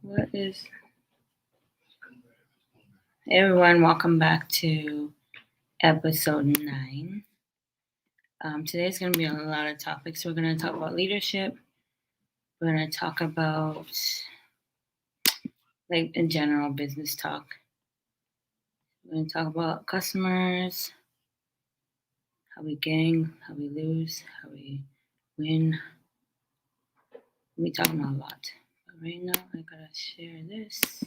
What is... Hey everyone, welcome back to episode 9. Today's going to be a lot of topics. We're going to talk about leadership. We're going to talk about, like, in general, business talk. We're going to talk about customers, how we gain, how we lose, how we win. We're talking about a lot. But right now, I got to share this.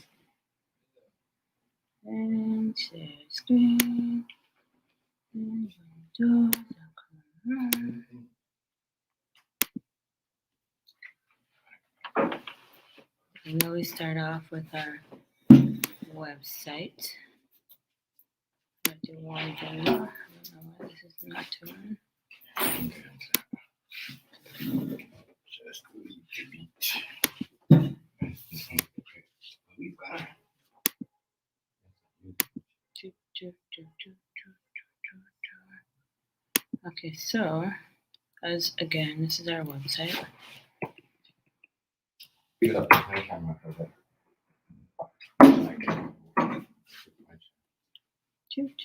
And share screen. And doors are coming on. We always start off with our website. I do one thing. I don't know why this is not doing. Just leave the beat. Okay, so as again, this is our website. Speed up my camera for that. TMG.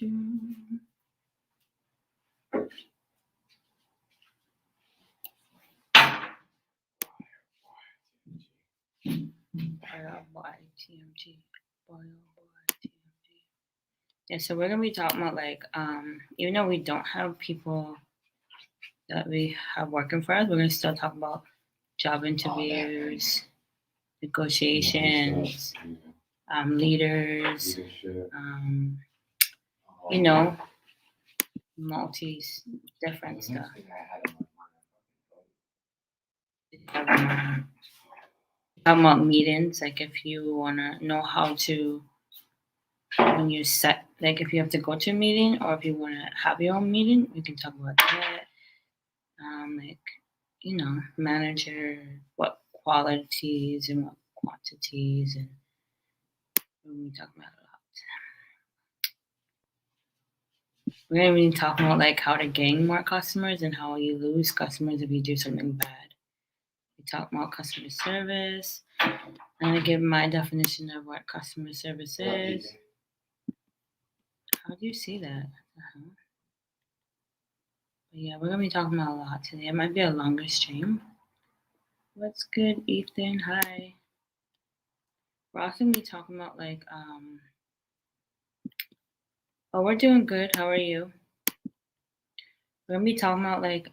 Yeah, so we're gonna be talking about, like, even though we don't have people that we have working for us, we're gonna still talk about job interviews, negotiations, leaders, you know, different stuff. Talking about meetings, like if you wanna know how to, when you set, like if you have to go to a meeting or if you wanna have your own meeting, we can talk about that. Like, you know, manager, what qualities and what quantities, and we talk about a lot. We're gonna be talking about, like, how to gain more customers and how you lose customers if you do something bad. We talk about customer service. I'm gonna give my definition of what customer service is. How do you see that? But yeah, we're gonna be talking about a lot today. It might be a longer stream. What's good, Ethan? Hi. We're also gonna be talking about, like, oh, we're doing good. How are you? We're gonna be talking about, like,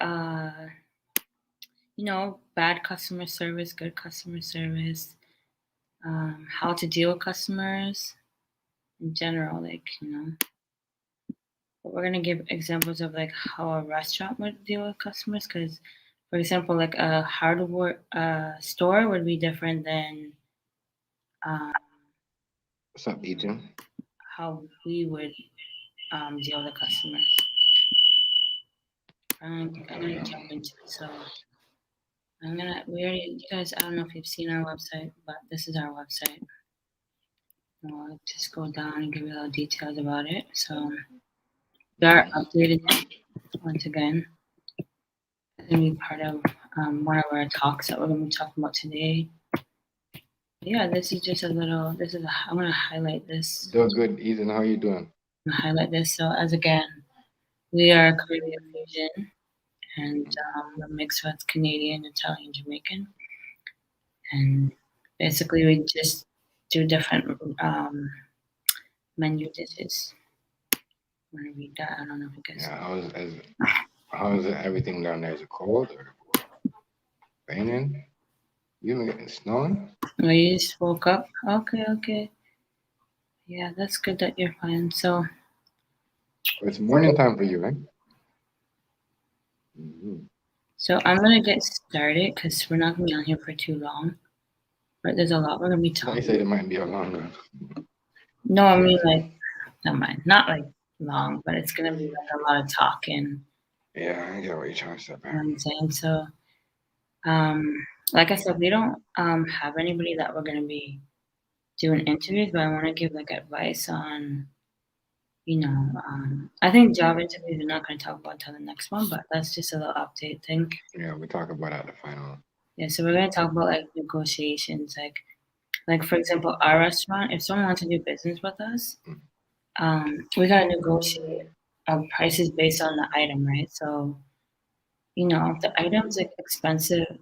you know, bad customer service, good customer service, how to deal with customers in general, like, you know. But we're gonna give examples of, like, how a restaurant would deal with customers, because, for example, like a hardware store would be different than What's up, Ethan? how we would deal with the customers. I'm gonna jump into it. So you guys, I don't know if you've seen our website, but this is our website. I'll just go down and give you all the details about it. So we are updating it once again. It's gonna be part of one of our talks that we're gonna be talking about today. Yeah, this is just a little. I'm gonna highlight this. Doing good, Ethan. How are you doing? I'm gonna highlight this. So as again, we are Caribbean fusion, and we're mixed with Canadian, Italian, Jamaican, and basically we just do different menu dishes. I'm gonna read that. I don't know if you guys. Yeah, how is everything down there? Is it cold or raining? You even getting snowing? Oh, you just woke up? Okay. Yeah, that's good that you're fine. So It's morning time for you, right? Mm-hmm. So I'm gonna get started because we're not gonna be on here for too long. But there's a lot we're gonna be talking. I said it might be a longer. No, I mean, like, never mind. Not like long, but it's gonna be like a lot of talking. Yeah, I get what you're trying to say. You know what I'm saying? So, like I said, we don't have anybody that we're gonna be doing interviews, but I want to give, like, advice on, you know, I think job interviews we're not gonna talk about till the next one, but that's just a little update thing. Yeah, we talk about at the final. Yeah, so we're gonna talk about, like, negotiations, like Like, for example, our restaurant, if someone wants to do business with us, we gotta negotiate prices based on the item, right? So, if the item's like expensive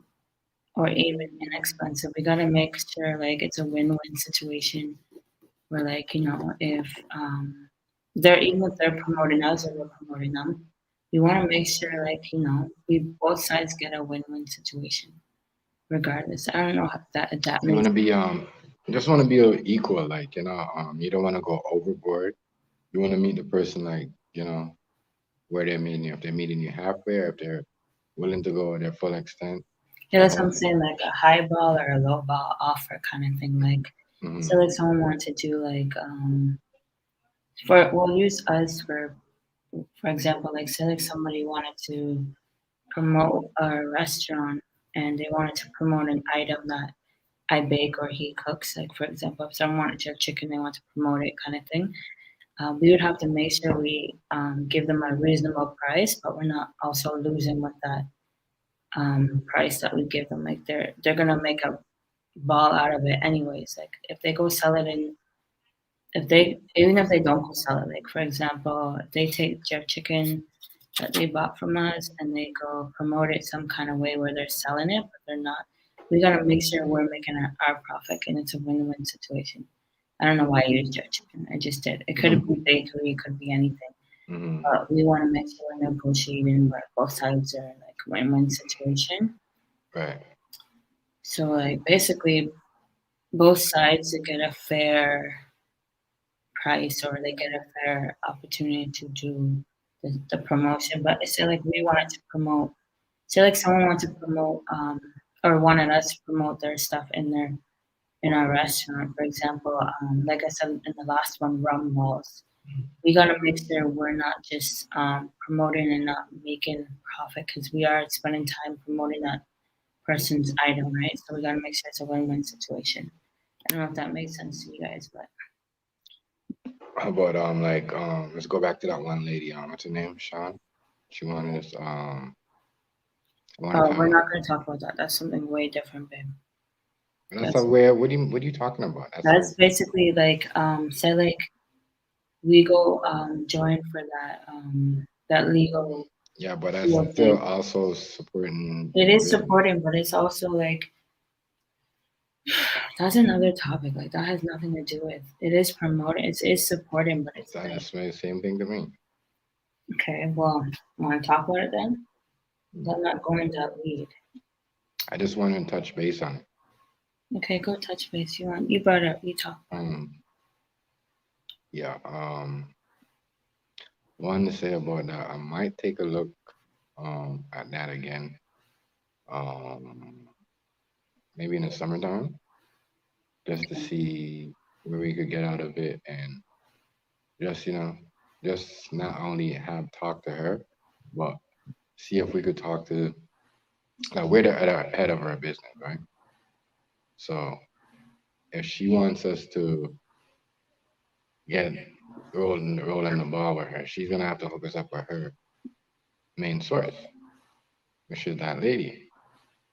or even inexpensive, we gotta make sure like it's a win-win situation where like, if even if they're promoting us or we're promoting them, we wanna make sure like, we both sides get a win-win situation regardless. I don't know if that You want makes to be you just want to be equal, like you don't want to go overboard. You want to meet the person like where they're meeting you. If they're meeting you halfway, or if they're willing to go their full extent. Yeah, that's what I'm saying, like a high ball or a low ball offer kind of thing. Like, so like someone wants to do like, we'll use us for example, like say like somebody wanted to promote a restaurant and they wanted to promote an item that I bake or he cooks. Like for example, if someone wanted jerk chicken, they want to promote it kind of thing. We would have to make sure we give them a reasonable price, but we're not also losing with that price that we give them. Like they're gonna make a ball out of it anyways. Like if they go sell it even if they don't go sell it, like for example, if they take jerk chicken that they bought from us and they go promote it some kind of way where they're selling it, but they're not. We gotta make sure we're making our profit and it's a win-win situation. I don't know why I used jerk chicken. I just did. It could be bakery, it could be anything. But we want to make sure we're negotiating where both sides are like win-win situation. Right. So like basically both sides to get a fair price or they get a fair opportunity to do the promotion. But say like we wanted to promote, say like someone wanted to promote or wanted us to promote their stuff in our restaurant, for example, like I said in the last one, rum balls. We gotta make sure we're not just promoting and not making profit because we are spending time promoting that person's item, right? So we gotta make sure it's a win-win situation. I don't know if that makes sense to you guys, but How about let's go back to that one lady. What's her name? Sean. She wanted us we're not gonna talk about that. That's something way different, babe. That's a where. What are you talking about? That's basically like say like we go join for that legal. Yeah, but that's still also supporting. It is supporting, but it's also like that's another topic. Like that has nothing to do with it. Is promoting. It is supporting, but it's that's the same thing to me. Okay, well, want to talk about it then? I'm not going to lead. I just want to touch base on it. Okay, go touch base. You brought it up. You talk. Yeah. One to say about that. I might take a look at that again. Maybe in the summertime, just to see where we could get out of it, and just not only have talk to her, but see if we could talk to we're the head of our business, right? So if she wants us to get rolling the ball with her, she's gonna have to hook us up with her main source, which is that lady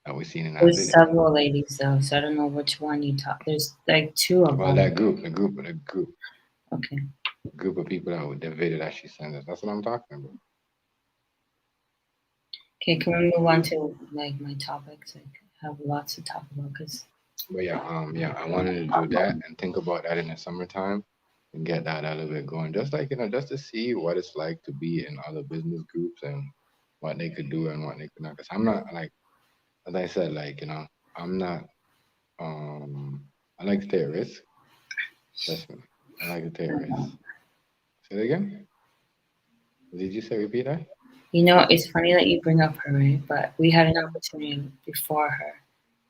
that we seen in that There's video. several ladies though, so I don't know which one you talk. There's like two of them. Well, that group. Okay. Group of people that would the video that she sent us. That's what I'm talking about. Okay, can we move on to like my topics? Like, I have lots to talk about because. But yeah, I wanted to do that and think about that in the summertime and get that a little bit going. Just like just to see what it's like to be in other business groups and what they could do and what they could not. Because I'm not like, as I said, like I'm not. I like to take a risk. Trust me, I like to take a risk. Say it again. Did you say repeat that? It's funny that you bring up her, right? But we had an opportunity before her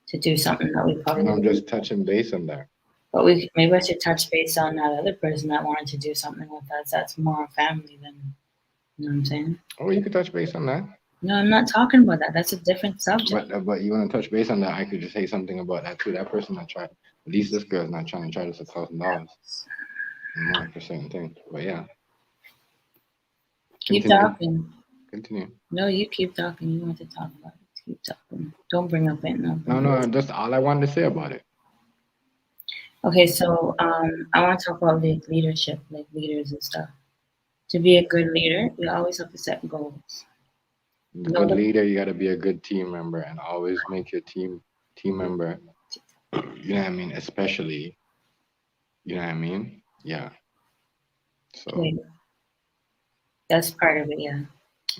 to do something that we probably. And I'm just touching base on that. But maybe I should touch base on that other person that wanted to do something with us. That's more family than, you know what I'm saying? Oh, you could touch base on that. No, I'm not talking about that. That's a different subject. But you want to touch base on that? I could just say something about that too. That person that tried. At least this girl's not trying to charge us $1,000 more for certain things. But yeah. Keep talking. Continue. No, you keep talking. You want to talk about it. Keep talking. Don't bring up it. No, just all I wanted to say about it. Okay, so I want to talk about like leadership, like leaders and stuff. To be a good leader, you always have to set goals. Good leader, you got to be a good team member and always make your team member, you know what I mean, especially, you know what I mean? Yeah. So Okay, that's part of it, yeah.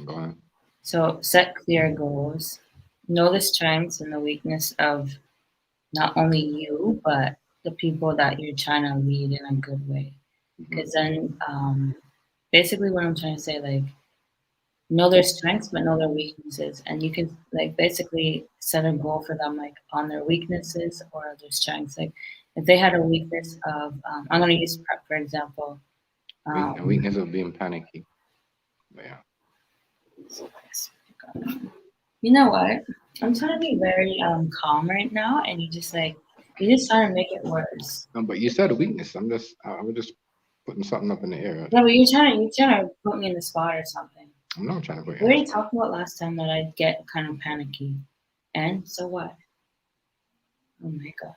go on. So set clear goals. Know the strengths and the weakness of not only you, but the people that you're trying to lead in a good way. Because then, basically, what I'm trying to say, like, know their strengths, but know their weaknesses, and you can like basically set a goal for them, like on their weaknesses or their strengths. Like, if they had a weakness of, I'm going to use prep for example. A weakness of being panicky. But yeah. You know what? I'm trying to be very calm right now, and you just trying to make it worse. No, but you said a weakness. I was just putting something up in the air. No, but you're trying to put me in the spot or something. I'm not trying to put We you in already the spot. talked about last time that I'd get kind of panicky, and so what? Oh my god.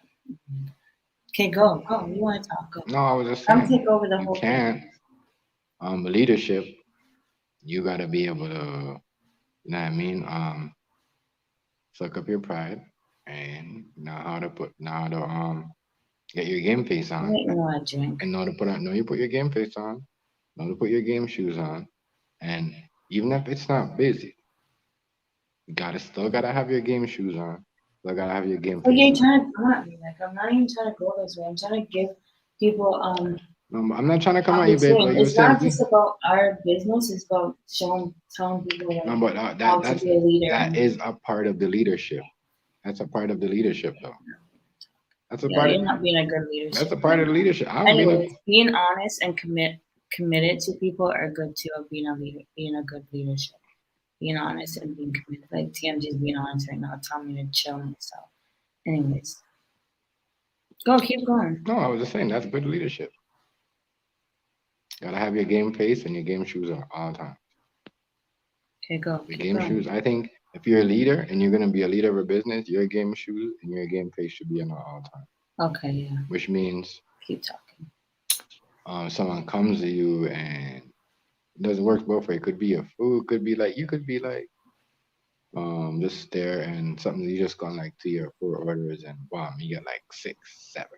Okay, go. You want to talk? Go. No, I was just I'm saying take over the you whole thing. can't. Leadership, you gotta be able to, you know what I mean? Suck up your pride and know how to get your game face I on don't know how to drink. and know you put your game face on, know to put your game shoes on, and even if it's not busy, you still gotta have your game shoes on, still gotta have your game Like face you're on. trying to come at me. Like I'm not even trying to go this way. I'm trying to give people No, I'm not trying to come at you, babe, but opportunity. you were It's saying not just about our business. It's about telling people like no, but how to be a leader. that is a part of the leadership. That's a part of the leadership, though. That's a Yeah, part. you're not being a good leadership. That's a part of the leadership. I don't mean Anyways, being honest and committed to people are good too. Of being a leader, being a good leadership. Being honest and being committed. Like TMG is being honest right now, telling me to chill myself. Anyways, go keep going. no. I was just saying that's good leadership. Gotta have your game face and your game shoes on all the time. Okay, go. The Keep game going. shoes. I think if you're a leader and you're gonna be a leader of a business, your game shoes and your game face should be on all the time. Okay, yeah. Which means Keep talking. someone comes to you and it doesn't work both ways. It could be a food, could be like you could be like just there and something you just gone like 3 or 4 orders and wow, you get like 6, 7.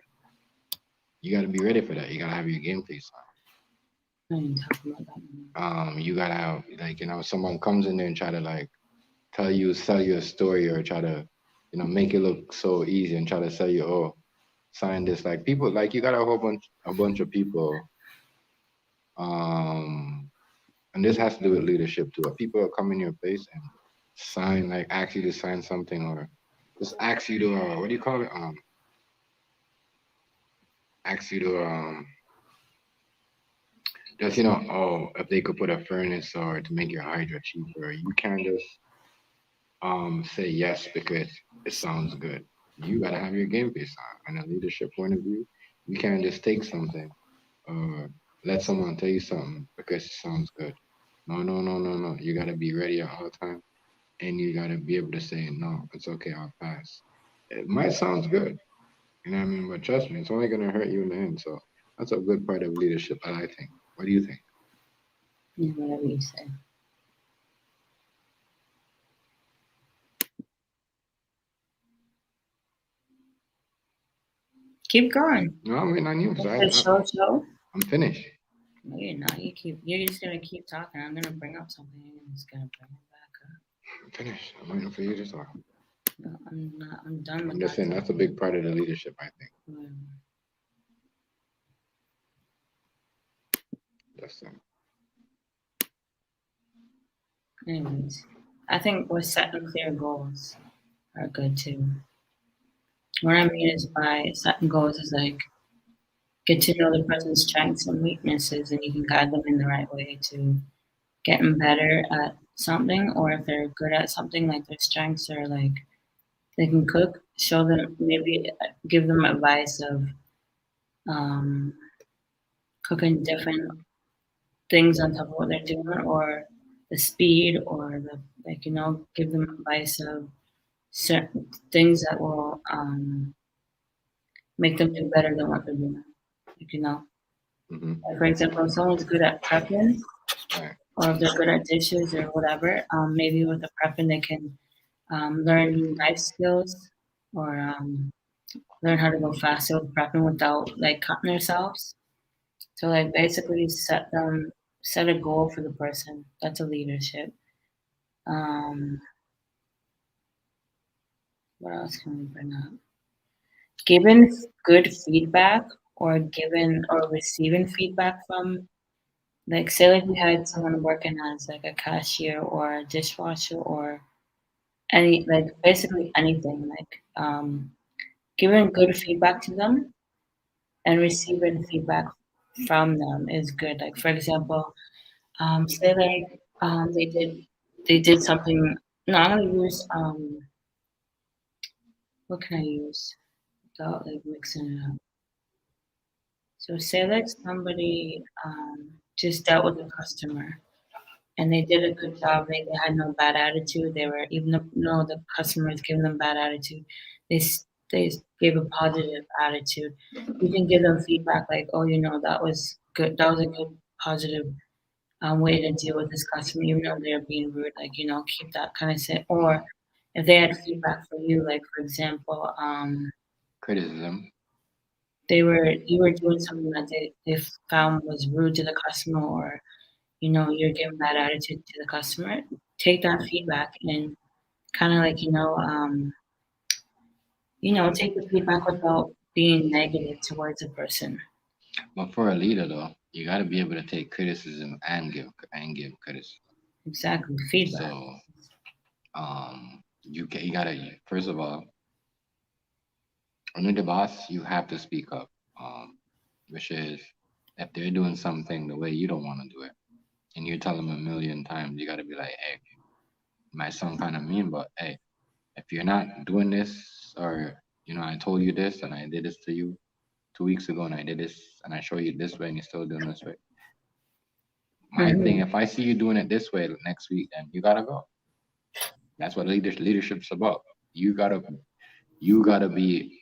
You gotta be ready for that. You gotta have your game face on. I didn't talk about that. You gotta have like someone comes in there and try to like sell you a story or try to make it look so easy and try to sell you, oh, sign this. Like people, like you got a bunch of people, and this has to do with leadership too. People come in your face and sign, like ask you to sign something or just ask you to what do you call it? Ask you to just oh, if they could put a furnace or to make your hydro cheaper. You can't just say yes because it sounds good. You gotta have your game face on. And a leadership point of view, you can't just take something or let someone tell you something because it sounds good. No, no, no, no, no. You gotta be ready at all time, and you gotta be able to say no. It's okay. I'll pass. It might sound good, you know what I mean, but trust me, it's only gonna hurt you in the end. So that's a good part of leadership, I think. What do you think? Yeah, whatever you say. Keep going. No, I'm waiting on you. Show. I'm finished. No, you're not. You're just gonna keep talking. I'm gonna bring up something and I'm just gonna bring it back up. I'm finished. I'm waiting for you to talk. No, I'm not. I'm done with I'm just saying that's a big part of the leadership, I think. Whatever. That's Anyways, I think we're setting clear goals are good too. What I mean is by setting goals is like get to know the person's strengths and weaknesses, and you can guide them in the right way to getting better at something, or if they're good at something, like their strengths are like they can cook, show them, maybe give them advice of um, cooking different things on top of what they're doing, or the speed, or the like, give them advice of certain things that will make them do better than what they're doing. Like, you know, Mm-hmm. like for example, if someone's good at prepping, Right. or if they're good at dishes or whatever, maybe with the prepping they can learn new life skills or learn how to go faster with prepping without like cutting themselves. So like basically set a goal for the person. That's a leadership. Um, what else can we bring up? Giving good feedback or giving or receiving feedback from like say like we had someone working as like a cashier or a dishwasher or any like basically anything like giving good feedback to them and receiving feedback from them is good. Like for example, say like they did something. No, I'm gonna use what can I use without like mixing it up? So say like somebody just dealt with a customer and they did a good job. They had no bad attitude. They were even though the customer is giving them bad attitude, they gave a positive attitude. You can give them feedback like, oh, you know, that was good. That was a good positive way to deal with this customer, even though they're being rude. Like, you know, keep that kind of set. Or if they had feedback for you, like for example, Criticism. you were doing something that they found was rude to the customer, or you know, you're giving bad attitude to the customer, take that feedback and kind of like, take the feedback without being negative towards a person. But for a leader though, you gotta be able to take criticism and give criticism. Exactly, feedback. So you gotta first of all, when you're the boss, you have to speak up. Which is if they're doing something the way you don't want to do it, and you tell them a million times, you gotta be like, hey, it might sound kind of mean, but hey, if you're not doing this, or I told you this and I did this to you 2 weeks ago, and I did this and I show you this way, and you're still doing this way. My thing, Hmm. if I see you doing it this way next week, then you gotta go. That's what leadership's about. You gotta be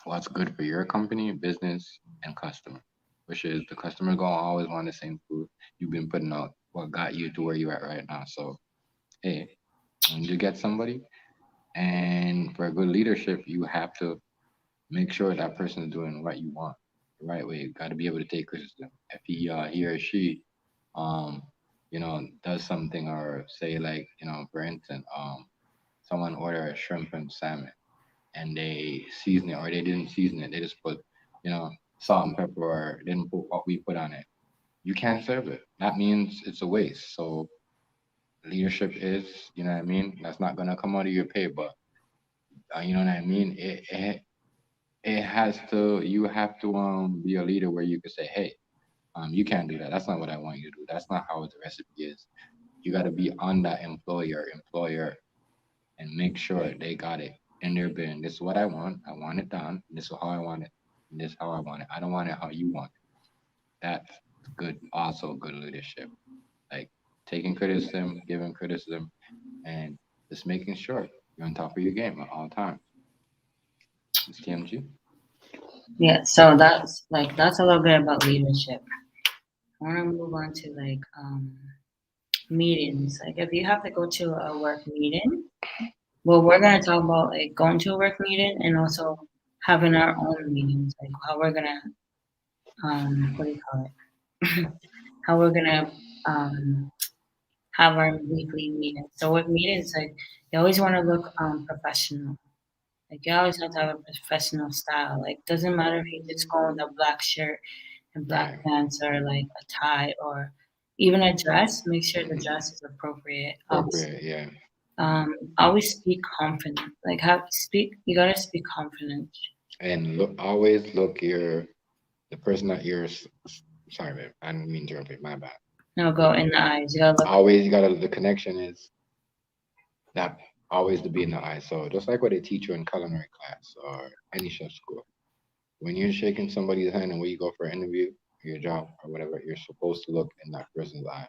what's good for your company, business, and customer. Which is the customer gonna always want the same food. You've been putting out what got you to where you at right now. So hey, when you get somebody, and for good leadership, you have to make sure that person is doing what you want the right way. You got to be able to take criticism. If he or she um does something, or say like, for instance, someone order a shrimp and salmon and they season it, or they didn't season it, they just put salt and pepper, or didn't put what we put on it, you can't serve it. That means it's a waste. So leadership is, what I mean, that's not gonna come out of your pay, but you know what I mean, it has to, you have to be a leader where you could say, hey, you can't do that, that's not what I want you to do, that's not how the recipe is. You got to be on that employer and make sure they got it in their bin. This is what I want it done, this is how I want it, and this is how I want it, I don't want it how you want it. That's good, also good leadership, like taking criticism, giving criticism, and just making sure you're on top of your game at all times. It's TMG. Yeah, so that's a little bit about leadership. I want to move on to like meetings. Like if you have to go to a work meeting, well, we're gonna talk about like going to a work meeting and also having our own meetings, like how we're gonna what do you call it? How we're gonna um have our weekly meetings. So with meetings, like you always want to look professional. Like you always have to have a professional style. Like doesn't matter if you just go with a black shirt and black Right. pants or like a tie or even a dress. Make sure the dress is appropriate. Appropriate, yeah. Always speak confident. Like have speak. You gotta speak confident. And look, always look the person that sorry, man, I didn't mean to interrupt you, my bad. No, go in the eyes. You gotta look. Always, you gotta, the connection is that always to be in the eye. So just like what they teach you in culinary class or any chef school, when you're shaking somebody's hand and when you go for an interview, your job or whatever, you're supposed to look in that person's eye.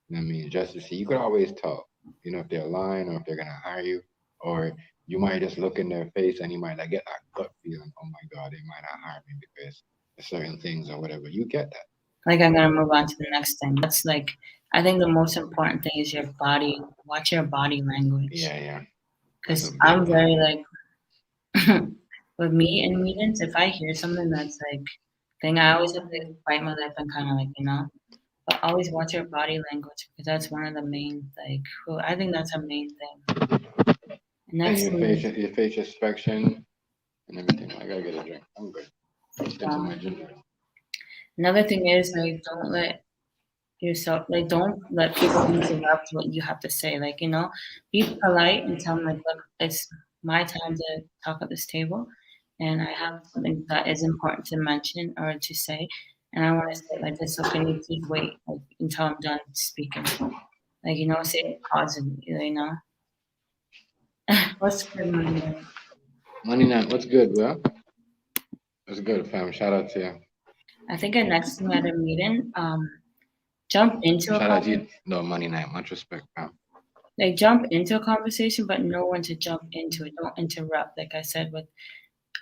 You know what I mean? Just to see, you could always tell, if they're lying or if they're gonna hire you, or you might just look in their face and you might like get that gut feeling, oh my God, they might not hire me because of certain things or whatever. You get that. Like, I'm gonna move on to the next thing. That's like, I think the most important thing is your body. Watch your body language. Yeah. That's a Because big I'm one. very like, with me in meetings, if I hear something that's like, thing, I always have to bite my lip and kind of like, but always watch your body language because that's one of the main, like, I think that's a main thing. And Next your thing is, facial expression and everything. I gotta get a drink. I'm good. Into my um, ginger. another thing is like, don't let yourself, like, don't let people interrupt what you have to say. Like, be polite and tell them like, look, it's my time to talk at this table, and I have something that is important to mention or to say, and I want to say it like this. So can you please wait like until I'm done speaking? Like, say it positively. What's good, money? Money Nine, what's good, bro? What's good, fam? Shout out to you. I think the next thing at a meeting, jump into a Shout out to conversation. you. No, Money Nine. Much respect, fam. Like, jump into a conversation, but know when to jump into it. Don't interrupt. Like I said with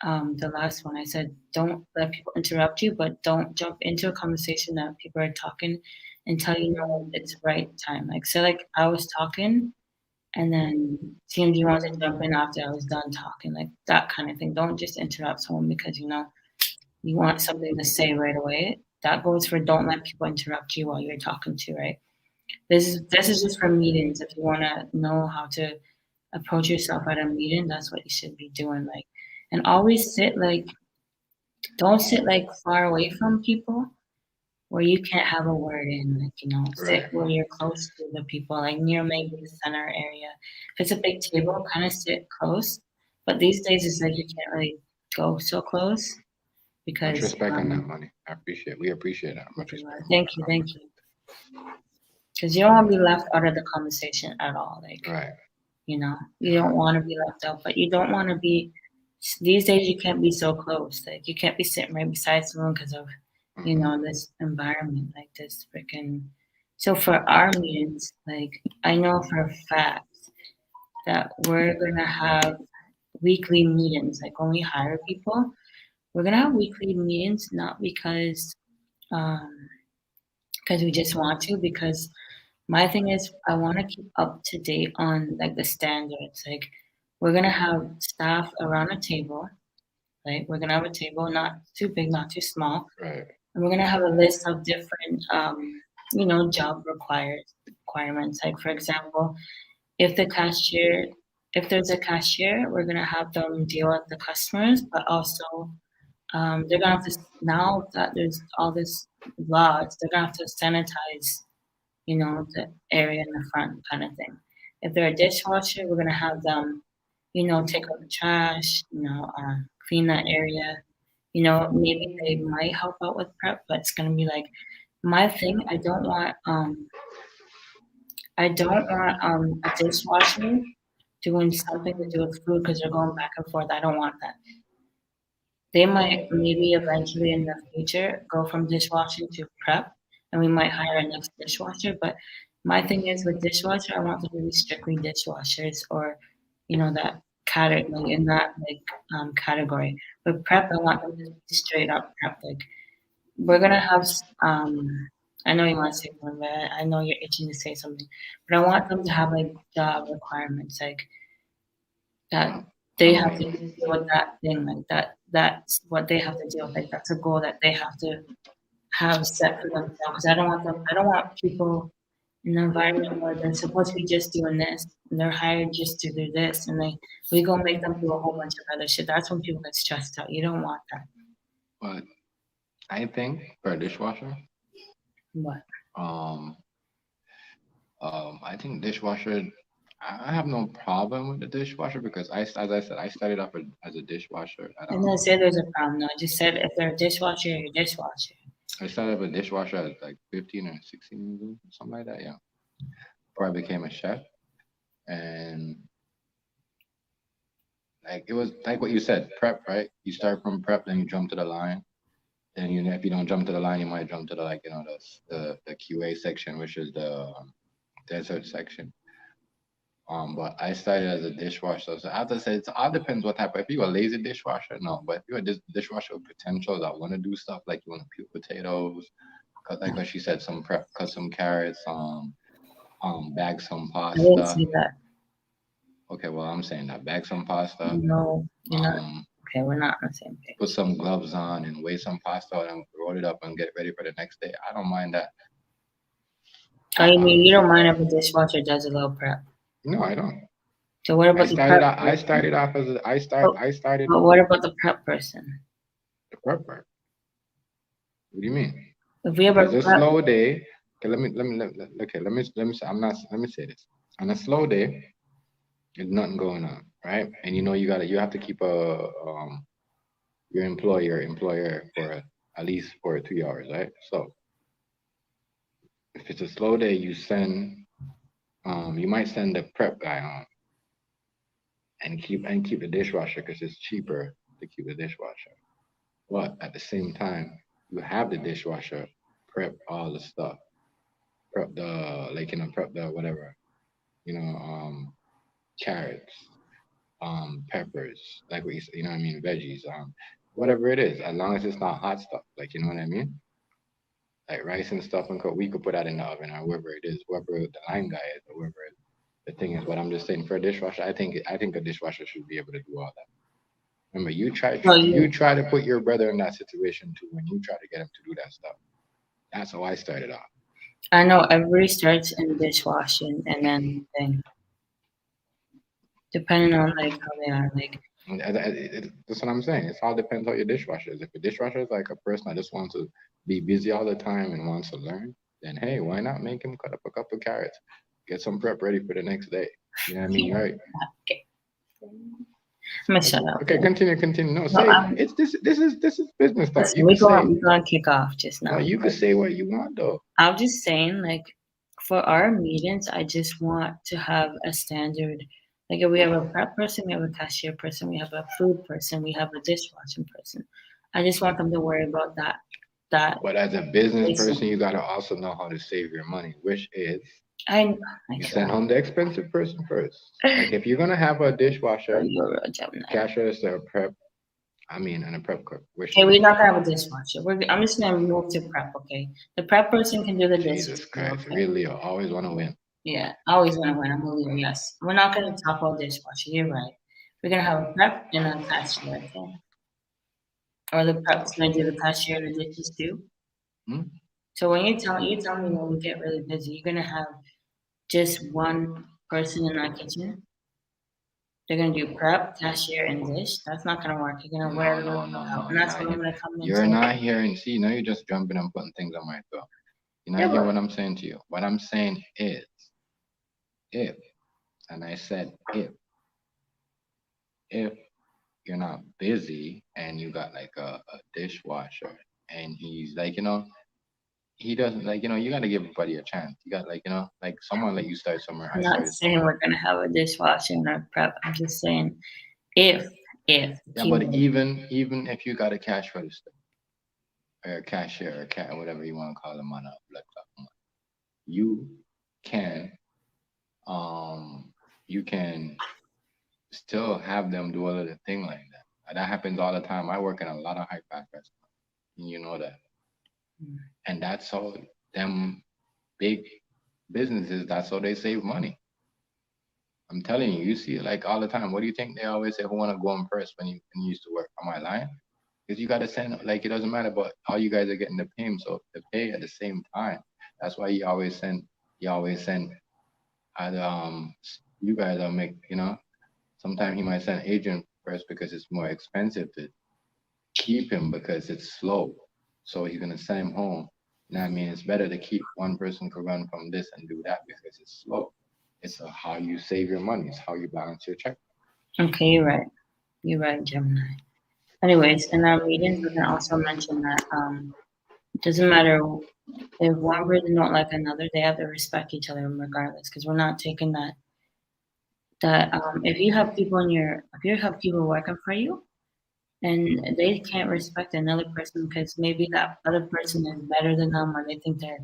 the last one, I said don't let people interrupt you, but don't jump into a conversation that people are talking until you know it's right time. Like, say like I was talking and then TMG wanted to jump in after I was done talking, like that kind of thing. Don't just interrupt someone because you want something to say right away. That goes for don't let people interrupt you while you're talking to, right? This is just for meetings. If you want to know how to approach yourself at a meeting, that's what you should be doing. Like, and always sit like, don't sit like far away from people where you can't have a word in. Like, sit Right. where you're close to the people, like near maybe the center area. If it's a big table, kind of sit close. But these days, it's like you can't really go so close Much because, respect on that, money. We appreciate that. Much respect. thank you. Because you don't want to be left out of the conversation at all. Like, Right. you don't want to be left out, but you don't want to be. These days, you can't be so close. Like, you can't be sitting right beside someone because of, this environment, like this freaking. So for our meetings, like, I know for a fact that we're gonna have weekly meetings. Like when we hire people, we're gonna have weekly meetings, not um because we just want to, because my thing is I want to keep up to date on like the standards. Like, we're gonna have staff around a table, right? We're gonna have a table, not too big, not too small, Right. and we're gonna have a list of different, job requirements. Like, for example, if the cashier, if there's a cashier, we're gonna have them deal with the customers, but also they're gonna have to, now that there's all this laws, they're gonna have to sanitize, the area in the front kind of thing. If they're a dishwasher, we're gonna have them, take out the trash, clean that area. Maybe they might help out with prep, but it's gonna be like my thing. I don't want a dishwasher doing something to do with food because they're going back and forth. I don't want that. They might maybe eventually in the future go from dishwashing to prep, and we might hire a next dishwasher. But my thing is with dishwasher, I want them to be strictly dishwashers, or that category, in that like category. With prep, I want them to be straight up prep. Like, we're gonna have I know you want to say something, but I know you're itching to say something. But I want them to have like job requirements, like that they I'm have to like, deal with that thing, like that's what they have to deal with. Like, that's a goal that they have to have set for themselves. I don't want people in an environment where they're supposed to be just doing this and they're hired just to do this, and we go make them do a whole bunch of other shit. That's when people get stressed out. You don't want that. but I think for a dishwasher, What? um, I think dishwasher. I have no problem with the dishwasher because as I said, I started off as a dishwasher at I didn't say there's a problem. No, I just said if they're a dishwasher, you're a dishwasher. I started off a dishwasher at like 15 or 16 years old, something like that. Yeah, before I became a chef, and like it was like what you said, prep, right? You start from prep, then you jump to the line. Then if you don't jump to the line, you might jump to the like the QA section, which is the desert section. But I started as a dishwasher. So as I said, it all depends what type. If you're a lazy dishwasher, no. But if you're a dishwasher with potential that want to do stuff like you want to peel potatoes, cut like what she said, some prep, cut some carrots, bag some I didn't pasta. see that. Okay, well I'm saying that bag some pasta. No, you're not. Um, Okay, we're not on the same page. put some gloves on and weigh some pasta and roll it up and get ready for the next day. I don't mind that. Oh, you mean you don't mind if a dishwasher does a little prep? No, I don't. So what about the prep? I started off as I started But what about the prep person? the prep part. What do you mean? If we have a It's a prep, slow day. Okay, let me say let me say this. On a slow day, there's nothing going on, right? And you have to keep your employer for at least for 3 hours, right? So if it's a slow day, you might send the prep guy on and keep the dishwasher because it's cheaper to keep the dishwasher. But at the same time, you have the dishwasher prep all the stuff, prep the whatever, carrots, peppers, like what I mean, veggies, whatever it is, as long as it's not hot stuff, like you know what I mean, like rice and stuff, and we could put that in the oven or whoever it is, whoever the line guy is, or whoever the thing is. But I'm just saying, for a dishwasher, I think a dishwasher should be able to do all that. Remember, you try to put your brother in that situation too when you try to get him to do that stuff. That's how I started off. I know everybody starts in dishwashing and then depending on like how they are, like That's what I'm saying. It all depends on your dishwasher is. If your dishwasher is like a person that just wants to be busy all the time and wants to learn, then hey, why not make him cut up a couple of carrots, get some prep ready for the next day? You know what I mean, right? okay. I'm gonna shut up. Okay, continue. No, No, say it's this is business talk. Listen, we're gonna kick off just now. No, you can say what you want though. I'm just saying, like, for our meetings, I just want to have a standard. Like, if we have a prep person, we have a cashier person, we have a food person, we have a dishwashing person. I just want them to worry about that. But as a business person, you gotta also know how to save your money, which is you send home the expensive person first. Like if you're gonna have a dishwasher, cashier, or prep, and a prep cook. Okay, we're not gonna have a dishwasher. I'm just gonna move to prep. Okay, the prep person can do the dishes. Jesus Christ, really? I always want to win. Yeah, I always want to win. I'm gonna leave. Yes, we're not gonna talk about dishwasher. You're right. We're gonna have a prep and a cashier. Okay. Or the prep's gonna do the cashier and the dishes too. So when you tell me when we get really busy, you're gonna have just one person in our kitchen. They're gonna do prep, cashier, and dish. That's not gonna work. You're gonna wear it all out, and that's what I'm gonna come in. You're not hearing. See, now you're just jumping and putting things on my throat. You're not hearing what I'm saying to you. What I'm saying is, if, and I said if you're not busy and you got like a dishwasher and he's like, he doesn't like, you got to give everybody a chance. You got like, like someone let you start somewhere. I'm not saying we're gonna have a dishwasher in our prep. I'm just saying if. Yeah, but even if you got a cash register or a cashier or whatever you want to call them on a blood clot, you can still have them do a little thing like that. That happens all the time. I work in a lot of high fast restaurants. You know that. And that's how them big businesses, that's how they save money. I'm telling you, you see it like all the time. What do you think they always say, who want to go in first when you used to work? Am I lying? Because you got to send, like, it doesn't matter, but all you guys are getting the pay, so the pay at the same time. That's why you always send you guys will make, sometimes he might send agent first because it's more expensive to keep him because it's slow. So he's gonna send him home. You know what I mean? It's better to keep one person to run from this and do that because it's slow. It's how you save your money. It's how you balance your check. Okay, you're right. You're right, Gemini. Anyways, in our meetings, we can also mention that it doesn't matter if one person don't like another, they have to respect each other regardless. Because we're not taking that if you have people working for you, and they can't respect another person because maybe that other person is better than them or they think they're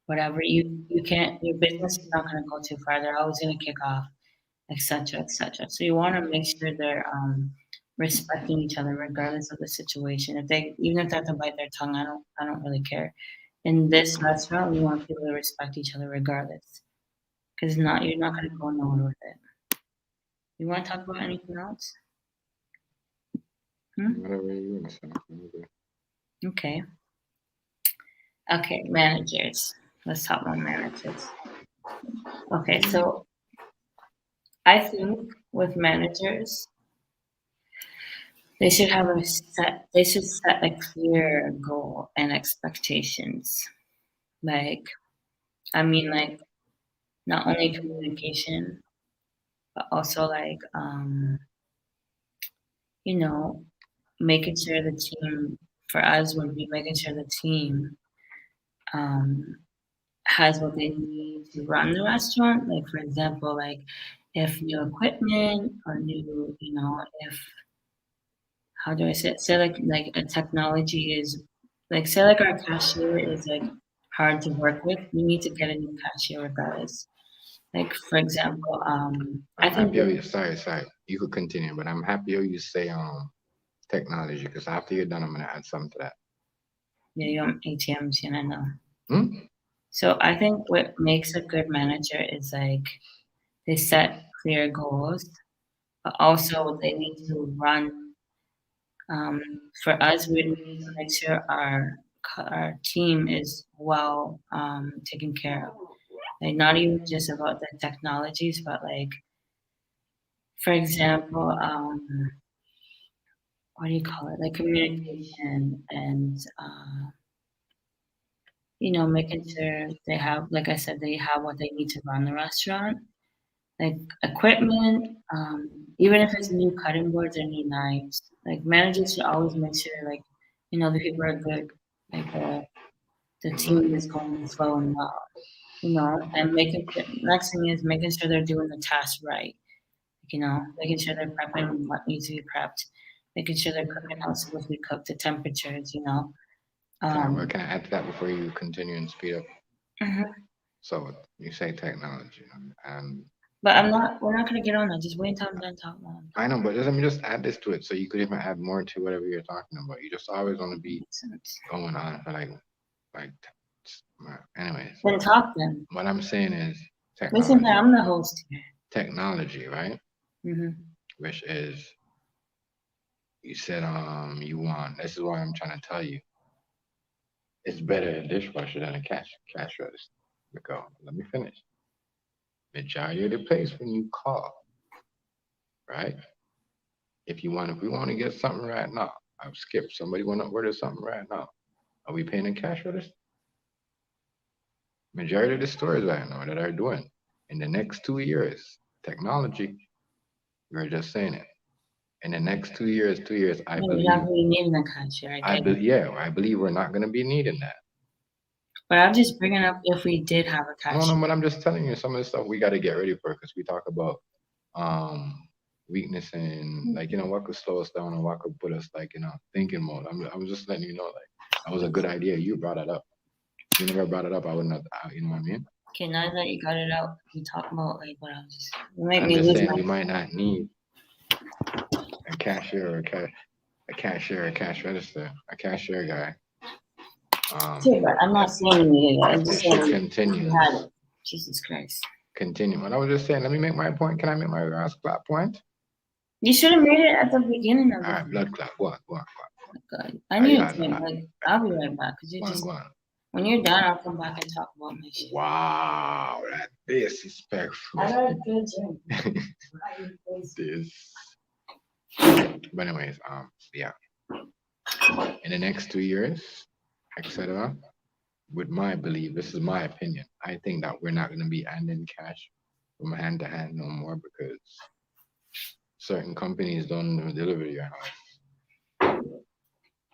whatever, you can't, your business is not going to go too far. They're always going to kick off. etc., etc. So you want to make sure they're respecting each other regardless of the situation. If they, even if they have to bite their tongue, I don't really care. In this restaurant, we want people to respect each other regardless, because you're not going to go nowhere with it. You want to talk about anything else? Whatever you want to say. Okay. Okay, managers. Let's talk about managers. Okay, so I think with managers, they should set a clear goal and expectations. Like, I mean, like, not only communication, but also like, you know, making sure the team, for us, would be making sure the team um, has what they need to run the restaurant. Like, for example, like if new equipment or new, if, how do I say it? Say like a technology is, like, say like our cashier is like hard to work with, we need to get a new cashier regardless. Like, for example, I I'm think happy. Sorry. You could continue, but I'm happy you say technology, because after you're done, I'm gonna add something to that. yeah, you're on ATM machine, I know. Hmm? So I think what makes a good manager is like they set clear goals, but also they need to run. For us, we need to make sure our team is well taken care of. Like, not even just about the technologies, but like, for example, what do you call it? Like communication and making sure they have, like I said, they have what they need to run the restaurant, like equipment, even if it's new cutting boards or new knives. Like, managers should always make sure, like, the people are good, like the team is going flowing well, and next thing is making sure they're doing the task right, making sure they're prepping what needs to be prepped, making sure they're cooking how it's supposed to be cooked, the temperatures. Can I add to that before you continue and speed up? Mhm. So you say technology, and But we're not gonna get on that. Just wait until I'm done talking. I know, but let me just add this to it, so you could even add more to whatever you're talking about. You just always want to be going on for like. Anyways, Then talk then. what I'm saying is Listen, technology. I'm the host here. Technology, right? Mhm. Which is, you said you want. This is why I'm trying to tell you. It's better a dishwasher than a cash register. Because let me finish. Majority of the place when you call, right? If we want to get something right now, I've skipped. Somebody want to order something right now. Are we paying in cash register? Majority of the stores right now that are doing in the next 2 years, technology. We're just saying it. In the next 2 years, I believe. You're not really needing a cashier. I believe we're not going to be needing that. But I'm just bringing up if we did have a cashier. No, but I'm just telling you some of the stuff we got to get ready for, because we talk about weakness and, like, what could slow us down and what could put us, like, thinking mode. I was just letting you know, like, that was a good idea. You brought it up. If you never brought it up, I wouldn't have, you know what I mean? Okay, now that you got it out, we talk about like what I was just. I'm just saying we might not need a cashier or a cash register, a cashier guy. Sure, but I'm not saying you. I'm just saying continue. You had it. Jesus Christ. Continue. And I was just saying, let me make my point. Can I make my last clap point? You should have made it at the beginning of it. All right, blood clot. Go on. God. I need to think, like, I'll be right back. Cause you just, go on. When you're done, I'll come back and talk about my shit. Wow, that disrespectful. I had a good drink. This. But anyways, yeah. In the next 2 years, etc., with my belief, this is my opinion, I think that we're not going to be handing cash from hand to hand no more, because certain companies don't deliver to your house.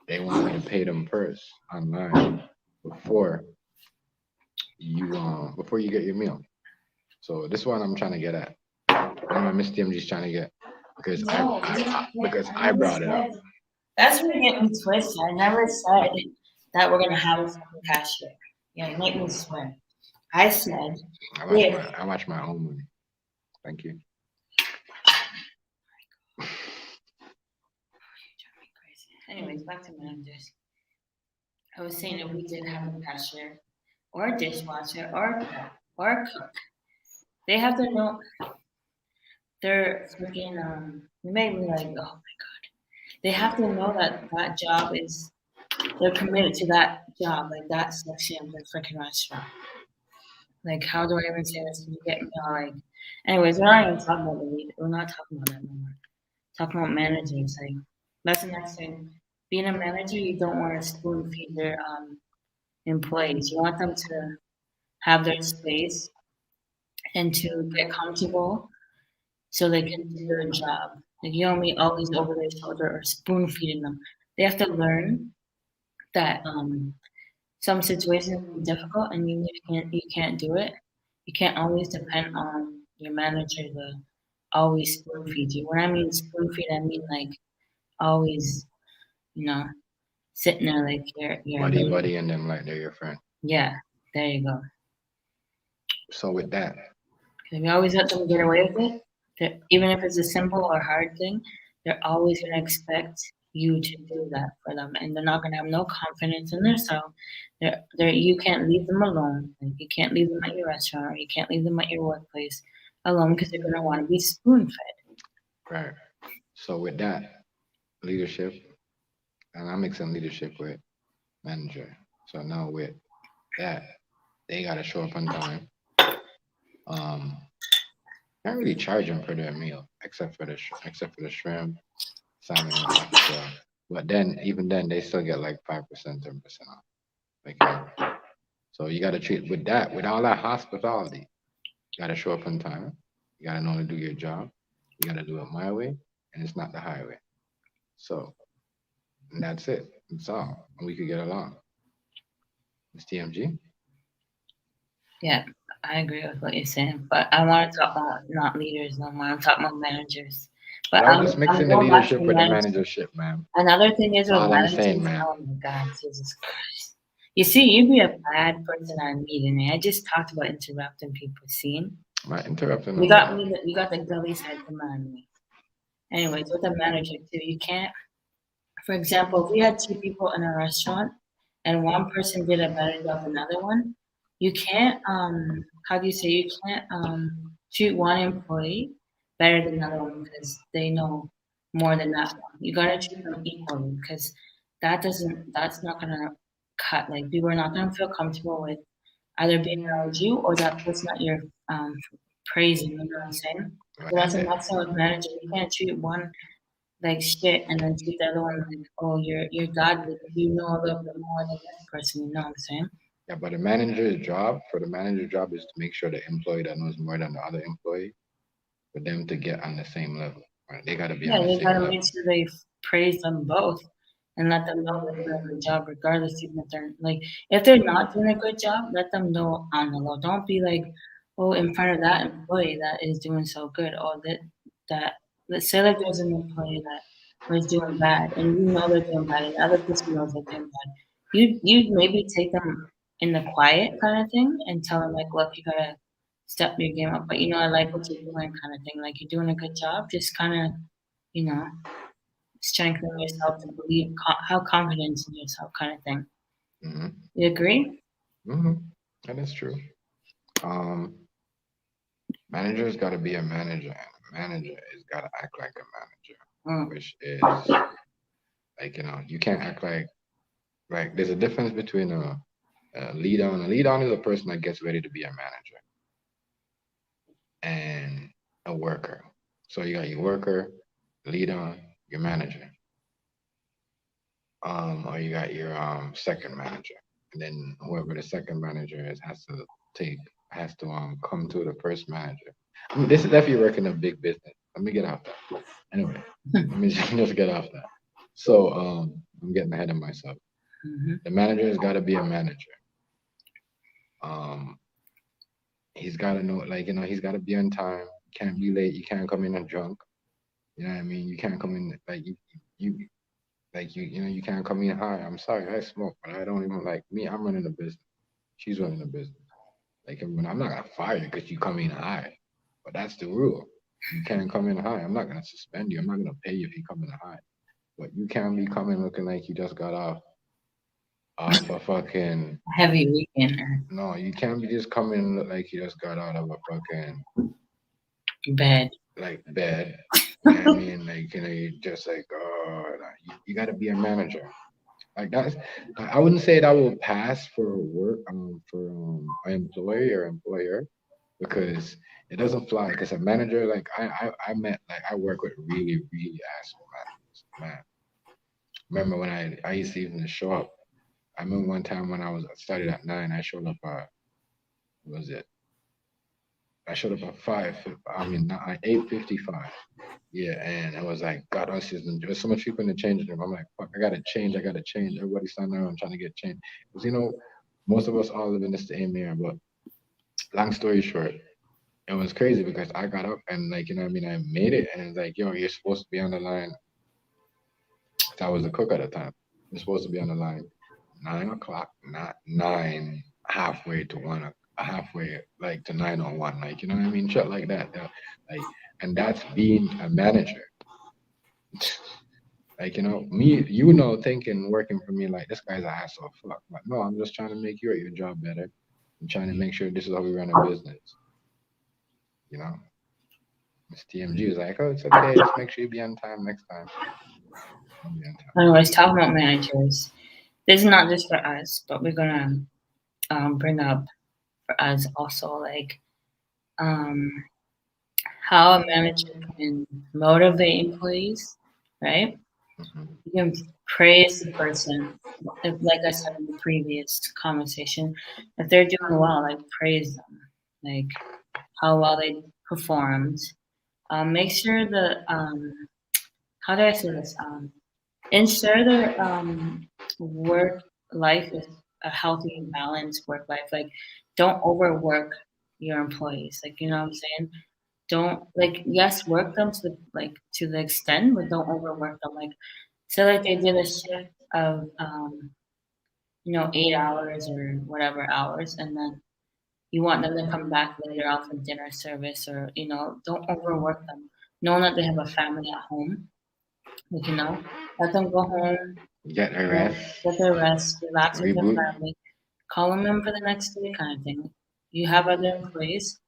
They want you to pay them first online before you get your meal. So this is what I'm trying to get at. What Miss TMG is trying to get, because I brought it up. That's where you get me twisted. I never said that we're gonna have a fucking cashier. Yeah, you make me swear. I said I watch my own movie. Thank you. anyways, back to managers. I was saying if we did have a cashier or a dishwasher or a cook or a cook, they have to know they're freaking it made me like, oh my god. They have to know that that job is they're committed to that job, like that section of the freaking restaurant. Like how do I even say this? You get me all like anyways, we're not even talking about the lead. We're not talking about that no more. Talking about managers, like that's the next thing. Being a manager, you don't want to spoon feed your employees. You want them to have their space and to get comfortable so they can do their job. Like you don't mean always over their shoulder or spoon feeding them. They have to learn that some situations are difficult and you can't do it. You can't always depend on your manager to always spoon feed you. When I mean spoon feed, I mean like always, you know, sitting there like you're a Buddy, baby. buddy, and them like they're your friend. Yeah, there you go. So with that, If you always let them get away with it, even if it's a simple or hard thing, they're always going to expect you to do that for them, and they're not going to have no confidence in themselves. You can't leave them alone. Like, you can't leave them at your restaurant, or you can't leave them at your workplace alone because they're going to want to be spoon fed. right. So with that, leadership, and I'm mixing leadership with manager. So now with that, they gotta show up on time. Can't really charge them for their meal, except for the shrimp, salmon, and lobster. But then, even then, they still get like 5%, 10% off. Like, so you gotta treat with that, with all that hospitality. You gotta show up on time. You gotta know how to do your job. You gotta do it my way, and it's not the highway. So and that's it. That's all. And we could get along. It's TMG. Yeah, I agree with what you're saying, but I want to talk about not leaders no more. I'm talking about managers. But Y'all I'm, just I'm mixing the going back to leadership the with the managers. managership, man. Another thing is That's with all I'm saying, managers. man. Oh my God, Jesus Christ! You see, you be a bad person on meeting. I just talked about interrupting people's scene. I'm not interrupting You no got more. me. You got the gully side command me. Anyways, with a manager too, you can't. For example, if we had two people in a restaurant and one person did a better job than another one, you can't how do you say you can't treat one employee better than another one because they know more than that one. You gotta treat them equally because that's not gonna cut. Like people are not gonna feel comfortable with either being around you or that person that you're um praising, you know what I'm saying? So that's the And next thing with manager. You can't treat one like shit and then treat the other one like, oh, you're godly because you know a little bit more than this person, you know what I'm saying? yeah, but the manager's job for the manager job is to make sure the employee that knows more than the other employee for them to get on the same level. Right? They gotta be on Yeah, the they same gotta level. make sure they praise them both and let them know they're doing a good job regardless even if they're like if they're not doing a good job, let them know on the low. Don't be like, oh, in front of that employee that is doing so good. Oh, that let's say like there's an employee that was doing bad and you know they're doing bad and the other person knows they're doing bad. You maybe take them in the quiet kind of thing and tell them like, look, you gotta step your game up. But I like what you're doing kind of thing. Like you're doing a good job. Just kind of, you know, strengthen yourself to believe, have confidence in yourself kind of thing. Mm-hmm. You agree? Mm-hmm. That is true. Um, Manager's gotta be a manager, and a manager is gotta act like a manager, Mm. which is like you can't act like there's a difference between a lead on. A lead on is a person that gets ready to be a manager and a worker. So you got your worker, lead on, your manager. Or you got your second manager. And then whoever the second manager is has to come to the first manager. I mean, this is if you're working a big business. Let me get off that. Anyway, let me just get off that. So I'm getting ahead of myself. Mm-hmm. The manager has got to be a manager. Um, he's got to know, like he's got to be on time. Can't be late. You can't come in and drunk. You know what I mean? You can't come in like you like you can't come in high. I'm sorry, I smoke, but I don't even like me. I'm running a business. She's running a business. Like I'm not gonna fire you because you come in high, but that's the rule. You can't come in high. I'm not gonna suspend you. I'm not gonna pay you if you come in high. But you can't be coming looking like you just got off a fucking Heavy weekend. no, you can't be just coming and look like you just got out of a fucking Bed. like bed. You know what I mean? Like, you're just like, oh, you got to be a manager. Like that's, I wouldn't say that will pass for work, for an employee or employer, because it doesn't fly. Because a manager, like I met, like I work with really, really asshole managers. Man, remember when I used to even show up. I remember one time when I started at 9, I showed up at, what was it? I showed up at 8:55. Yeah, and I was like, God, there's so much people in the changing room. I'm like, fuck, I gotta change. Everybody's standing around trying to get changed. Because most of us all live in the same area. But long story short, it was crazy because I got up and, like, I made it, and it's like, yo, you're supposed to be on the line. I was the cook at the time. You're supposed to be on the line 9 o'clock, not 9 halfway to 1, halfway like to 9:01, like, you know what I mean, shit like that. Like, and that's being a manager. Like, me, thinking working for me like this guy's an asshole, fuck. But no, I'm just trying to make your job better. I'm trying to make sure this is how we run a business. Miss TMG was like, oh, it's okay, just make sure you be on time next time. Anyways, talking about managers, this is not just for us, but we're gonna bring up for us also, like, how a manager can motivate employees, right? You can praise the person, like I said in the previous conversation. If they're doing well, like, praise them, like how well they performed. Make sure that how do I say this? Ensure their work life is a healthy and balanced work life. Like, don't overwork your employees. Like, you know what I'm saying? Don't, like, yes, work them to the extent, but don't overwork them. Like, say like they did a shift of 8 hours or whatever hours, and then you want them to come back later on for dinner service, or don't overwork them, knowing that they have a family at home. Like, let them go home, Get a rest. get their rest, relax with their Reboot. family, call them in for the next day, kind of thing. You have other employees.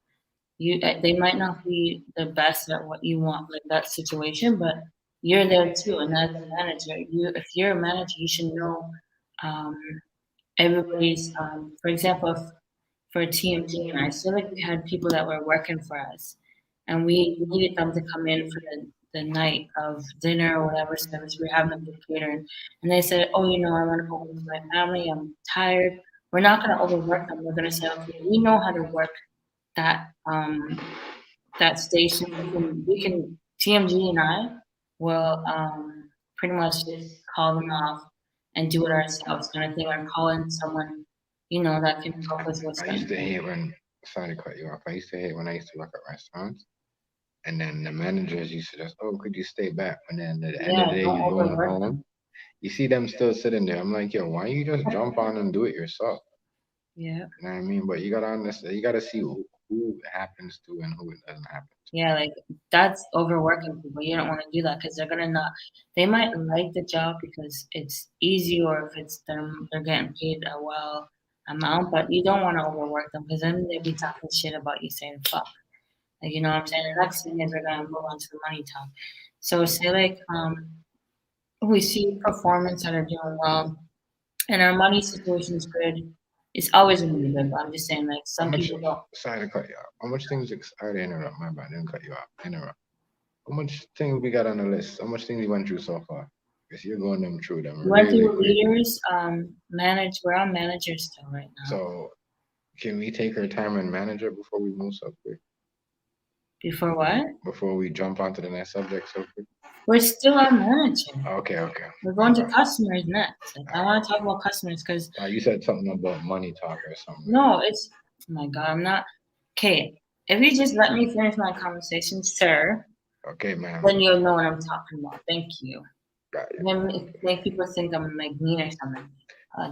They might not be the best at what you want, like that situation, but you're there too. And as a manager, if you're a manager, you should know um, everybody's. For example, for TMG and I feel like we had people that were working for us, and we needed them to come in for the night of dinner or whatever service we were having them do catering. And they said, oh, I want to go home with my family. I'm tired. We're not going to overwork them. We're going to say, okay, we know how to work that that station. We can TMG and I will pretty much just call them off and do it ourselves, kind of thing, or call in someone that can help us with I used to something. hate when, sorry to cut you off. I used to hate when I used to work at restaurants, and then the managers used to just, oh, could you stay back? And then at the end of Yeah, the day, don't you're going overwork home. them. You see them still sitting there. I'm like, yo, why you just jump on and do it yourself? Yeah. You know what I mean? But you gotta understand. You gotta see who it happens to and who it doesn't happen to. Yeah, like, that's overworking people. You don't want to do that because they're gonna not. They might like the job because it's easy, or if it's them, they're getting paid a well amount. But you don't want to overwork them because then they'll be talking shit about you, saying fuck. Like, you know what I'm saying? The next thing is we're gonna move on to the money talk. So say like we see performance that are doing well, and our money situation is good. It's always gonna be good. But I'm just saying, like, How some much? people don't. Sorry to cut you off. How much things? Sorry to interrupt. My bad. I didn't cut you off. Interrupt. How much things we got on the list? How much things you went through so far? Because you're going them through them We went really through quick. leaders, we're on managers still right now. So can we take our time and manager before we move so quick? Before what? Before we jump onto the next subject so quick? We're still on manager. Okay. We're going to customers next. Like, I want to talk about customers because You said something about money talk or something. no, it's oh my god, I'm not. Okay, if you just let me finish my conversation, sir, Okay, ma'am. then you'll know what I'm talking about. Thank you. Got you. Then make people think I'm like mean or something.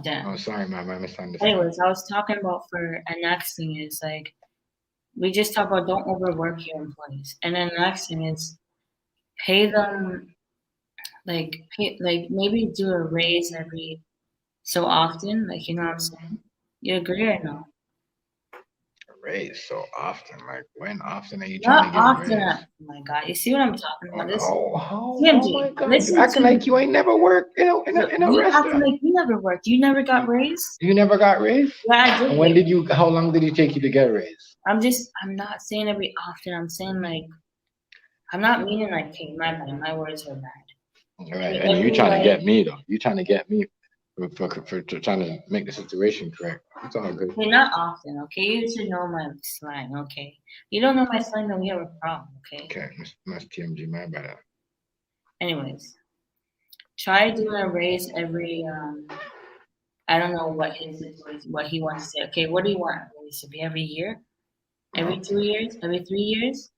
Damn. Oh, sorry, ma'am. I misunderstood. Anyways, I was talking about for a next thing is like we just talk about don't overwork your employees, and then the next thing is pay them like maybe do a raise every so often, like, you know what I'm saying? You agree or no? Raise so often. Like when often are you trying Not to get a often. raise? Oh my God, you see what I'm talking about? This Oh my TMG, God! You listen acting to me. like you ain't never worked, in a You acting restaurant. like you never worked. You never got raised? You never got raised? Yeah, I did And when get. did you? How long did it take you to get raised? I'm not saying every often. I'm saying like, I'm not meaning like, okay, my bad. My words are bad. All right, and you trying to get me though. You trying to get me for trying to make the situation correct. It's all good. Okay, not often, okay? You should know my slang, okay? You don't know my slang, then we have a problem, okay? Okay, Miss TMG, my bad. Anyways, try doing a raise every, I don't know what what he wants to say. Okay, what do you want? Raise to be every year? Every 2 years? Every 3 years?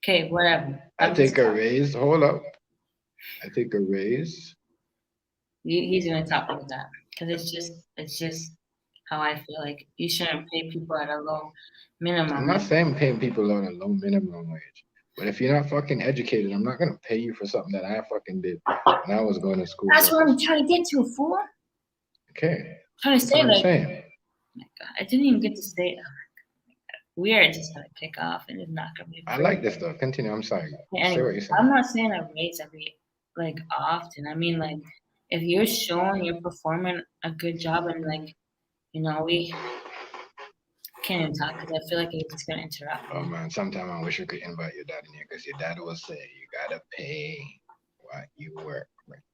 Okay, whatever. I take a raise. Hold up. I take a raise. He's gonna talk like that because it's just how I feel like you shouldn't pay people at a low minimum. I'm not saying paying people on a low minimum wage, but if you're not fucking educated, I'm not gonna pay you for something that I fucking did when I was going to school. That's what I'm trying to get to, fool. Okay. I'm trying to That's say what I'm like, saying. oh my God, I didn't even get to say it. We are just gonna pick off, and it's not gonna be. I like this stuff. Continue. I'm sorry. Anyway, Say what you're saying. I'm not saying I raise every like often. I mean like, if you're showing you're performing a good job and like, you know, we can't even talk because I feel like it's gonna interrupt. Oh man, sometimes I wish I could invite your dad in here because your dad will say you gotta pay what you work.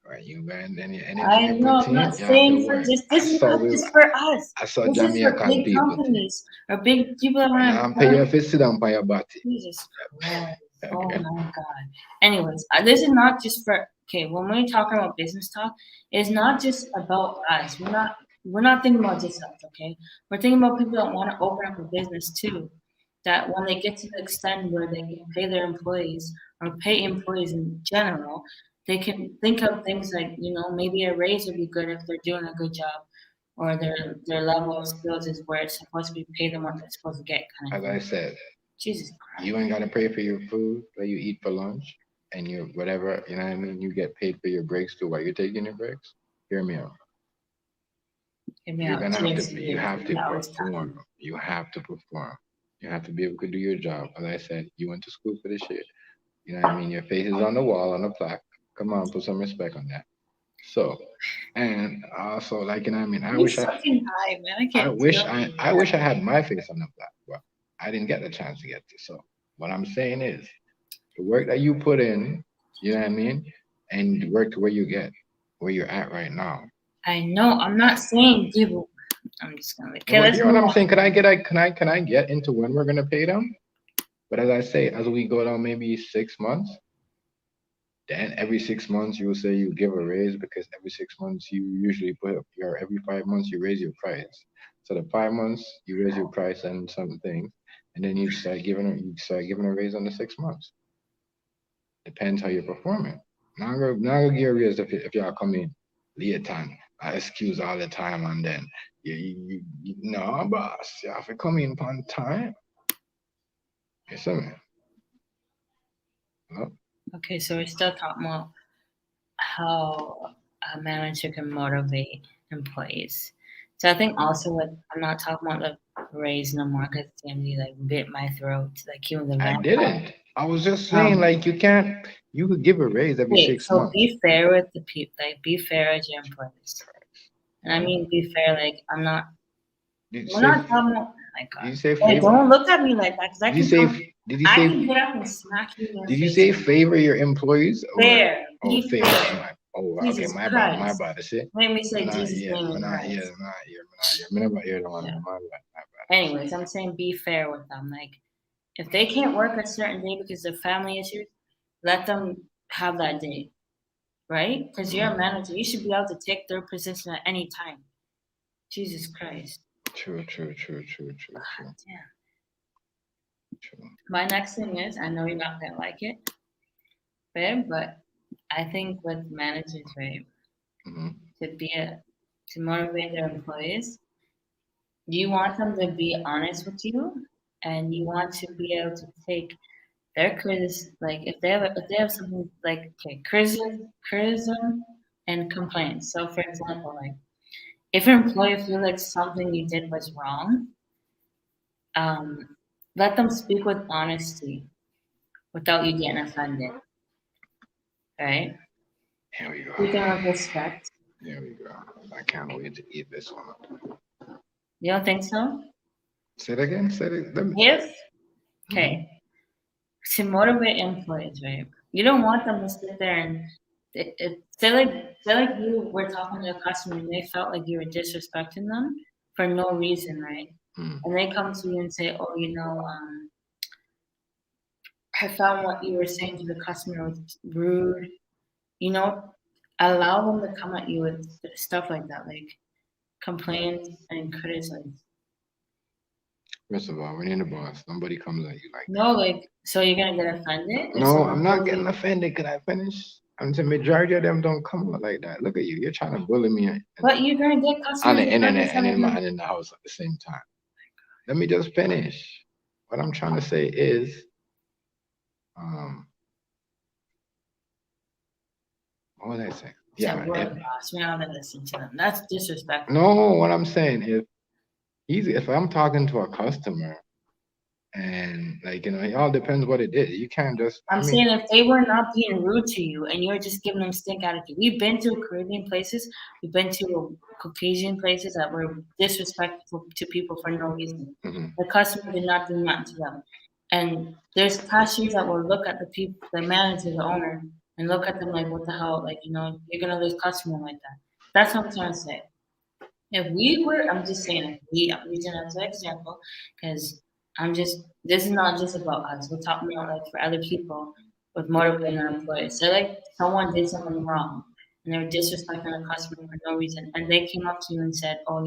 Right? You got any I know. I'm not saying for just this is not just for us. I saw This is for Jamaican big people. companies or big people that want I'm pay you if sit down by your body. Jesus Christ. Oh Okay. my God. Anyways, this is not just for, okay, when we're talking about business talk, it's not just about us. We're not thinking about just us, okay? We're thinking about people that want to open up a business too. That when they get to the extent where they can pay their employees or pay employees in general, they can think of things like, you know, maybe a raise would be good if they're doing a good job or their level of skills is where it's supposed to be paid them what they're supposed to get kind of As thing. I said, Jesus Christ. you ain't gotta pay for your food that you eat for lunch and your whatever, you know what I mean? You get paid for your breaks too while you're taking your breaks. Hear me out. You're gonna have to you have to perform. You have to perform. You have to be able to do your job. As I said, you went to school for this shit. You know what I mean? Your face is on the wall on the plaque. Come on, put some respect on that. So, and also, like, you know what I mean? I wish I had my face on the plaque, but I didn't get the chance to get to. So, what I'm saying is, the work that you put in, you know what I mean, and the work to where you're at right now. I know. I'm not saying people. I'm just gonna. Okay, Well, hear what I'm saying? Can I get into when we're gonna pay them? But as I say, as we go down maybe 6 months, then every 6 months you will say you give a raise because every 6 months you usually put up your every 5 months you raise your price. So the 5 months you raise your price and something, and then you start giving a raise on the 6 months. Depends how you're performing. Now I'm gonna give a raise if y'all come in late on. I excuse all the time and then you no boss, you have to come in on time. Yes, sir. Hello? Okay, so we're still talking about how a manager can motivate employees. So I think also what I'm not talking about the raise no more because TMZ like bit my throat like he was a I vampire. didn't. I was just saying like you could give a raise every 6 months. Be fair with the people, like be fair with your employees. And I mean be fair, like we're not talking about, my God. Did you say Hey, don't look at me like that because I can get up and smack you in your face. Did you say favor your employees? Fair. Be fair. Oh, okay, my bad. See? Make me say Jesus' name. Anyways, I'm saying be fair with them. Like, if they can't work a certain day because of family issues, let them have that day, right? Because you're a manager, you should be able to take their position at any time. Jesus Christ. True. Damn. My next thing is, I know you're not gonna like it, babe, but I think with managers, right, to motivate their employees, you want them to be honest with you, and you want to be able to take Their like if they have something like criticism and complaints. So for example, like if an employee feels like something you did was wrong, let them speak with honesty without you getting offended. Right? Here we go. Speaking with respect. There we go. I can't wait to eat this one. You don't think so? Say it again. Say it. If okay. To motivate employees, right? You don't want them to sit there and say like you were talking to a customer and they felt like you were disrespecting them for no reason, right? Mm. And they come to you and say, "Oh, I found what you were saying to the customer was rude." Allow them to come at you with stuff like that, like complaints and criticism. First of all, we need a boss. Nobody comes at you like no, like so you're gonna get offended? No, I'm not getting offended. Can I finish? And the majority of them don't come out like that. Look at you. You're trying to bully me. But you're gonna get customers on the internet and in the house at the same time. Let me just finish. What I'm trying to say is, what was I saying? Yeah, we're the boss. We're not gonna listen to them. That's disrespectful. No, what I'm saying is, if I'm talking to a customer, and it all depends what it is. You can't just. I'm saying if they were not being rude to you and you're just giving them stink attitude. We've been to Caribbean places. We've been to Caucasian places that were disrespectful to people for no reason. Mm-hmm. The customer did not do nothing to them. And there's cashiers that will look at the people, the manager, the owner, and look at them like, what the hell? Like, you're gonna lose customer like that. That's what I'm trying to say. If we were, I'm just saying, I'm using that as an example because this is not just about us. We're talking about like for other people with motivating our employees. So like someone did something wrong and they were disrespecting a customer for no reason, and they came up to you and said, "Oh,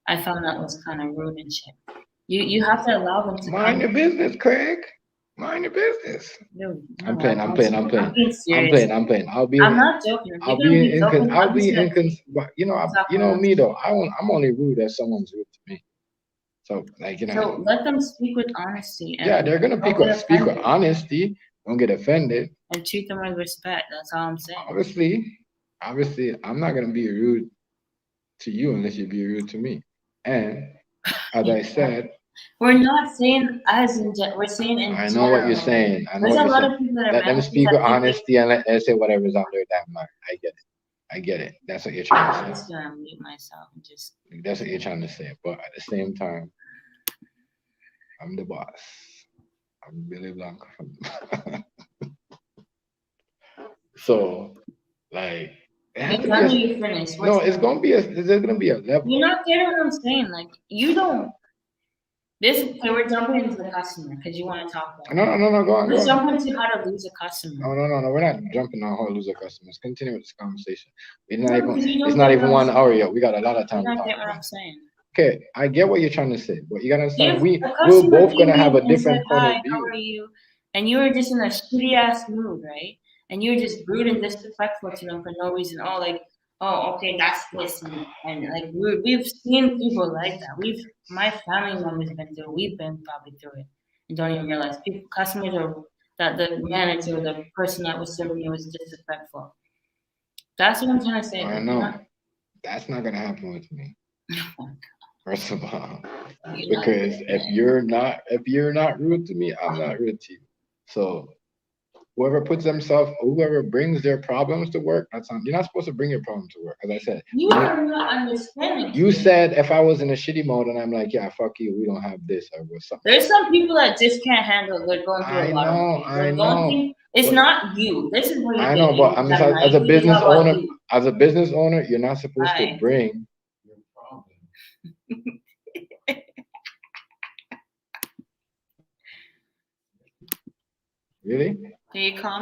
I found that was kind of rude and shit." You have to allow them to mind your business, Craig. Mind your business. Dude, I'm playing. I'm not joking. I'll be you know me though. I'm only rude if someone's rude to me. So So let them speak with honesty. Yeah, they're gonna speak with honesty. Don't get offended. And treat them with respect. That's all I'm saying. Obviously, I'm not gonna be rude to you unless you be rude to me. And as I said, we're not saying we're saying in I know what you're saying. I know what you're saying. Let them speak with honesty and let them say whatever's on their damn mind. I get it. That's what you're trying to say. I'm just gonna mute myself and just. That's what you're trying to say. But at the same time, I'm the boss. I'm Billy Blanco. So, like. You finish. No, there's gonna be a level. You're not getting what I'm saying. Like you don't. We're jumping into the customer because you want to talk about. No. Go on. Let's jump into how to lose a customer. No. We're not jumping on how to lose a customer. Let's continue with this conversation. It's not even 1 hour yet. We got a lot of time. You don't get what I'm saying. Okay, I get what you're trying to say, but you gotta understand we're both gonna have a different point of view. How are you? And you were just in a shitty ass mood, right? And you were just rude and disrespectful to them for no reason. Okay, that's this, and like we've seen people like that. My family members been through. We've been probably through it and don't even realize. Customers are that the manager, the person that was serving you was disrespectful. That's what I'm trying to say. I know. That's not gonna happen with me. First of all, because if you're not rude to me, I'm not rude to you. So whoever brings their problems to work, you're not supposed to bring your problems to work. As I said, you are not understanding. You said if I was in a shitty mode and I'm like, yeah, fuck you, we don't have this or something. There's some people that just can't handle it. They're going through a lot of things. I know. It's not you. This is what I know, but as a business owner, you're not supposed to bring your problem. Really?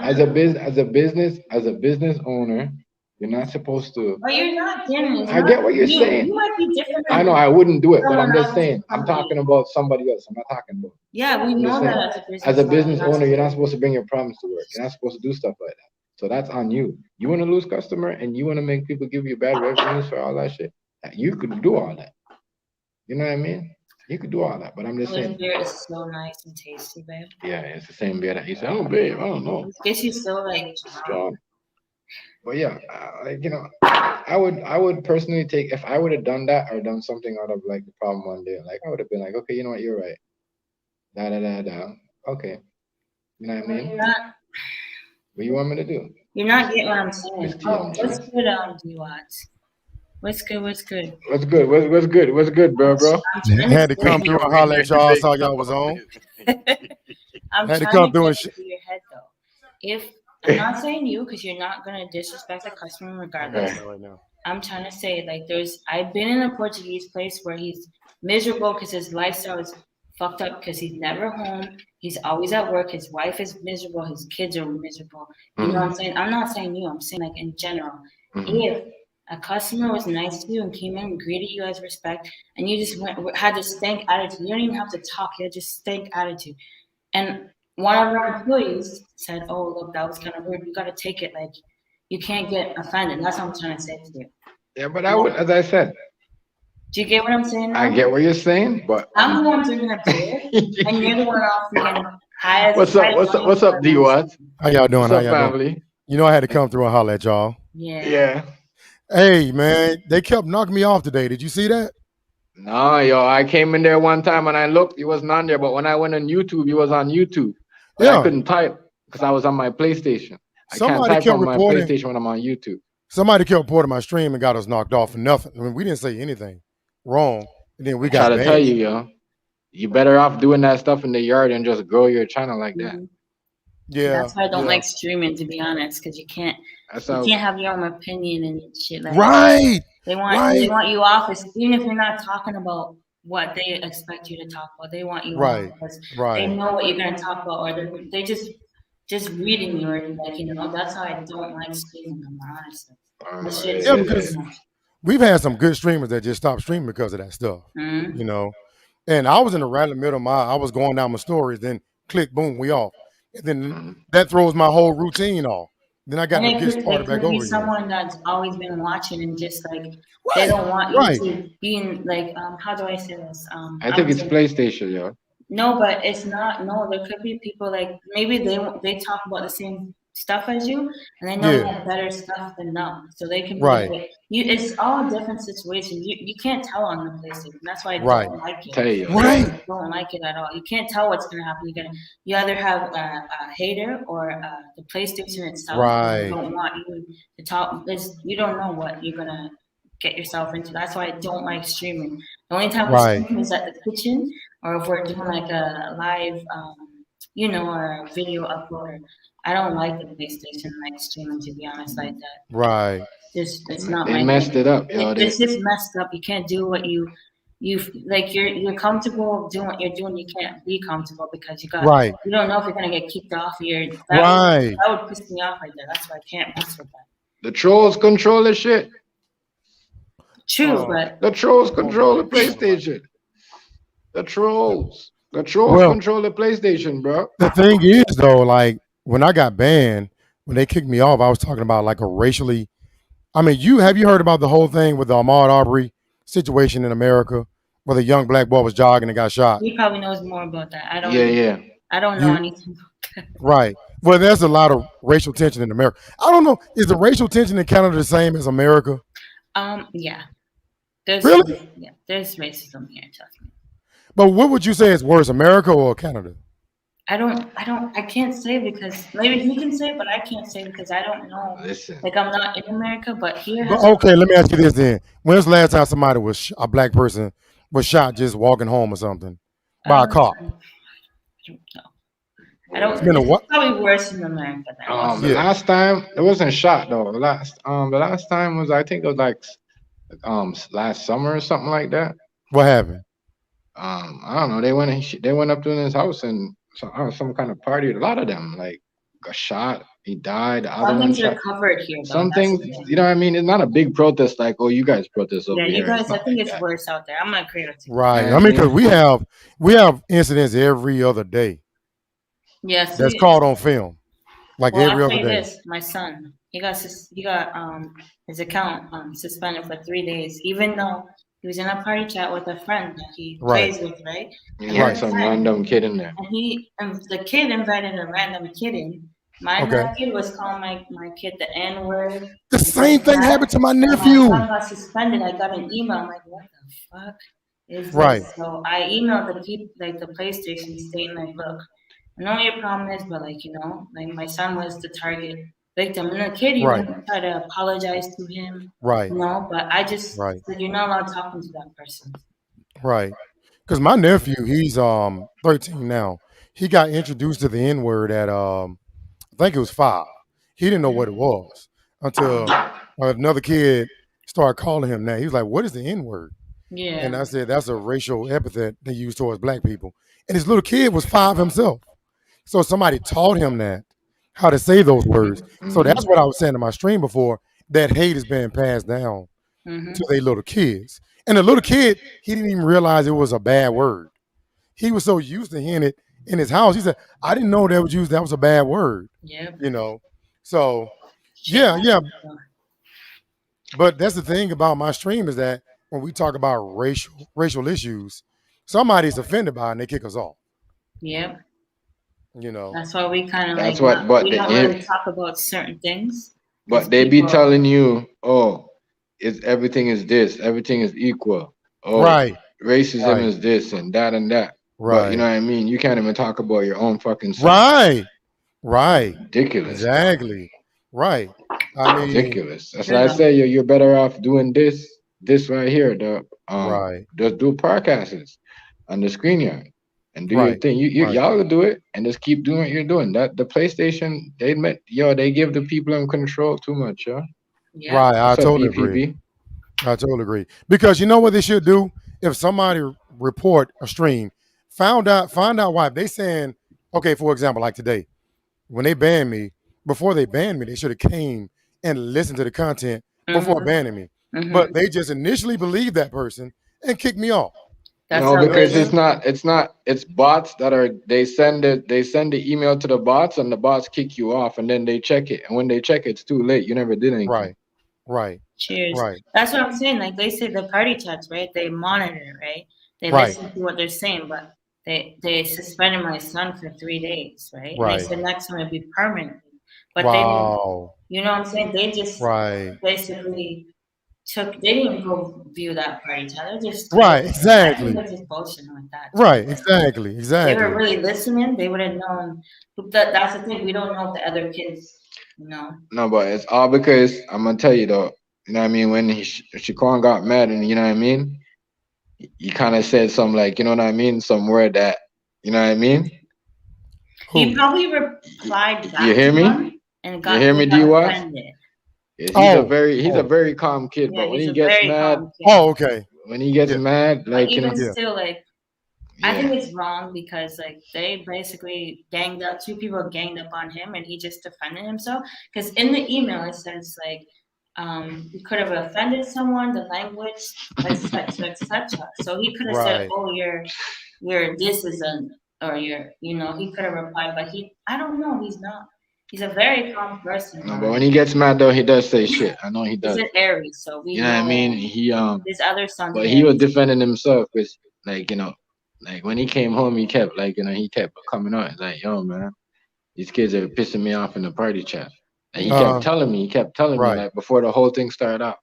As a business owner, you're not supposed to. But you're not getting. I get what you're saying. You might be different. I know I wouldn't do it, but I'm just saying. I'm talking about somebody else. I'm not talking about. Yeah, we know that as a business owner, you're not supposed to bring your problems to work. You're not supposed to do stuff like that. So that's on you. You want to lose customer and you want to make people give you bad revenues for all that shit. You could do all that. You know what I mean? You could do all that, but I'm just This saying. beer is so nice and tasty, babe. Yeah, it's the same beer that you said. Oh, babe, I don't know. It gets you so like Strong. But yeah, I would personally take, if I would have done that or done something out of like the problem one day, like I would have been like, okay, you know what, you're right. Da da da da. Okay. You know what I mean? You're not, What do you want me to do? you're not getting what I'm saying. Miss Oh, TMG. what's good, D-Watts? What's good? What's good? What's good? What's good? What's good, bro? Had to come through and holler at y'all. Saw y'all was on. I'm Had to trying come to through get and to your head though. If I'm not saying you, because you're not gonna disrespect the customer regardless. Okay. right now. I'm trying to say like I've been in a Portuguese place where he's miserable because his lifestyle is fucked up because he's never home. He's always at work. His wife is miserable. His kids are miserable. You know what I'm saying? I'm not saying you. I'm saying like in general. If a customer was nice to you and came in and greeted you as respect, and you just had this stank attitude. You don't even have to talk. You had just stank attitude. And one of our employees said, "Oh, look, that was kind of rude. You got to take it. Like, you can't get offended." That's what I'm trying to say to you. Yeah, but I would, as I said, Do you get what I'm saying now? I get what you're saying, but I'm the one drinking a beer, and you're the one off freaking high as What's up, D-Watts? How y'all doing? What's How up, y'all doing? family? You know I had to come through and holler at y'all. Yeah. Yeah. Hey man, they kept knocking me off today. Did you see that? No, yo, I came in there one time and I looked, you wasn't on there, but when I went on YouTube, you was on YouTube. But I Yeah. couldn't type because I was on my PlayStation. I can't Somebody type kept on my reporting. PlayStation when I'm on YouTube. Somebody kept reporting my stream and got us knocked off for nothing. I mean, we didn't say anything wrong, and then we got Try to tell banned. you, yo, you better off doing that stuff in the yard and just grow your channel like that. Mhm. Yeah. That's why I don't yeah. like streaming, to be honest, because you can't have your own opinion and shit like that. Right. They want you off, even if you're not talking about what they expect you to talk about. They want you Right. off because Right. they know what you're gonna talk about, or they just reading you, or like, you know. That's why I don't like streaming, honestly. That shit is Yeah, too because much. we've had some good streamers that just stopped streaming because of that stuff. Mhm. You know. And I was in the right in the middle of I was going down my stories, then click, boom, we off. And then that throws my whole routine off. Then I got to get started back could be over again. someone that's always been watching and just like they don't want you to be in like how do I say this? I think it's PlayStation, yo. No, but it's not. No, there could be people like maybe they talk about the same stuff as you, and they know they have better stuff than them, so they can be like, you. It's all a different situation. You can't tell on the PlayStation. That's why I don't like it. Tell you. I don't like it at all. You can't tell what's gonna happen. You either have a hater or the PlayStation itself. Right. Don't want you to talk. You don't know what you're gonna get yourself into. That's why I don't like streaming. The only time I stream is at the kitchen, or if we're doing like a live, or a video upload. I don't like the PlayStation like streaming, to be honest, like that. Right. It's not. They messed it up, yo. It's just messed up. You can't do what you like. You're comfortable doing what you're doing. You can't be comfortable because you don't know if you're gonna get kicked off your. That would piss me off right there. That's why I can't mess with that. The trolls control the shit. True, but the trolls control the PlayStation. The trolls control the PlayStation, bro. The thing is, though, like when I got banned, when they kicked me off, I was talking about like a racially. I mean, have you heard about the whole thing with the Ahmaud Arbery situation in America, where the young black boy was jogging and got shot? He probably knows more about that. I don't. Yeah. I don't know anything about that. Right. Well, there's a lot of racial tension in America. I don't know. Is the racial tension in Canada the same as America? Yeah. There's racism here, trust me. But what would you say is worse, America or Canada? I can't say because maybe you can say, but I can't say because I don't know. Listen. Like I'm not in America, but here. Okay, let me ask you this then. When's the last time somebody a black person was shot just walking home or something by a cop? I don't know. It's probably worse in America than the last time it wasn't shot though. The last time was, I think it was like last summer or something like that. What happened? I don't know. They went up to his house and some kind of party. A lot of them like got shot. He died. Some things are covered here. Though. Some things, you know what I mean? It's not a big protest like, oh, you guys protest over here. Yeah, you guys. I think it's worse out there. I'm not agree with you. Right. I mean, because we have incidents every other day. Yes. That's caught on film. Like every other day. My son, he got his account suspended for 3 days, even though He was in a party chat with a friend that he Right. plays with, right? And And he had then some random kid in there. and the kid invited a random kid in. My Okay. nephew was calling my kid the N word. The same thing happened to my My nephew. son got suspended. I got an email. I'm like, what the fuck is this? Right. So I emailed the people, like the PlayStation, stating like, look, I know what your problem is, but like, like my son was the target victim, and the kid Right. even tried to apologize to him, Right. but I just Right. said you're not allowed talking to that person. Right. Because my nephew, he's 13 now. He got introduced to the N word at I think it was 5. He didn't know what it was until another kid started calling him that. He was like, "What is the N word?" Yeah. And I said, "That's a racial epithet they use towards black people." And his little kid was 5 himself, so somebody taught him that how to say those words. So that's what I was saying in my stream before. That hate is being passed down to their little kids. And the little kid, he didn't even realize it was a bad word. He was so used to hearing it in his house. He said, I didn't know that was a bad word. Yep. So yeah. But that's the thing about my stream is that when we talk about racial issues, somebody's offended by it and they kick us off. Yep. You That's why we kind of That's like what- but we the- don't really talk about certain things. But they be telling you, oh, everything is this, everything is equal. Oh, Right. racism Right. is this and that and that. Right. But you know what I mean? You can't even talk about your own fucking son. Right. Ridiculous. Exactly. Right. I mean, Ridiculous. That's why I say you're better off doing this right here. Right. Just do podcasts on the screen yard and do your Right. thing. Right. Y'all will do it and just keep doing what you're doing. That the PlayStation, they give the people in control too much, yo. Yeah. Right. I What's up, totally EPB? agree. I totally agree. Because you know what they should do? If somebody report a stream, find out why. If they saying, okay, for example, like today, when they banned me, before they banned me, they should have came and listened to the content before banning me. But they just initially believed that person and kicked me off. No, because it's bots that are they send the email to the bots and the bots kick you off and then they check it. And when they check it, it's too late. You never did anything. Right. Cheers. Right. That's what I'm saying. Like they say the party chats, right? They monitor, right? They Right. listen to what they're saying, but they suspended my son for 3 days, right? Right. And they said next time it'd be permanent. But Wow. they didn't, you know what I'm saying? They just Right. basically they didn't go view that party chat. They just Right. Exactly. I think they're just bullshitting with that. Right. Exactly. If they were Exactly. really listening, they would have known. That's the thing. We don't know if the other kids, No, but it's all because I'm gonna tell you though. You know what I mean? When Shaquan got mad, and you know what I mean, he kind of said some like, you know what I mean, some word that, you know what I mean. He probably replied back. You hear me? And you hear me, D-Watch? offended. He's a very calm kid, Yeah, but when he's he a gets very mad, calm kid. Oh, okay. when he gets mad, like But you know, even still, like I Yeah. think it's wrong because like they basically two people ganged up on him and he just defended himself. Because in the email it says like you could have offended someone, the language, etc., etc. So he could have said, Right. "Oh, you're this is an or you're he could have replied, but I don't know. He's not. He's a very calm person. no, but when he gets mad though, he does say shit. I know he He's does. an Aries, so we You know what I mean? He his other son. but he was defending himself because like like when he came home, he kept like he kept coming out. It's like, yo, man, these kids are pissing me off in the party chat. And he kept telling me, Right. like before the whole thing started out.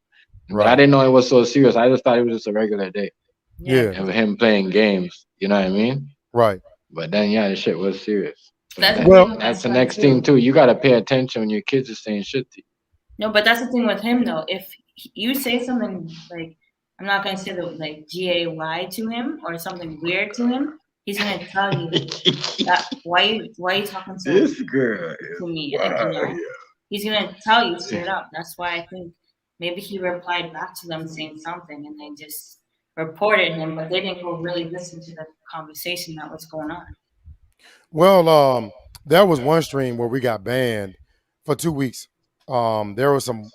But I Right. didn't know it was so serious. I just thought it was just a regular day Yeah. of him playing games. You know what I mean? Right. But then the shit was serious. So That's that's the next thing too. You gotta pay attention when your kids are saying shit to you. No, but that's the thing with him though. If you say something like, I'm not gonna say the like GAY to him or something weird to him, he's gonna tell you that why you talking so This girl to me. He's gonna tell you straight up. That's why I think maybe he replied back to them saying something and they just reported him, but they didn't go really listen to the conversation that was going on. Well, there was one stream where we got banned for 2 weeks. There were some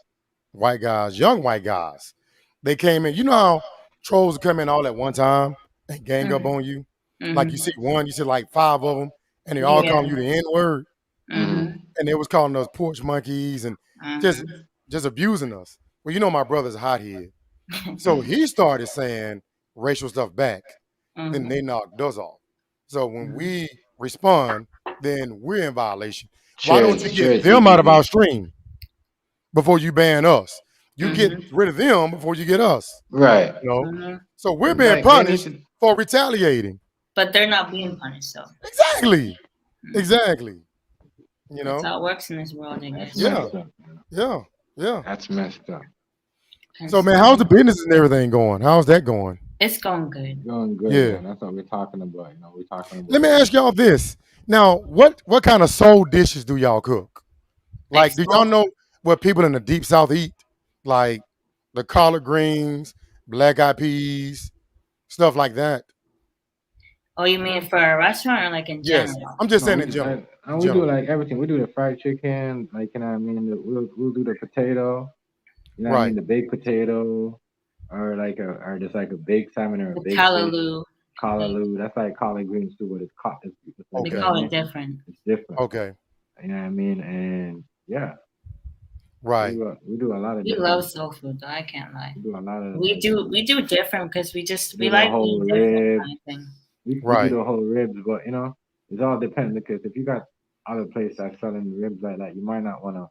white guys, young white guys. They came in. You know how trolls come in all at one time and gang up on you? Like you see one, you see like 5 of them, and they all calling you the N-word. And they was calling us porch monkeys and just abusing us. Well, you know my brother's a hothead. So he started saying racial stuff back. Then Mhm. they knocked us off. So when Mhm. we respond, then we're in violation. Why don't you Cheers, get cheers, them out of our EPP. stream before you ban us? You get Mhm. rid of them before you get us. Right. You know. Mhm. So we're being Like they need punished to. for retaliating. But they're not being punished, so Exactly. mm. Exactly. You That's know. how it works in this world, I That's guess. Yeah. messed up. Man. Yeah. Yeah. That's messed up. So Hence man, the how's the name. business and everything going? How's that going? It's going good. Going good, Yeah. man. That's what we're talking about. We're talking Let about me ask y'all this. Now, what kind of soul dishes do y'all cook? Like Like, do y'all so. know what people in the deep south eat? Like the collard greens, black eyed peas, stuff like that. Oh, you mean for a restaurant or like in Yes. general? I'm just no, saying we in do, general. In we do general. like everything. We do the fried chicken, like we'll do the potato, you know what I mean, Right. the baked potato, or just like a baked salmon or a The baked fish, callaloo, like callaloo. That's like collard greens too, but it's like they Okay. call it different. it's different. Okay. You know what I mean? And yeah, Right. we do a lot of We love different. soul food, though. I can't lie. We do a lot of We like do different because we we do the like whole being different ribs. kind of thing. We do Right. the whole ribs, but it's all dependent because if you got other places that's selling ribs like that, you might not want to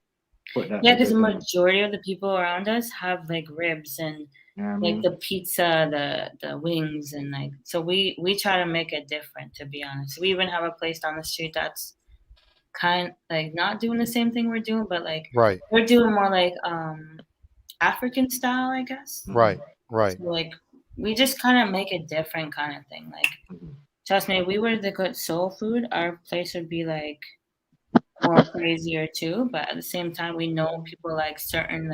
put that Yeah, because the because then majority of the people around us have like ribs and you know what I like mean. the pizza, the wings, and like so we try to make it different. To be honest, we even have a place down the street that's kind like not doing the same thing we're doing, but like Right. we're doing more like African style, I guess. Right. Right. So like we just kind of make it different kind of thing. Like Mhm. trust me, if we were to good soul food, our place would be like more crazier too. But at the same time, we know people like certain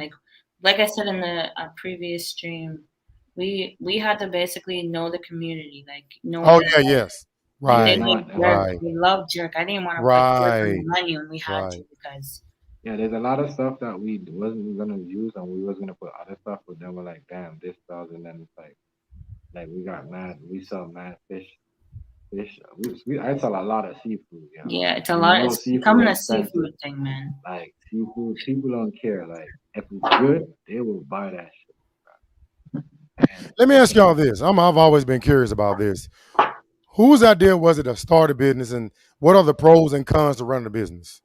like I said in the previous stream, we had to basically know the community, like know Oh what yeah, yes. like they Yeah, Right. like jerk, Right. they love jerk. I didn't want to put jerk on the Right. menu, and we had to Right. because yeah. There's a lot of stuff that we wasn't gonna use and we was gonna put other stuff, but then we're like, damn, this does, and then it's like we sell mad fish. Fish. I sell a lot of seafood, yeah, it's a and you lot. know It's seafood becoming a expensive. seafood thing, man. Like seafood, people don't care. Like if it's good, they will buy that shit. And Let me ask y'all this. I've always been curious about this. Whose idea was it to start a business, and what are the pros and cons to running a business?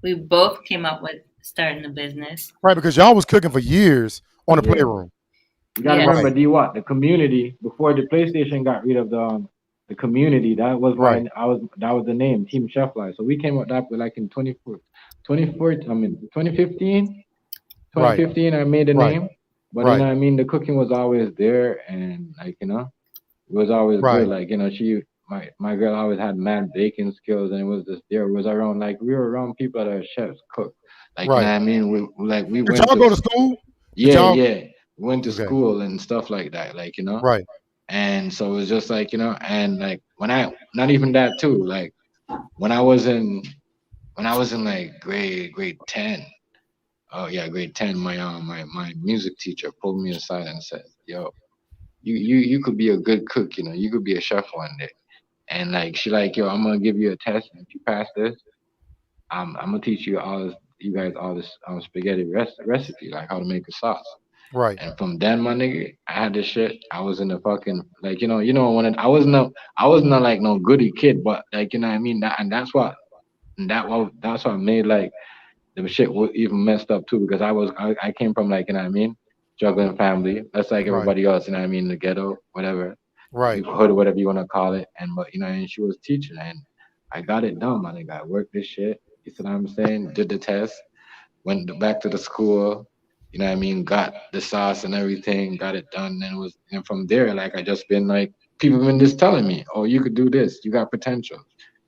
We both came up with starting a business. Right, because y'all was cooking for years on the yeah, playroom. you gotta Yes, remember Right. the community before the PlayStation got rid of the community. That was Right. that was the name Team Chef Life. So we came up with that like in 2014, I mean 2015. Right. 2015 I made the Right. name, but you know Right. what I mean, the cooking was always there, and like it was always good. Right. Like she my girl always had mad baking skills, and it was just there. It was around like we were around people that are chefs, cook. Like you know Right. what I mean. We Did went y'all to go to school? Did yeah y'all? yeah we went to Okay. school and stuff like that. Like Right. and so it was just like and like when I not even that too. Like when I was in like grade 10. Oh yeah, grade 10. My music teacher pulled me aside and said, "Yo, you could be a good cook. You could be a chef one day." And like she like, "Yo, I'm gonna give you a test, and if you pass this, I'm gonna teach you guys all this spaghetti recipe, like how to make a sauce." Right. And from then, my nigga, I had this shit. I was in the fucking like when I wasn't a, like no goody kid, but like what I mean, that's what made like the shit was even messed up too, because I came from like what I mean, struggling family. That's like Right. everybody else, I mean, the ghetto, whatever, Right. hood, whatever you wanna call it. And but and she was teaching, and I got it done, my nigga. I worked this shit. You see what I'm saying? Did the test, back to the school. What I mean? Got the sauce and everything, got it done. And from there, like I just been like people been just telling me, oh, you could do this. You got potential.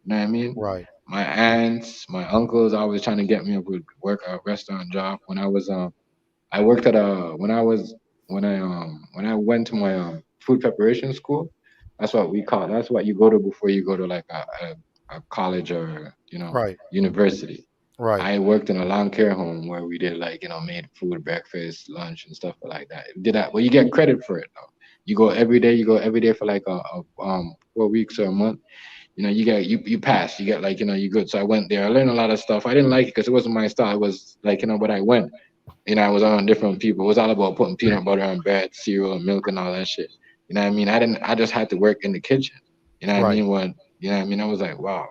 You know what I mean? Right. My aunts, my uncles, always trying to get me a good work a restaurant job. When I worked at a when I went to my food preparation school. That's what we call. That's what you go to before you go to like a college or Right. university. Right. I worked in a long care home where we did like made food, breakfast, lunch, and stuff like that. Did that? Well, you get credit for it though. You go every day. You go every day for like a 4 weeks or a month. You pass. You get like you good. So I went there. I learned a lot of stuff. I didn't like it because it wasn't my style. It was like but I went. You know, I was on different people. It was all about putting peanut butter on bread, cereal, and milk, and all that shit. You know what I mean? I just had to work in the kitchen. You know what I Right. mean? You know what I mean? I was like, wow.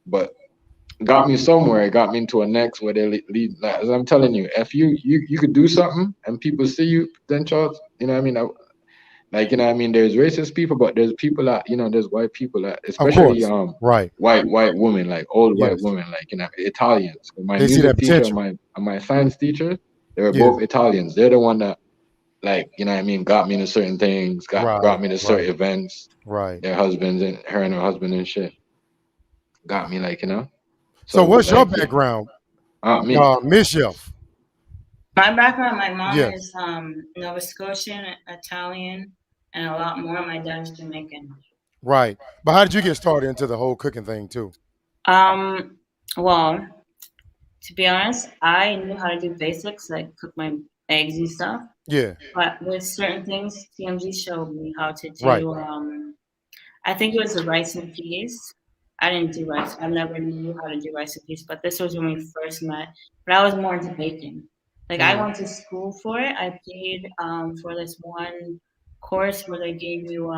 But got me somewhere. It got me into a next where they lead. Like, as I'm telling you, if you could do something and people see you potential, you know what I mean? Like, you know what I mean? There's racist people, but there's people that, you know, there's white people that, Of especially course. Right. white women, like old white Yes. women, like, you know, Italians. My They see music that teacher and potential. my science teacher, they were Yeah. both Italians. They're the one that, like, you know what I mean, got me into certain things, got Right. me to certain Right. events. Right. Their husbands and her and her husband and shit got me, like, you know. So So what's your like, yeah, background, me. Mischief? My background, my mom Yes. is Nova Scotian, Italian, and a lot more. My dad's Jamaican. Right. But how did you get started into the whole cooking thing too? Um, well, to be honest, I knew how to do basics like cook my eggs and stuff. Yeah. But with certain things, TMG showed me how to Right. do. I think it was the rice and peas. I didn't do rice. I never knew how to do rice and peas. But this was when we first met. But I was more into baking. Like I Mm. went to school for it. I paid for this one course where they gave you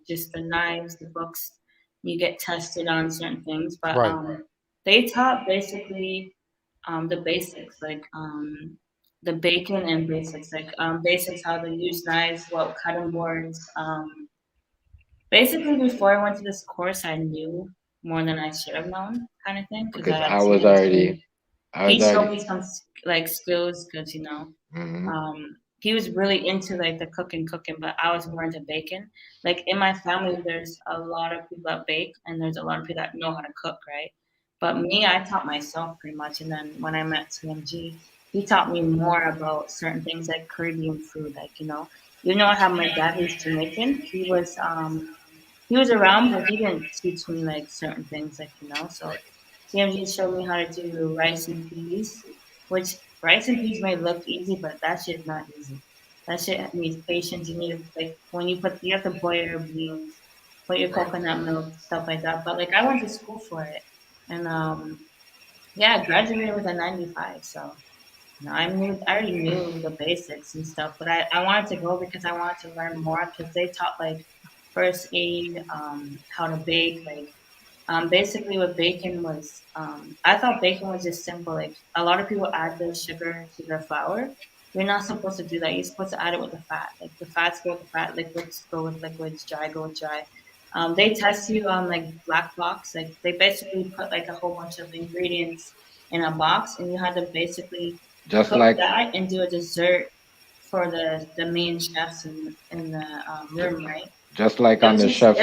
just the knives, the books. You get tested on certain things, but Right. they taught basically the basics, like the bacon and basics, like basics how to use knives, what cutting boards. Basically, before I went to this course, I knew more than I should have known, kind of thing, because I Because had TMG. I He was showed already. me some like skills, because Hmm. he was really into like the cooking, but I was more into baking. Like in my family, there's a lot of people that bake, and there's a lot of people that know how to cook, right? But me, I taught myself pretty much, and then when I met TMG, he taught me more about certain things like Caribbean food, like I have my dad who's Jamaican. He was around, but he didn't teach me like certain things, like So TMG showed me how to do rice and peas, which rice and peas may look easy, but that shit's not easy. That shit needs patience. You need like when you have to boil your beans, put your coconut milk, stuff like that. But like I went to school for it, and yeah, I graduated with a 95. So I already knew the basics and stuff, but I wanted to go because I wanted to learn more because they taught like first aid, how to bake, like basically what bacon was. I thought bacon was just simple. Like a lot of people add the sugar to their flour. You're not supposed to do that. You're supposed to add it with the fat. Like the fats go with the fat, liquids go with liquids, dry go with dry. They test you on like black box. Like they basically put like a whole bunch of ingredients in a box, and you had to basically Just cook like that and do a dessert for the main chefs in the room, right? just like It on was the just chef's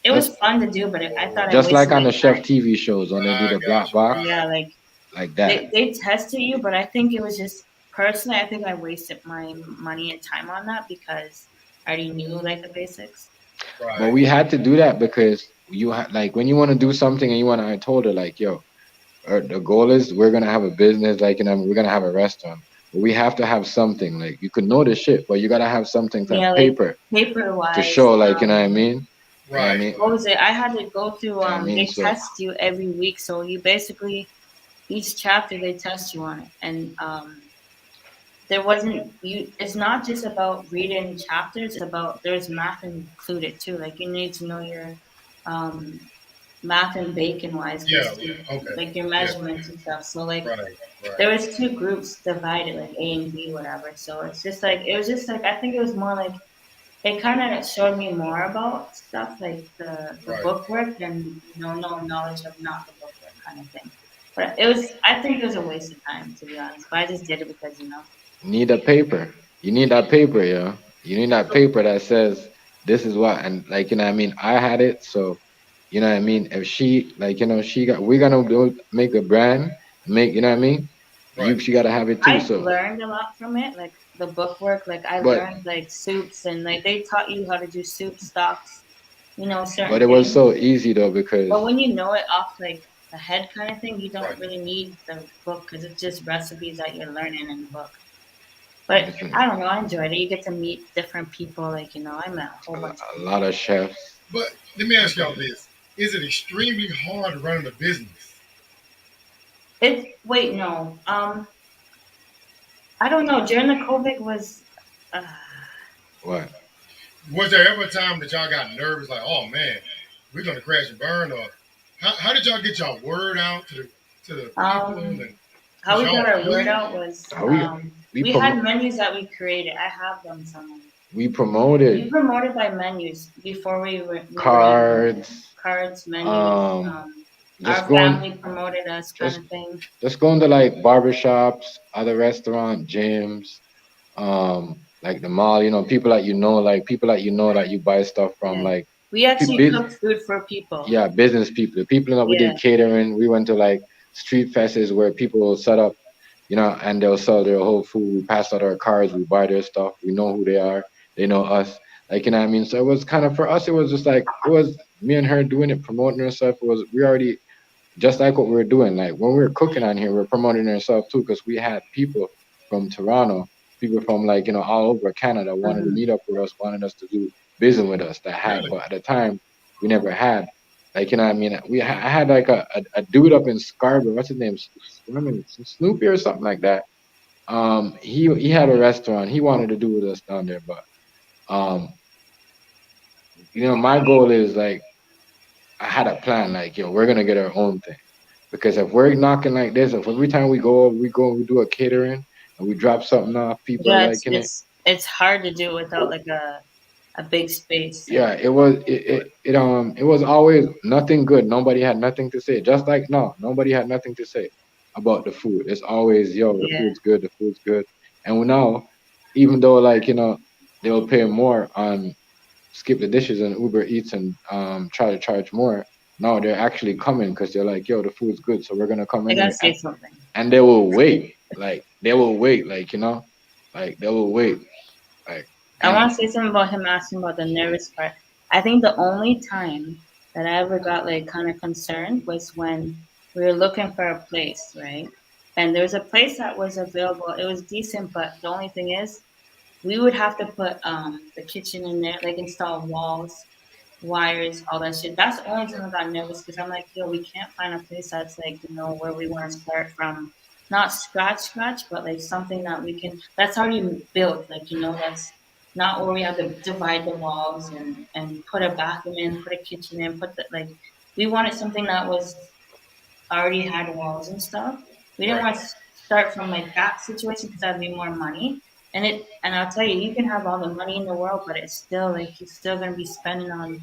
it just was fun to do, but I thought I just like wasted on my the chef time. TV shows when they do the black box, Yeah, like like that. they tested you, but I think it was just personally, I think I wasted my money and time on that because I already knew like the basics. But we had to do that because like when you want to do something and I told her like, yo, the goal is we're gonna have a business, like, we're gonna have a restaurant. But we have to have something, like, you could know the shit, but you gotta have something to Yeah, like paper paper to wise, show, like, you know what I mean? You know what I mean? what was it? I had to go through. You know what I mean? They So, test you every week, so you basically each chapter they test you on it, and there wasn't you. It's not just about reading chapters. It's about there's math included too. Like you need to know your um, math and bacon wise, because like your measurements and stuff. So like there was two groups divided, like A and B, whatever. So it's just like it was just like I think it was more like it kind of showed me more about stuff like the book work and no knowledge of not the book work kind of thing. But I think it was a waste of time to be honest. But I just did it because. need a paper. You need that paper, yo. You need that paper that says this is what, and, like, you know what I mean? I had it, so, you know what I mean? If she, like, we're gonna make a brand, you know what I mean? She gotta have it too, I so. learned a lot from it, like the book work. Like I But learned like soups and like they taught you how to do soup stocks, but certain it was things. so easy though because But when you know it off like the head kind of thing, you don't really need the book because it's just recipes that you're learning in the book. But listen, I don't know, I enjoyed it. You get to meet different people. Like I met a whole bunch of a people. lot of chefs. It's wait no I don't know. During the COVID was. What? Was there ever a time that y'all got nervous, like, oh man, we're gonna crash and burn, or how did y'all get y'all word out to the people? And How we got our word flew? out was We we had menus that we created. I have them somewhere. we We promoted promoted by menus before we were cards, cards, menus. just Our going family promoted us, kind just of thing. just going to like barbershops, other restaurant, gyms, like the mall, people that like people that that you buy stuff from, Yeah. like We actually bus cooked food for people. yeah, business people. The people that we Yeah. did catering, we went to like street fests where people will set up, and they'll sell their whole food. We pass out our cards, we buy their stuff, we know who they are, they know us. Like, you know what I mean? So it was kind of, for us, it was just like, it was me and her doing it, promoting herself. We already, just like what we were doing. Like when we were cooking on here, we are promoting ourselves too, because we had people from Toronto, people from like, all over Canada wanted to meet up with us, wanted us to do business with us, that had, Really? but at the time we never had. Like, you know what I mean? I had like a dude up in Scarborough, what's his name? Snoopy or something like that. He had a restaurant. He wanted to do with us down there, but um, my goal is like, I had a plan, like, we're gonna get our own thing. Because if we're knocking like this, if every time we do a catering and we drop something off, people are Yeah, liking it. it's hard to do without like a big space. Yeah, it was always nothing good. Nobody had nothing to say. Just like no, nobody had nothing to say about the food. It's always, yo, the Yeah. food's good, the food's good. And now, even though like, they'll pay more on skip the dishes and Uber Eats and try to charge more. No, they're actually coming because they're like, yo, the food's good, so we're gonna come I gotta anyway. say something. And they will wait. Like they will wait, like, like they will wait. Like, I and want to say something about him asking about the nervous part. I think the only time that I ever got like kind of concerned was when we were looking for a place, right? And there was a place that was available. It was decent, but the only thing is, we would have to put the kitchen in there, like install walls, wires, all that shit. That's the only time I got nervous because I'm like, yo, we can't find a place that's like, where we want to start from, not scratch, but like something that we can, that's already built, like, that's not where we have to divide the walls and put a bathroom in, put a kitchen in, put the, like, we wanted something that was already had walls and stuff. We didn't Right. want to start from like that situation because that'd be more money. And I'll tell you, you can have all the money in the world, but it's still like you're still gonna be spending on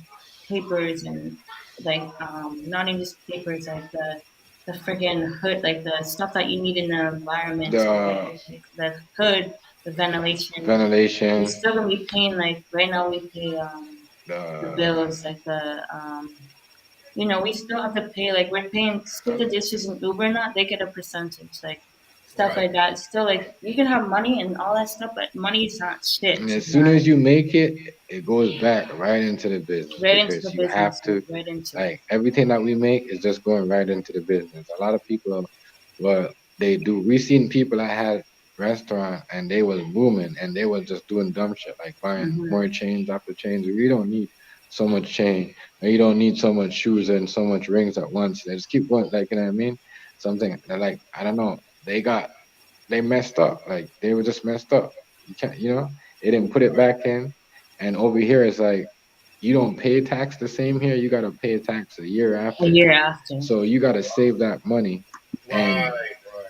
papers and like not even just papers, like the friggin' hood, like the stuff that you need in the environment to the like the hood, the ventilation. You're ventilation, still gonna be paying like right now we pay the the bills like we still have to pay, like, we're paying skip the dishes and Uber, not they get a percentage, like, stuff Right. like that. It's still, like, you can have money and all that stuff, but money is not shit, and to as be soon as honest. you make it, it goes back right into the business, Right into the because you have business, like, to, right into it. like, everything that we make is just going right into the business. A lot of people, well, they do. We seen people that had restaurant and they was booming and they was just doing dumb shit like buying Hmm. more chains after chains. You don't need so much chain, and you don't need so much shoes and so much rings at once. They just keep going, like, you know what I mean? Something that, like, I don't know. They messed up. Like they were just messed up. You can't, they didn't put it back in. And over here it's like, you don't pay tax the same here. You gotta pay tax a year A after. year after. So you gotta save that money, and Right.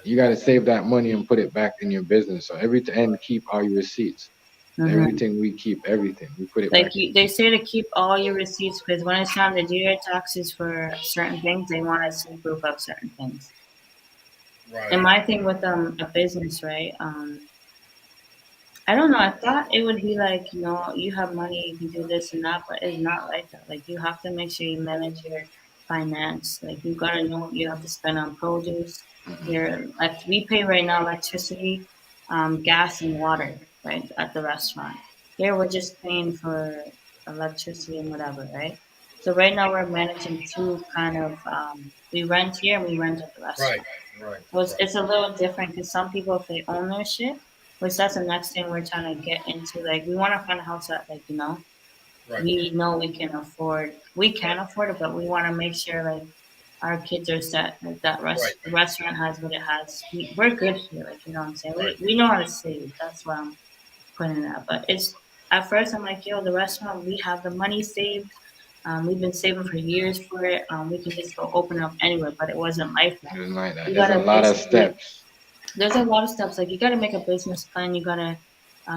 you gotta save that money and put it back in your business. So and keep all your receipts. Hmm. Everything we keep, everything we put it back Like, in. they say to keep all your receipts because when it's time to do your taxes for certain things, they want to see proof of certain things. And Right. my thing with a business, right? I don't know. I thought it would be like, you have money, you can do this and that, but it's not like that. Like, you have to make sure you manage your finance. Like, you gotta know what you have to spend on produce. Hmm. Your, like, we pay right now electricity, gas, and water, right, at the restaurant. Here, we're just paying for electricity and whatever, right? So right now we're managing two kind of, we rent here and we rent at the Right. restaurant. Right. So Right. it's a little different because some people, if they own their shit, which that's the next thing we're trying to get into. Like, we want to find a house that, like, Right. we know we can afford. We can afford it, but we want to make sure, like, our kids are set. Like that Right. the restaurant has what it has. We're good here. Like, you know what I'm saying? Right. We know how to save. That's why I'm putting that. But it's at first I'm like, yo, the restaurant, we have the money saved. We've been saving for years for it. We can just go open up anywhere, but it wasn't like that. It's like that. You There's a gotta lot of basically, steps. there's a lot of steps. Like you gotta make a business plan. You gotta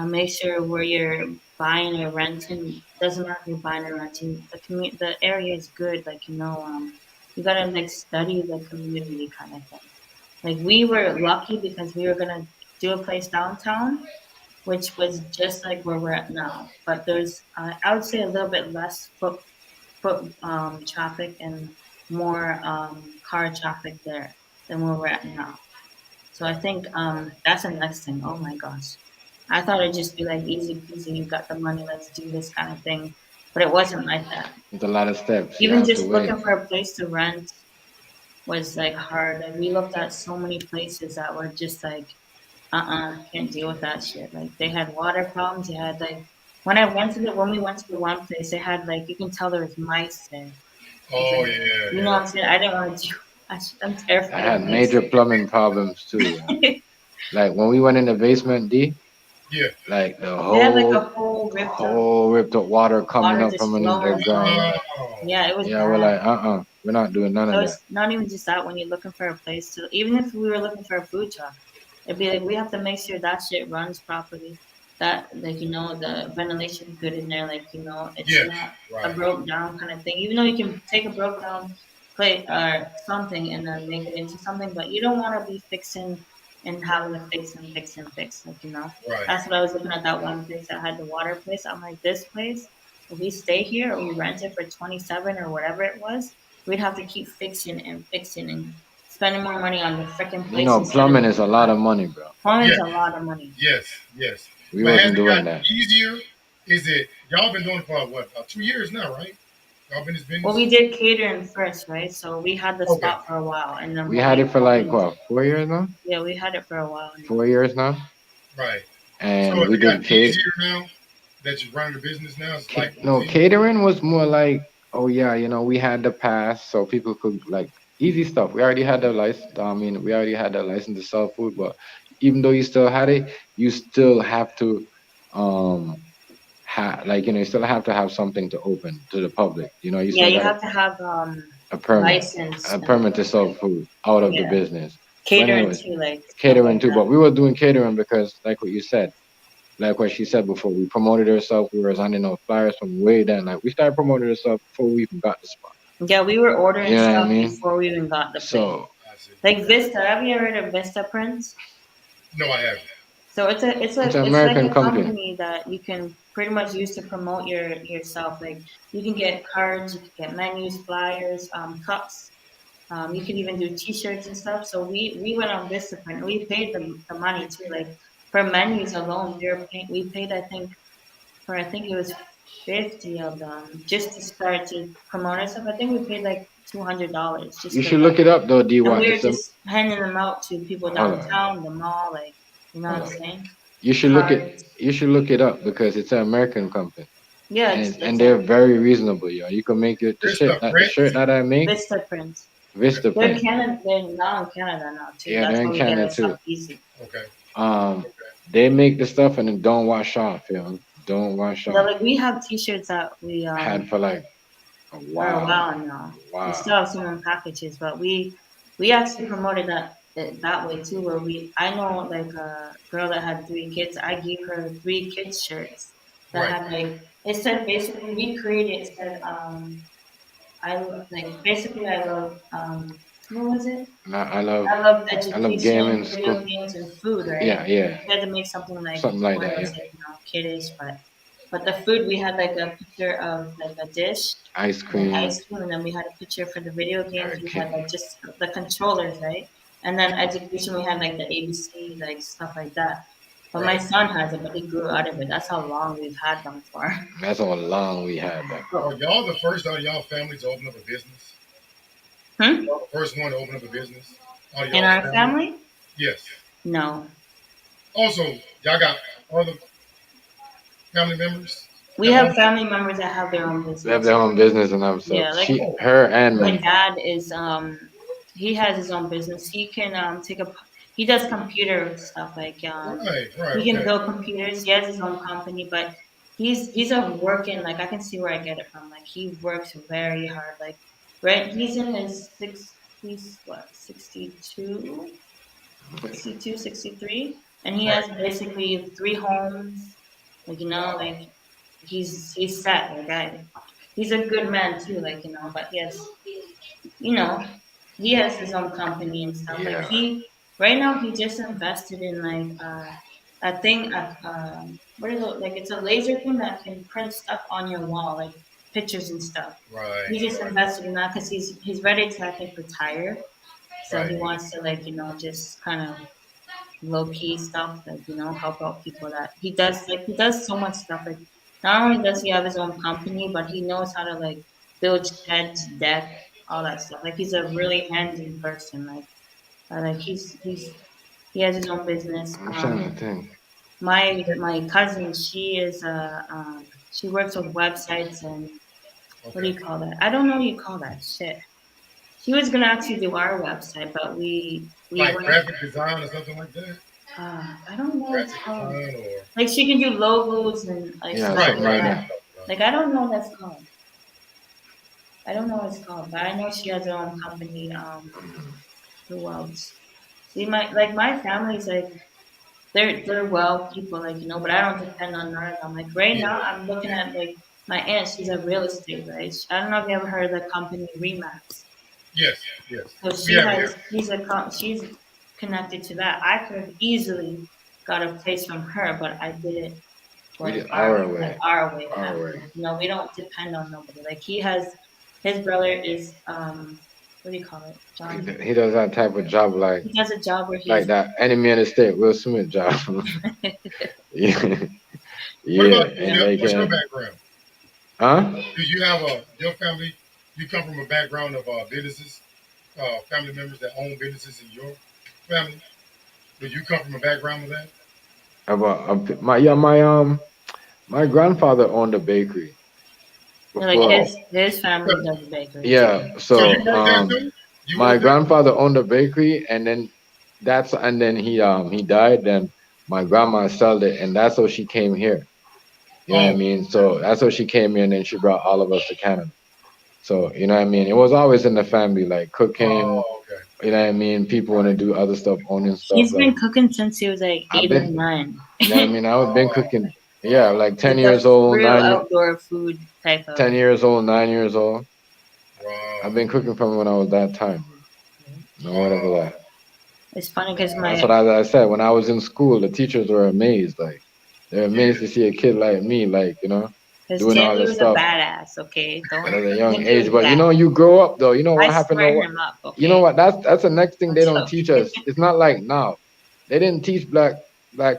make sure where you're buying or renting. Doesn't matter if you're buying or renting. The area is good. Like, you know, you gotta like study the community kind of thing. Like we were lucky because we were gonna do a place downtown, which was just like where we're at now. But there's, I would say, a little bit less foot traffic and more car traffic there than where we're at now. So I think that's the next thing. Oh my gosh. I thought it'd just be like easy peasy, you got the money, let's do this kind of thing. But it wasn't like that. It's a lot of steps. You Even have to just wait. looking for a place to rent was like hard. Like we looked at so many places that were just like, can't deal with that shit. Like they had water problems. They had like when we went to the one place, they had like you can tell there was mice there. Oh Like, yeah, you know what I'm saying? I didn't want to do. I'm terrified. I had of major mice. plumbing problems too. Like when we went in the basement, D, yeah. like the They had like a whole whole ripped up water coming water up just from under the flowing ground. from. Oh, Yeah, it was Yeah, we're bad. like, we're not doing none So of that. it's not even just that when you're looking for a place to, even if we were looking for a food truck, it'd be like we have to make sure that shit runs properly. That like you know the ventilation's good in there. Like you know it's yes, not a right. broke down kind of thing. Even though you can take a broke down plate or something and then make it into something, but you don't want to be fixing and having to fix and fix and fix. Like you know Right. that's what I was looking at that one place that had the water place. I'm like this place. If we stay here or we rent it for 27 or whatever it was, we'd have to keep fixing and spending more money on the freaking You place know, instead of plumbing the is a lot of money, bro. plumbing's Yes, a lot of money. yes, yes. We But has wasn't it doing gotten that. easier? Is it y'all been doing it for what? About 2 years now, right? Y'all been in this Well, business? we did catering first, right? So we had the Okay. spot for a while, and then We when had we it for like opened, what, 4 years now? yeah, we had it for a while now. 4 years now, Right. So and has we it gotten did Kate. easier now that you're running the business now? It's like No, easy. catering was more like, oh yeah, we had the pass, so people could like easy stuff. We already had the license. I mean, we already had the license to sell food, but even though you still had it, you still have to, um, like you still have to have something to open to the public. You Yeah, still you got have to have a permit, license a and permit to sell like food out of the yeah, business. But catering anyways, too, like stuff catering like too. that. But we were doing catering because, like what you said, like what she said before, we promoted ourselves. We were handing out flyers from way down. Like we started promoting ourselves before we even got the spot. Yeah, we were You ordering know what I stuff mean? before we even got the place. So I see. Like Vista, have you ever heard of Vista Prints? No, I haven't. So it's an it's like American a company. company that you can pretty much use to promote yourself. Like you can get cards, you can get menus, flyers, cups. You can even do T-shirts and stuff. So we went on this different. We paid the money too. Like for menus alone, we paid I think it was 50 of them just to start to promote ourselves. I think we paid like $200 just You for should look that. it up though, D. And What? we were It's a just handing them out to people hold on, downtown, the mall, like you know what hold I'm on. saying? You should look it. Cards. You should look it up because it's an American company, Yeah, and it's they're a very reasonable. Yo, you can make it There's the the shirt Prince. that I make, Vista Print. Vista They're print. Canada. They're now in Canada now too. Yeah, That's they're how in we get Canada our too. stuff easy. Okay. Um, Okay. they make the stuff and it don't wash off, Don't wash Yeah, off. like we have T-shirts that we Had for like a for a while, while now. We wow. still have some in packages, but we actually promoted that way too. Where I know like a girl that had 3 kids. I gave her 3 kids shirts that Right. had like it said basically we created it said like basically I love what was it? And I love I love gaming, education, school. video games, and food, right? Yeah, yeah, We had to make something like something like where it that. was Yeah, like kiddish, but the food we had like a picture of like a dish ice and cream. ice cream, and then we had a picture for the video games. We had Okay. like just the controllers, right? And then education, we had like the ABC, like stuff like that. But my Right. son has it, but he grew out of it. That's how long we've had them for. That's how long we had that. Are y'all the first out of y'all family to open up a business? Hmm? Y'all the first one to open up a business out of In y'all's our family? family? Yes. No. Also, y'all got other family members? We have family members that have their own business. They have their own business and stuff. So Yeah, like her and my dad is he has his own business. He can he does computer stuff like he can build computers. He has his own company, but he's a working, like I can see where I get it from. Like he works very hard. Like he's in his he's what 62, 63, and he has basically 3 homes. Like like he's set. Like he's a good man too. Like but you know, he has his own company and stuff. Yeah. Like right now he just invested in like a thing, what is it? Like it's a laser thing that can print stuff on your wall, like pictures and stuff. Right. He just invested in that because he's ready to, I think, retire. So he wants to just kind of low key stuff, like help out people that he does. Like he does so much stuff. Like not only does he have his own company, but he knows how to like build sheds, deck, all that stuff. Like he's a really handy person. Like he has his own business. I'm trying to think. My cousin, she she works with websites and what do you call that? I don't know what you call that shit. She was gonna actually do our website, but we like went, graphic design or something like that. I don't know what it's called. Or... Like she can do logos and like stuff like that. Like I don't know what that's called. I don't know what it's called, but I know she has her own company. Who else? See, my family's like they're well people, like but I don't depend on none of them. Like right now, I'm looking at like my aunt. She's a real estate, right? I don't know if you ever heard of the company Remax. Yes. So she's connected to that. I could have easily got a place from her, but I did it our way. Like our way. We don't depend on nobody. Like his brother is what do you call it? John. He does that type of job, like he does a job where he's like that Enemy of the State Will Smith job. Yeah. What about what's your background? Huh? Do you have your family? You come from a background of businesses, family members that own businesses in your family. Do you come from a background of that? My grandfather owned a bakery. Like his family does bakery. Yeah, so my grandfather owned a bakery, and then he died. Then my grandma sold it, and that's how she came here. You know what I mean? So that's how she came here, and then she brought all of us to Canada. So you know what I mean? It was always in the family, like cooking. You know what I mean? People want to do other stuff, owning stuff. He's been cooking since he was like 8 or 9. You know what I mean? I've been cooking. Yeah, like 10 years old, real outdoor food type of. 10 years old, 9 years old. Wow. I've been cooking from when I was that time. No whatever that. It's funny because that's what I said. When I was in school, the teachers were amazed. Like they're amazed to see a kid like me, like doing all this stuff. A badass, okay. At a young age, but you grow up though. You know what happened? Okay? You know what? That's the next thing they don't teach us. It's not like now. They didn't teach black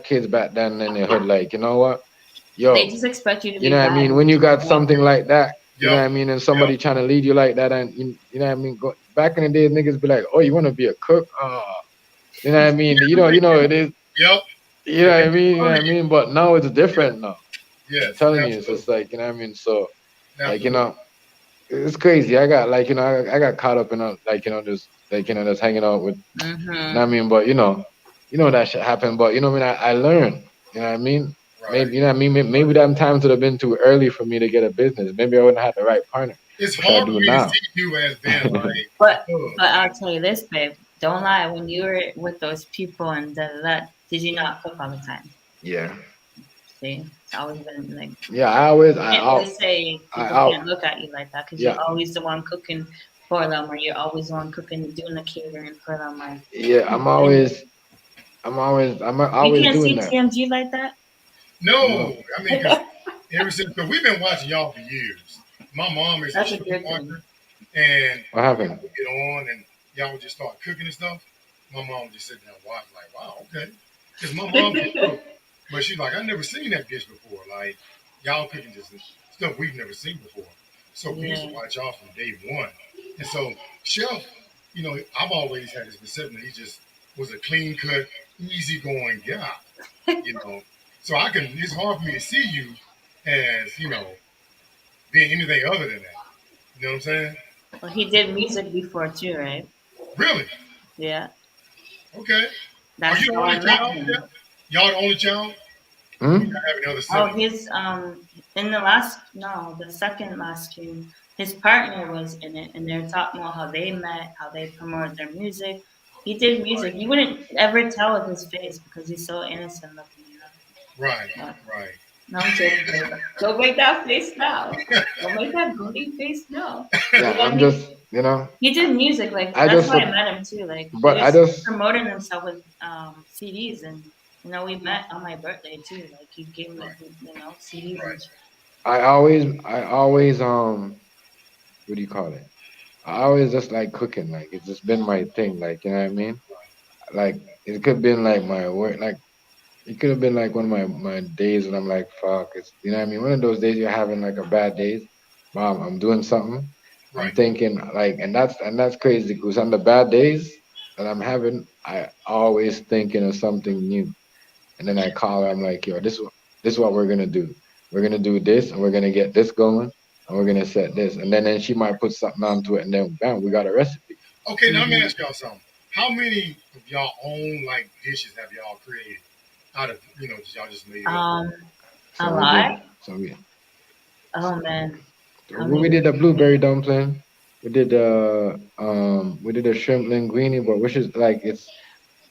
kids back then in the hood. Like you know what? Yo, they just expect you to be. You know what I mean? When you got something like that, you know what I mean, and somebody trying to lead you like that, and you know what I mean. Back in the day, niggas be like, "Oh, you want to be a cook?" You know what I mean? You know it is. Yep. You know what I mean? You know what I mean? But now it's different now. Yeah. I'm telling you, it's just like you know what I mean. So, like it's crazy. I got I got caught up in just just hanging out with. You know what I mean? But you know that shit happened. But you know what I mean? I learned. You know what I mean? Right. Maybe you know what I mean. Maybe that times would have been too early for me to get a business. Maybe I wouldn't have the right partner. It's hard for me to see you as being like. But I'll tell you this, babe. Don't lie. When you were with those people and that, did you not cook all the time? Yeah. See, it's always been like. Yeah, I always say people can't look at you like that because you're always the one cooking for them, or you're always the one cooking, doing the catering for them. Like. Yeah, I'm always you can't doing see that. TMG like that. No, I mean, because we've been watching y'all for years. My mom is a chef partner, and what happened? Get on, and y'all would just start cooking and stuff. My mom would just sit there and watch, like, wow, okay. Because my mom can cook, but she's like, I've never seen that dish before. Like, y'all cooking just stuff we've never seen before. So we used to watch y'all from day one. And so, Chef, I've always had this perception that he just was a clean cut, easygoing guy, So it's hard for me to see you as, being anything other than that. You know what I'm saying? Well, he did music before too, right? Really? Yeah. Okay. Are That's you the how I only met child? him. Y'all the only child? Hmm? You have any other Oh, siblings? his the second last stream, his partner was in it, and they're talking about how they met, how they promoted their music. He did music. You wouldn't ever tell with his face because he's so innocent looking, you know. Right, But, right. no, I'm joking. Don't make that face now. Don't make that goody face now. Yeah, I'm just, He did music, like I that's just, why I met him too. Like he but I was just, promoting himself with CDs, and we met on my birthday too. Like he gave me CDs Right. and shit. I always, what do you call it? I always just like cooking. Like it's just been my thing. Like, you know what I mean? Like it could have been like my work. Like it could have been like one of my days when I'm like, fuck. It's, you know what I mean? One of those days you're having like a bad days. Mom, I'm doing something. I'm Right. thinking like, and that's crazy because on the bad days that I'm having, I always thinking of something new. And then I call her. I'm like, yo, this is what we're gonna do. We're gonna do this, and we're gonna get this going, and we're gonna set this, and then she might put something onto it, and then bam, we got a recipe. Okay, now let me ask y'all something. How many of y'all own like dishes have y'all created out of y'all just made it up? A So we lot. did. So we Oh man. How we many? did a blueberry dumpling. We did a shrimp linguine, but which is like it's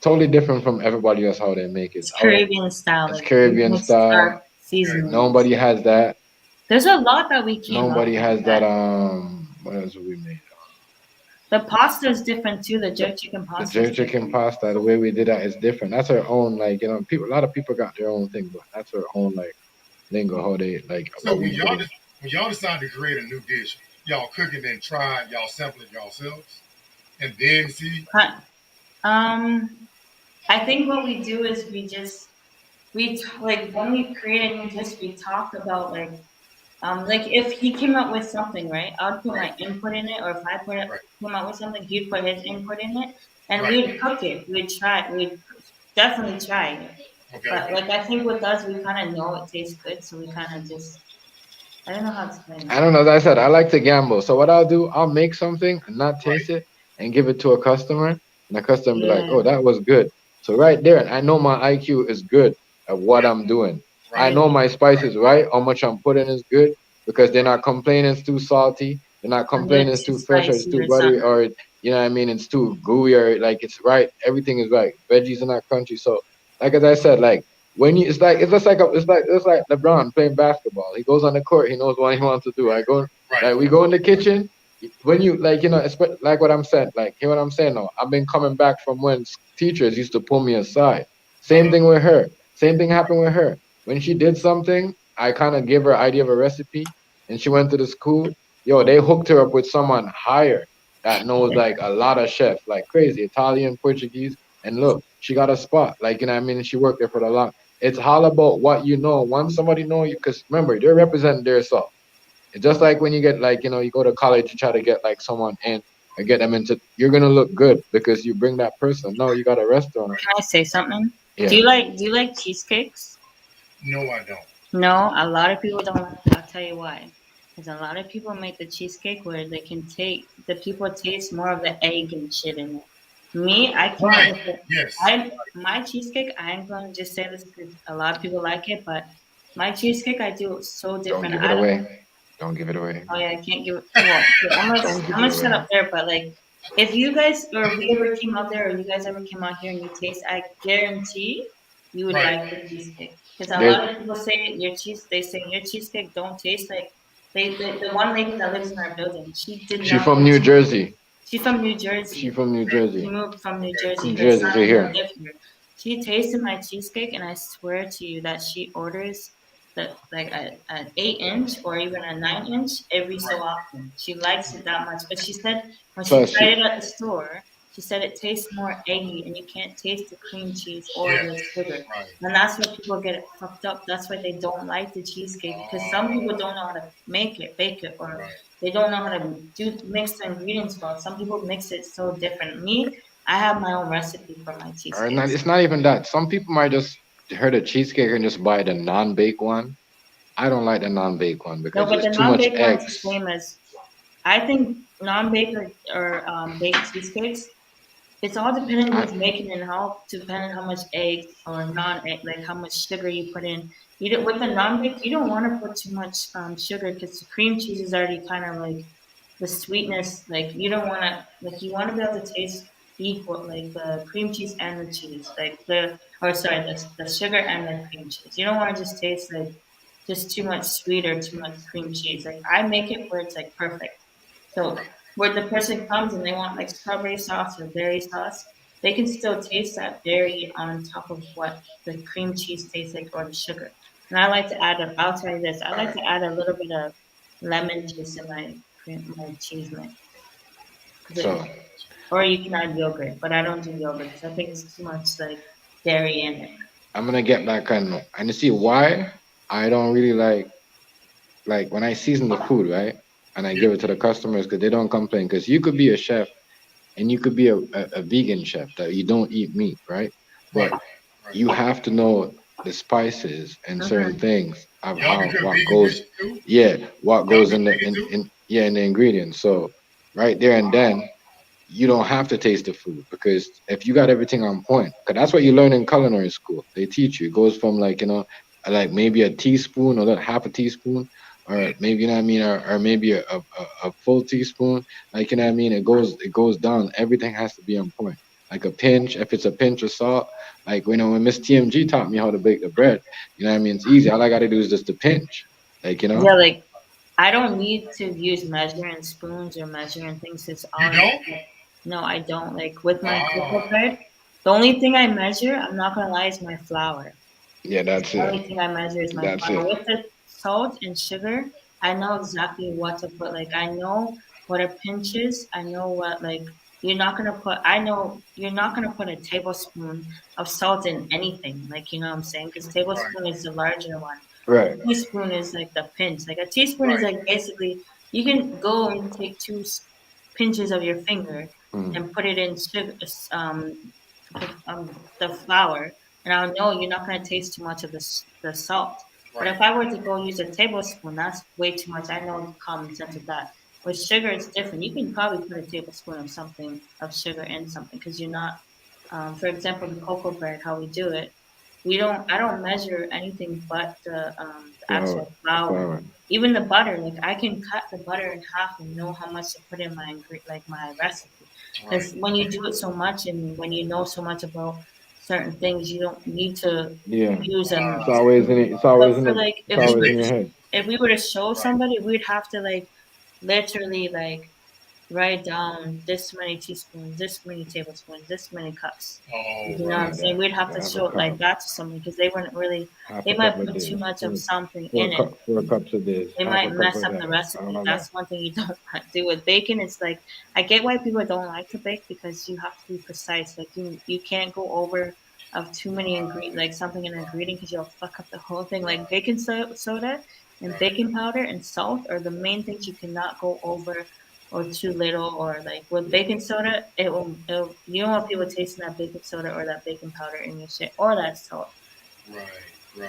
totally different from everybody else how they make it. It's Caribbean style. It's Like we Caribbean mix style. our seasonings. Nobody has that. There's a lot that we came up Nobody with. has that. What else have we made? The pasta is different too. The jerk chicken The pasta. jerk chicken pasta, the way we did that is different. That's our own, like, people. A lot of people got their own thing, but that's our own, like, lingo. How they like So what when we do. y'all decide to create a new dish, y'all cook it and try it, y'all sample it yourselves, and then see. I think what we do is like when we create a new dish, we talk about like if he came up with something, right? I'd put my Right, input in it, or if I right, came up with something, he'd put his input in it, and right. we'd cook it. We'd definitely try it. Okay. But like I think with us, we kind of know it tastes good, so we kind of just I don't know how to explain I it. don't know. As I said, I like to gamble. So what I'll do, I'll make something and not Right. taste it and give it to a customer, and the customer be like, Yeah, "Oh, that was good." So right there, I know my IQ is good at what Yeah. I'm doing. I Right. know my spice Right. is right. How much I'm putting is good because they're not complaining it's too salty. They're not a bit complaining it's too too fresh or it's spicy too or buttery something. or you know what I mean. It's too gooey or like it's right. Everything is right. Veggies are not crunchy. So like as I said, like when you it's like LeBron playing basketball. He goes on the court. He knows what he wants to do. I go Right. like we go in the kitchen. When you like like what I'm saying, like hear what I'm saying now. I've been coming back from when teachers used to pull me aside. Same Uh-huh. thing with her. Same thing happened with her. When she did something, I kind of gave her an idea of a recipe, and she went to the school. Yo, they hooked her up with someone higher that knows like a lot of chefs, like crazy Italian, Portuguese, and look, she got a spot. Like I mean, she worked there for the long. It's all about what you know. Once somebody know you, because remember they're representing themselves. It's just like when you get like, you go to college, you try to get like someone in or get them into, you're gonna look good because you bring that person. No, you got a restaurant. Can I say something? Yeah. Do you like cheesecakes? No, I don't. No, a lot of people don't like it. I'll tell you why. Because a lot of people make the cheesecake where they can take the people taste more of the egg and shit in it. Me, I Right. can't with it. Yes. My cheesecake, I ain't gonna just say this because a lot of people like it, but my cheesecake I do so Don't different. give it I don't. away. Don't give it away. Oh yeah, I can't give it. Well, okay, Don't give I'm it gonna shut away. up there. But like, if you guys or if we ever came out there, or you guys ever came out here and you taste, I guarantee you would Right. like the cheesecake. Because a There's lot of people say they say your cheesecake don't taste like the one lady that lives in our building. She did she not. from New Jersey. She's from New She Jersey. from New She Jersey. moved from New Jersey. New Her Jersey, son so doesn't here. live here. She tasted my cheesecake, and I swear to you that she orders like an 8 inch or even a 9 inch every so often. She likes it that much. But she said when she Plus tried she it at the store, she said it tastes more eggy, and you can't taste the cream cheese or Yes. the sugar. Right. And that's why people get it fucked up. That's why they don't like the cheesecake because some people don't know how to make it, bake it, or Right. they don't know how to mix the ingredients well. Some people mix it so different. Me, I have my own recipe for my or not cheesecakes. it's not even that. Some people might just heard a cheesecake and just buy the non-bake one I don't like the non-baked one No, because but the there's too much non-baked one's the eggs. same as, I think non-baked or baked cheesecakes, it's all depending who's making it and how, depending how much eggs or non-egg, like how much sugar you put in. You don't, with the non-baked, you don't want to put too much sugar because the cream cheese is already kind of like the sweetness. Like you don't want to, like you want to be able to taste equal, like the cream cheese and the cheese, like or sorry, the sugar and the cream cheese. You don't want to just taste like just too much sweet or too much cream cheese. Like I make it where it's like perfect. So where the person comes and they want like strawberry sauce or berry sauce, they can still taste that berry on top of what the cream cheese tastes like or the sugar. And I like to add I'll tell you this, I like to add a little bit of lemon juice in my cheese mix. So Or you can add yogurt, but I don't do yogurt because I think it's too much like dairy in it. I'm gonna get back on and you see why I don't really like when I season the food, right? And I give it to the customers because they don't complain. Because you could be a chef and you could be a vegan chef that you don't eat meat, right? But you have to know the spices and certain things of Y'all how can cook what vegan goes, dishes too? yeah, what Y'all goes cook in the vegan too? in the ingredients. So right there and then you don't have to taste the food because if you got everything on point, because that's what you learn in culinary school. They teach you. It goes from like, like maybe a teaspoon or half a teaspoon, or maybe, you know what I mean, or maybe a full teaspoon. Like, you know what I mean? It goes down. Everything has to be on point. Like a pinch, if it's a pinch of salt, like, when Miss TMG taught me how to bake the bread, you know what I mean? It's easy. All I got to do is just a pinch. Like, Yeah, like I don't need to use measuring spoons or measuring things. It's You all don't? no, I don't. Like with my Ah, cocoa bread, the only thing I measure, I'm not gonna lie, is my flour. yeah, that's The it. only thing I measure is my That's flour. it. With the salt and sugar, I know exactly what to put. Like I know what a pinch is. I know what like you're not gonna put. I know you're not gonna put a tablespoon of salt in anything. Like you know what I'm saying? Because right, tablespoon is the larger one. Right. Teaspoon is like the pinch. Like a teaspoon is right. like basically you can go and take two pinches of your finger Mm. and put it in sugar, the flour, and I'll know you're not gonna taste too much of the salt. But Right. if I were to go use a tablespoon, that's way too much. I know the common sense of that. With sugar, it's different. You can probably put a tablespoon of something of sugar in something because you're not. For example, the cocoa bread, how we do it, we don't. I don't measure anything but the Flour. actual flour. Flour. Even the butter, like I can cut the butter in half and know how much to put in like my recipe. Right. Because when you do it so much and when you know so much about certain things, you don't need to Yeah. use them. It's always in it. It's But always in for it. like, It's always in your head. if we were to show Right. somebody, we'd have to like literally like write down this many teaspoons, this many tablespoons, this many cups. Oh, You know what I'm Yeah, right. saying? that We'd have to half a show it cup, like that to somebody because they wouldn't really. half They a cup might of put too this, much of four, something four in it. cup, 4 cups of this, They half a might cup mess of up the that, recipe. all that. That's one thing you don't do with bacon. It's like I get why people don't like to bake because you have to be precise. Like you can't go over of too many ingredient, like something in an ingredient because you'll fuck up the whole thing. Like baking soda and Right. baking powder and salt are the main things you cannot go over or too little or like with baking soda you don't want people tasting that baking soda or that baking powder in your shit or that salt. Right.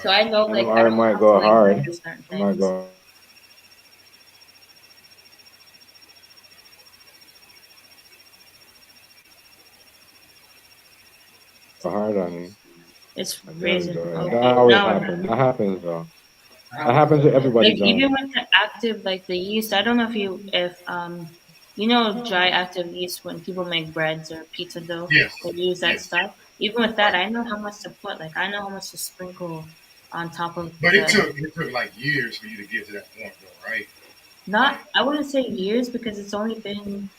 So Right. I know like I Or it don't might have to go like hard. measure certain It might things. go hard on you. It's At the end freezing. of it. That Okay, always now happens. That happens though. That happens to everybody, like John. even with the active like the yeast, I don't know if you know dry active yeast when people make breads or pizza dough, Yes. they use that Yes. stuff. Even with that, Right. I know how much to put. Like I know how much to sprinkle on top of But the it took like years for you to get to that point though, right? not Like, I wouldn't say years because it's only been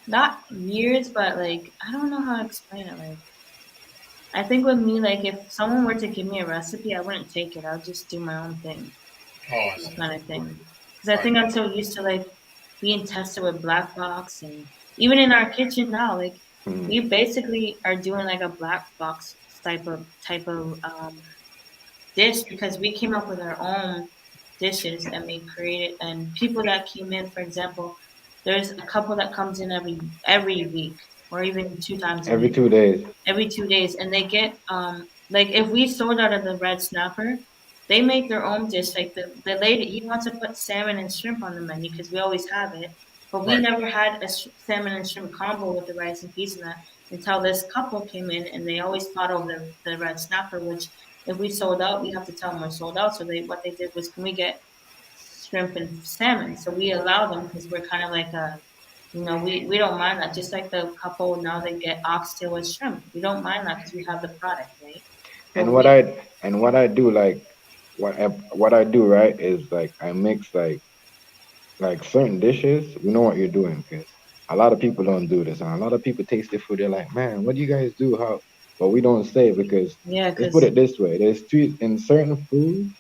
not years, but like I don't know how to explain it. Like I think with me, like if someone were to give me a recipe, I wouldn't take it. I'll just do my own thing. oh, I see. Kind of thing. Because I Right. think I'm so used to like being tested with black box, and even in our kitchen now, like Mm. we basically are doing like a black box type of dish because we came up with our own dishes and we created and people that came in, for example, there's a couple that comes in every week or even two times a Every week, 2 days. every 2 days, and they get like if we sold out of the red snapper they make their own dish. Like the lady, he wants to put salmon and shrimp on the menu because we always have it. But we Right. never had a salmon and shrimp combo with the rice and peas and that until this couple came in, and they always fought over the red snapper, which if we sold out, we have to tell them we're sold out. So what they did was, can we get shrimp and salmon? So we allow them because we're kind of like a, we don't mind that. Just like the couple now, they get oxtail with shrimp. We don't mind that because we have the product, right? But And what I do, like what I do, right, is like I mix like certain dishes. We know what you're doing, because a lot of people don't do this, and a lot of people taste the food. They're like, man, what do you guys do? How? But we don't say, because yeah, let's put because it this way: there's three in certain foods.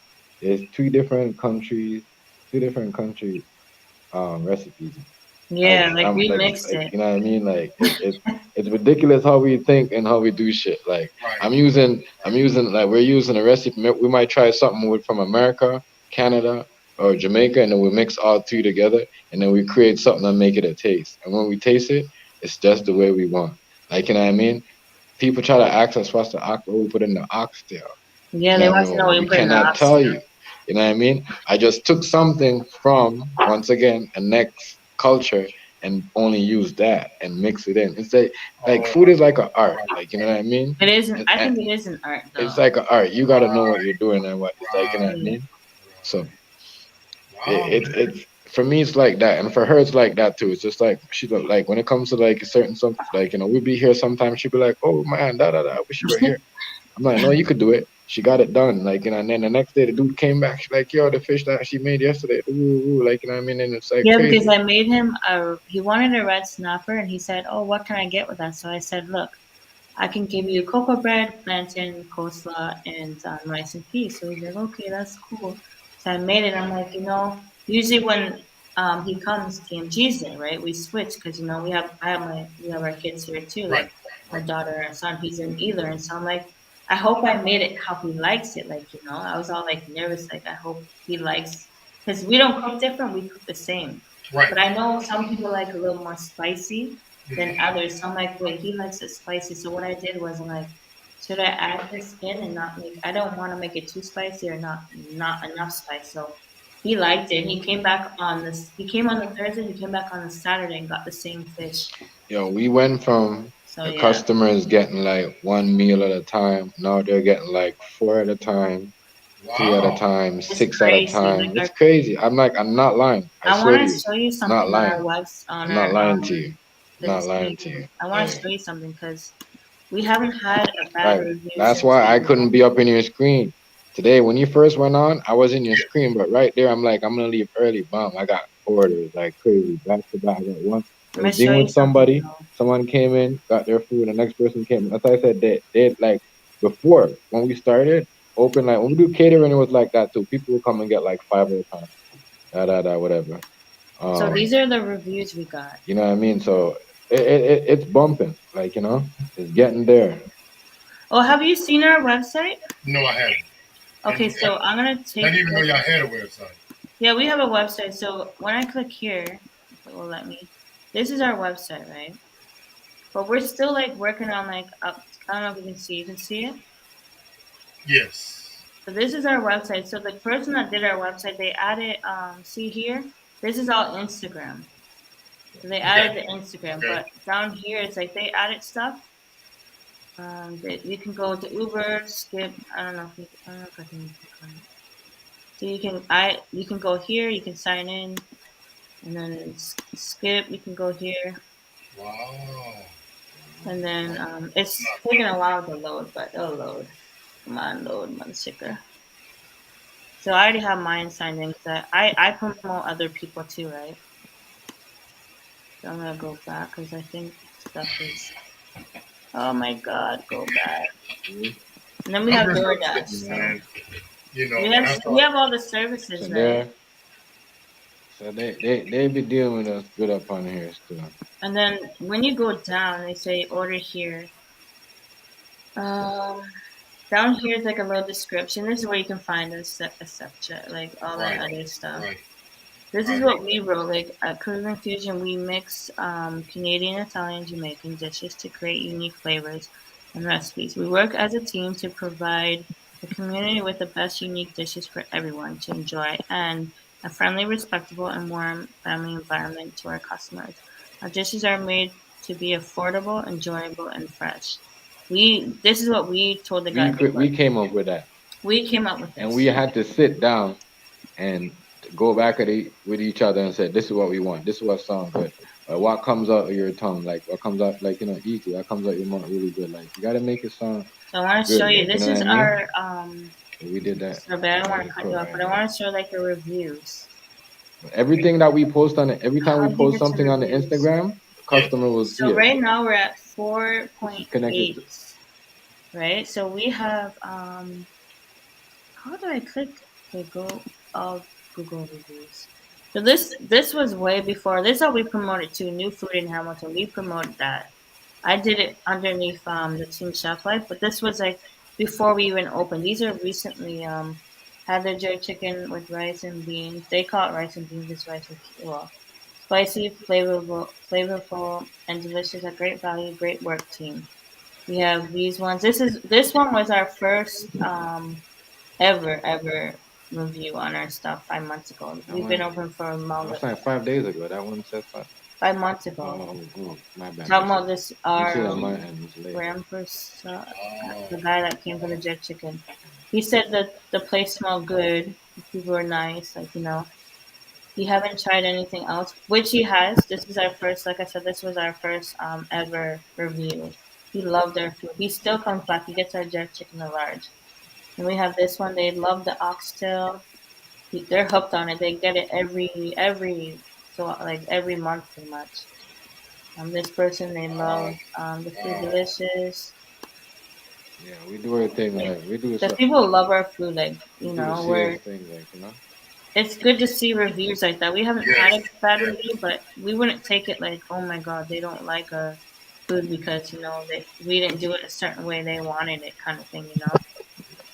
There's two different country recipes. yeah, like I'm we mixed like, it. you know what I mean? Like it's ridiculous how we think and how we do shit. Like Right. I'm using like we're using a recipe. We might try something from America, Canada, or Jamaica, and then we mix all three together, and then we create something and make it a taste. And when we taste it, it's just the way we want. Like, you know what I mean? People try to ask us what's the what we put in the oxtail. Yeah, You they know what I want to mean? know what We you put in the cannot tell oxtail. you. You know what I mean? I just took something from, once again, a next culture, and only use that and mix it in. It's like Oh, food is like an art. Like, you know what I mean? It isn't. I And think it is an art, it's though. like an art. You got to know what right, you're doing and what it's like. You know what I right, Yeah. mean? So wow, man. it's for me, it's like that, and for her it's like that too. It's just like like when it comes to like certain stuff, like, we be here sometimes. She'd be like, "Oh man, da da da, I wish you were here." I'm like, "No, you could do it." She got it done, like, and then the next day the dude came back. She's like, "Yo, the fish that she made yesterday, ooh, ooh," like, you know what I mean? And it's like Yeah, because crazy. I made him he wanted a red snapper, and he said, "Oh, what can I get with that?" So I said, "Look, I can give you cocoa bread, plantain, coleslaw, and rice and peas." So he's like, "Okay, that's cool." So I made it. I'm like, usually when he comes TMGZ, right? We switch because we have our kids here too, Right. like our daughter and our son. He's in e-learn, so I'm like, I hope I made it how he likes it. Like, I was all like nervous, like I hope he likes, because we don't cook different, we cook the same. Right. But I know some people like a little more spicy than Mhm. others. So I'm like, wait, he likes it spicy. So what I did was, I'm like, should I add this in and not make? I don't want to make it too spicy or not enough spice. So he liked it. He came back on this. He came on the Thursday. He came back on the Saturday and got the same fish. Yo, we went from So the yeah, customers getting like one meal at a time. Now they're getting like four at a time, three at a Wow. time, it's six at a crazy. time. Like It's crazy. I'm not lying. I I swear want to to you, show you not something on our lying. webs on I'm not our lying to you. Not business lying page. to you. I want to Like, show you something because we haven't had a bad like review that's since why I we. couldn't be up in your screen today. When you first went on, I was in your screen, but right there, I'm like, I'm gonna leave early. Bum, I got orders like crazy, back to back. I got one. I I'm was gonna show dealing you with something somebody. though. Someone came in, got their food. The next person came. As I said, they like before when we started open, like when we do catering, it was like that too. People would come and get like five at a time. Whatever. So Um, these are the reviews we got. you know what I mean? So it's bumping. Like, it's getting there. Oh, have you seen our website? No, I haven't. And Okay, so I'm gonna I didn't take. even know y'all had a website. Yeah, we have a website. So when I click here, it will let me. This is our website, right? But we're still like working on like up. I don't know if you can see. You can see it. Yes. So this is our website. So the person that did our website, they added. See here. This is all Instagram. So they Okay. added the Instagram, Okay. but down here it's like they added stuff. You can go to Uber, Skip. I don't know if I can click on it. So you can go here. You can sign in, and then Skip. You can go here, Wow. and then it's taking a while to load, but it'll load. Come on, load, motherfucker. So I already have mine signed in because I promote other people too, right? So I'm gonna go back because I think stuff is. Oh my God, go back. And then we I'm have just DoorDash. saying, So man. When I we start, have all the services, So right? there. So they be dealing with us good up on here still. And then when you go down, they say order here. Um, Down here is like a little description. This is where you can find etc. Like all that right, other stuff. right, This is right, what we wrote. Like at Cruising Fusion, we mix Canadian, Italian, Jamaican dishes to create unique flavors and recipes. We work as a team to provide A community with the best unique dishes for everyone to enjoy, and a friendly, respectable, and warm family environment to our customers. Our dishes are made to be affordable, enjoyable, and fresh. This is what we told the guy before. We came up with that, We came up with this. and we had to sit down and go back with each other and say, "This is what we want. This is what sounds good. What comes out of your tongue, like what comes out, like easy. What comes out your mouth really good. Like you gotta make it sound." So I want to good, show you. like, This know is what I mean? our We did that. So, but I don't want to cut you off, but I want to show like the reviews. Everything that we post on it, every time How we do you post get to something on the reviews? Instagram, the customer will see So it. right now we're at This is 4.8, connected right? So we have how do I click the Google reviews? So this was way before. This is how we promoted to New Food in Hamilton. We promoted that. I did it underneath the Team Chef Life, but this was like before we even opened. These are recently had their jerk chicken with rice and beans. They call it rice and beans. It's rice and well, spicy, flavorful, and delicious. A great value, great work team. We have these ones. This one was our first ever review on our stuff 5 months ago. We've been open for a month. That's like 5 days ago. That one said 5 months ago. Oh, my bad. Talking about this, our the guy that came for the jerk chicken. He said that the place smelled good. The people were nice. Like, he haven't tried anything else, which he has. This is our first, like I said, this was our first ever review. He loved our food. He still comes back. He gets our jerk chicken a large. And we have this one. They love the oxtail. They're hooked on it. They get it every month pretty much. This person, they love the food delicious. Yeah, we do our thing. Like we do. The people love our food. Like it's good to see reviews like that. We haven't had a bad review, but we wouldn't take it like, oh my god, they don't like our food because we didn't do it a certain way they wanted it, kind of thing.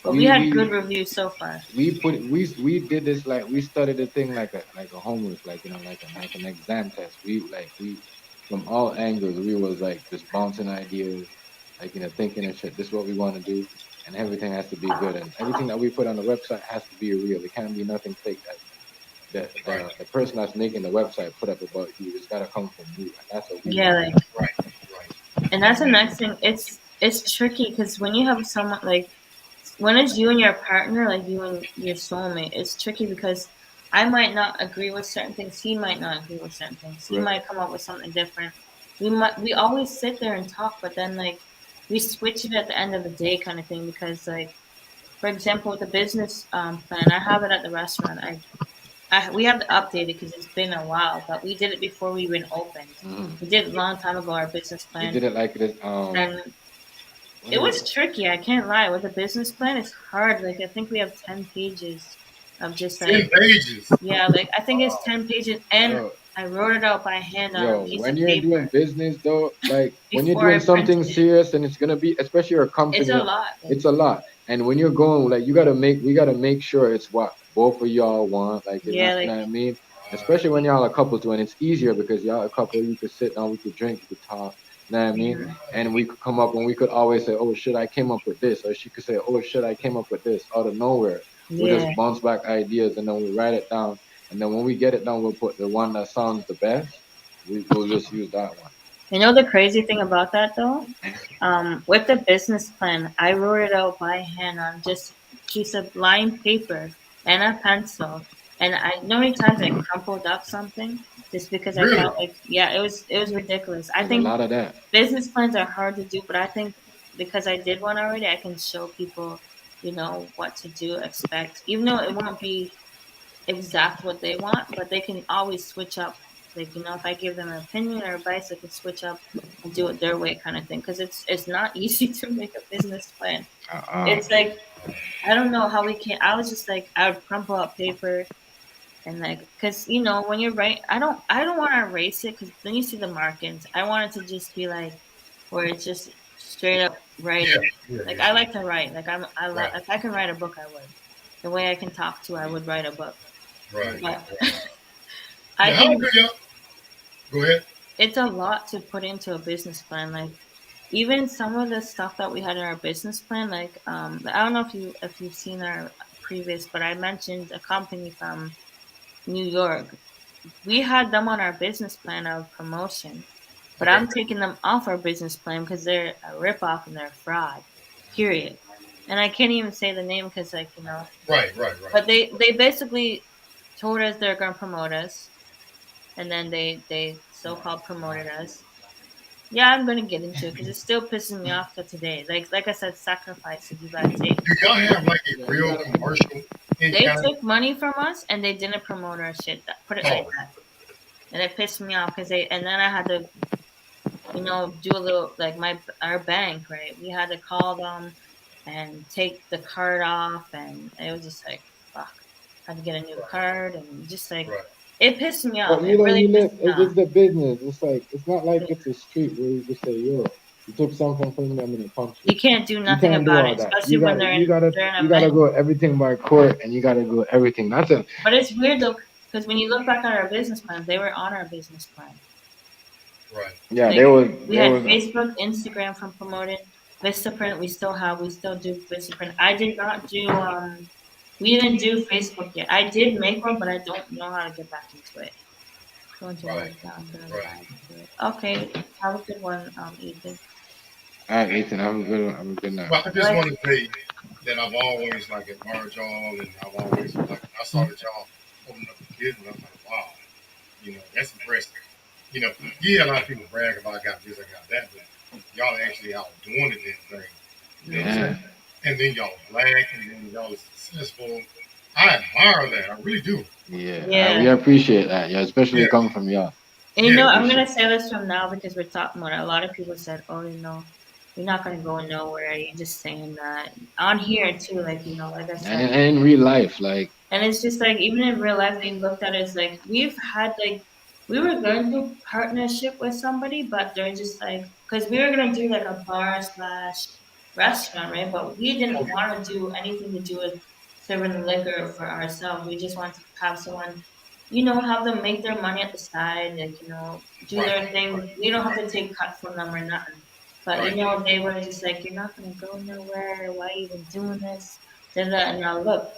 But we had good reviews so far. We did this like we studied the thing like a homework, like like an exam test. We from all angles we was like just bouncing ideas, like thinking and shit. This is what we want to do, and everything has to be good, and everything that we put on the website has to be real. It can't be nothing fake. That the person that's making the website put up about you. It's gotta come from you, and that's what we right. And that's the next thing. It's tricky because when you have someone like. When it's you and your partner, like you and your soulmate, it's tricky because I might not agree with certain things. He might not agree with certain things. He might come up with something different. We always sit there and talk, but then like we switch it at the end of the day, kind of thing. Because like, for example, with the business plan, I have it at the restaurant. We have to update it because it's been a while, but we did it before we even opened. We did it a long time ago. Our business plan. We did it like this. And it was tricky. I can't lie. With a business plan, it's hard. Like I think we have 10 pages of just like 10 pages. Yeah, like I think it's 10 pages, and I wrote it out by hand on a piece when of you're paper. doing business though, like when you're doing something serious and it's gonna be, especially your company, it's a lot. It's a lot. And when you're going, like we gotta make sure it's what both of y'all want. Like, you know what I mean? Especially when y'all are couples doing, it's easier because y'all a couple. You could sit down, we could drink, we could talk. You know what I mean? And we could come up and we could always say, "Oh shit, I came up with this," or she could say, "Oh shit, I came up with this," out of nowhere. We just bounce back ideas and then we write it down. And then when we get it done, we'll put the one that sounds the best. We'll just use that one. You know the crazy thing about that though? With the business plan, I wrote it out by hand on just a piece of lined paper and a pencil. And I know many times I crumpled up something just because I felt like it was ridiculous. I think a lot of that. Business plans are hard to do, but I think because I did one already, I can show people, what to do, expect, even though it won't be exact what they want, but they can always switch up. Like, if I give them an opinion or advice, they can switch up and do it their way, kind of thing. Because it's not easy to make a business plan. It's like, I don't know how we can. I was just like, I would crumple up paper. And like, because when you're right, I don't want to erase it because then you see the markings. I want it to just be like, where it's just straight up writing. Like I like to write. Like if I can write a book, I would. The way I can talk to, I would write a book. Right. But I think go ahead. It's a lot to put into a business plan. Like even some of the stuff that we had in our business plan, like I don't know if you've seen our previous, but I mentioned a company from New York. We had them on our business plan of promotion, but Okay. I'm taking them off our business plan because they're a ripoff and they're a fraud. Period. And I can't even say the name because, like, Right. but they basically told us they're gonna promote us, and then they so-called promoted us. Yeah, I'm gonna get into it because it's still pissing me off to today. Like I said, sacrifices you gotta take. Do y'all have like a real commercial in They Canada? took money from us and they didn't promote our shit. Put it like Oh, that, and it pissed me off because they. And then I had to, do a little like our bank, right? We had to call them and take the card off, and it was just like fuck. I had to get a new card and just like right. it pissed me But off. you It know, really you live. pissed me It's off. just the business. It's like it's not like it's a street where you just say, "Yo, you took something from them and punch You you." can't do You nothing can't do about all it, that. especially when they're You gotta in a bank. go everything by court, and you gotta go everything. That's a But it's weird though, because when you look back at our business plan, they were on our business plan. Right. yeah. Like, we There had was Facebook, Instagram from promoted. Vistaprint, we still do Vistaprint. I did not do we didn't do Facebook yet. I did make one, but I don't know how to get back into it. Going to Right. work now, I'm gonna Right. dive into it. Okay, have a good one, Ethan. all right, Ethan. I'm a good night. But I just want to say that I've always like admired y'all, and I've always like I saw that y'all opened up a business. I'm like, wow, that's impressive. Yeah, a lot of people brag about I got this, I got that, but y'all actually out doing it in thing. You know what I'm Yeah. saying? And then y'all black, and then y'all are successful. I admire that. I really do. Yeah, Yeah. we appreciate that. Yeah, especially Yeah. coming from y'all. And Yeah. I'm gonna say this from now because we're talking about it. A lot of people said, "Oh, you're not gonna go nowhere. You're just saying that." On here too, like like I said, And in real life, like and it's just like even in real life, being looked at as like we've had like we were going to do partnership with somebody, but they're just like because we were gonna do like a bar slash restaurant, right? But we didn't want to do anything to do with serving liquor for ourselves. We just wanted to have someone, have them make their money at the side, like do Right. their thing. We don't have to take cut from them or nothing. But Right. they were just like, you're not gonna go nowhere. Why are you even doing this? Then and now look.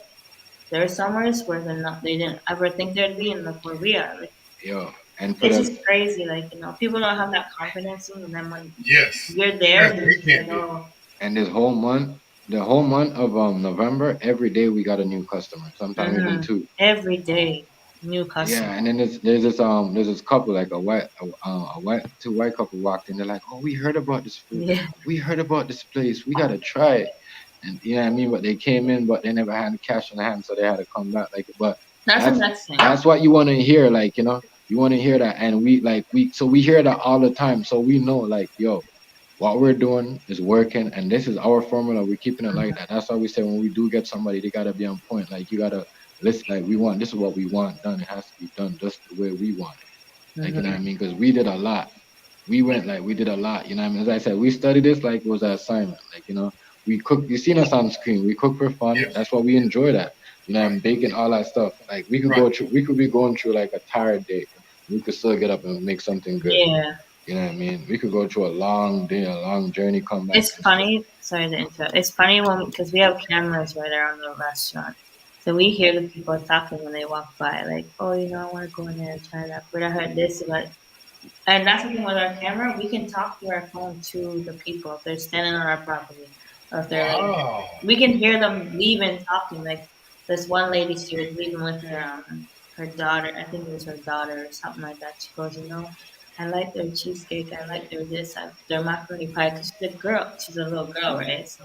There are summers where they didn't ever think they'd be, and look where we are. Like, yo, and for it's the just crazy. Like, people don't have that confidence in you, and then when Yes. you're there, Yes, they're we just can't like, do it. oh, and this whole month, the whole month of November, every day we got a new customer. Sometimes even two. every day, new customer. Yeah, and then there's this couple like two white couple walked in. They're like, oh, we heard about this food. Yeah, We heard about this place. We gotta try it. And you know what I mean. But they came in, but they never had cash in hand, so they had to come back. Like, but that's the that's next thing. that's what you want to hear. Like, you want to hear that, and we hear that all the time. So we know, like, yo, what we're doing is working, and this is our formula. We're keeping it like that. That's why we say when we do get somebody, they gotta be on point. Like, you gotta listen. Like, we want this is what we want done. It has to be done just the way we want it. Like, you know what I mean? Because we did a lot. We did a lot. You know what I mean? As I said, we studied this like it was an assignment. Like, we cook. You seen us on screen. We cook for fun. Yes. That's what we enjoy. That Right. I'm baking all that stuff. Like, we could go through. We could be going through like a tired day. We could still get up and make something good. Yeah, You know what I mean? We could go through a long day, a long journey, come back. it's funny. Sorry to interrupt. It's funny because we have cameras right around the restaurant. So we hear the people talking when they walk by, like, "Oh, I want to go in there and try that food. I heard this about." And that's the thing with our camera, we can talk through our phone to the people if they're standing on our property, or if they're Wow. we can hear them leaving, talking. Like this one lady, she was leaving with her daughter. I think it was her daughter or something like that. She goes, I like their cheesecake. I like their macaroni pie. Cause she's a girl. She's a little girl, right? So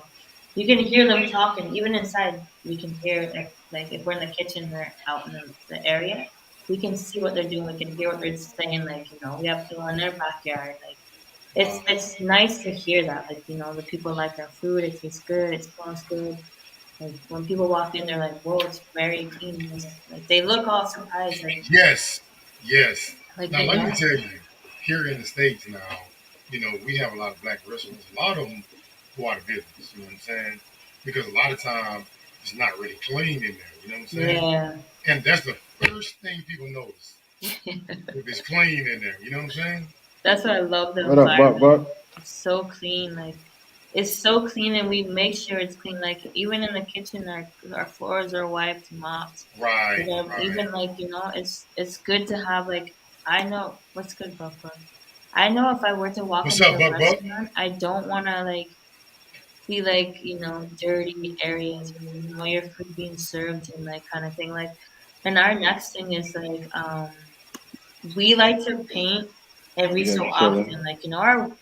you can hear them talking. Even inside, we can hear like if we're in the kitchen or out in the area, we can see what they're doing. We can hear what they're saying. Like we have people in their backyard. Like it's nice to hear that. Like the people like our food. It tastes good. It smells good. Like when people walk in, they're like, "Whoa, it's very clean." Like they look all surprised. Like Yes. Yes. like Now let me tell you, here in the States now, we have a lot of black restaurants. A lot of them go out of business. You know what I'm saying? Because a lot of time it's not really clean in there. You know what I'm saying? Yeah. And that's the first thing people notice if it's clean in there. You know what I'm saying? That's what I love the But It's so clean, like it's so clean, and we make sure it's clean. Like even in the kitchen, our floors are wiped, mopped. Right, right. Even like it's good to have like I know what's good, Buck. I know if I were to walk What's into up, a Buck Buck? restaurant, I don't want to like see like dirty areas or your food being served and like kind of thing. Like, and our next thing is like we like to paint every Yeah, so chilling. often. Like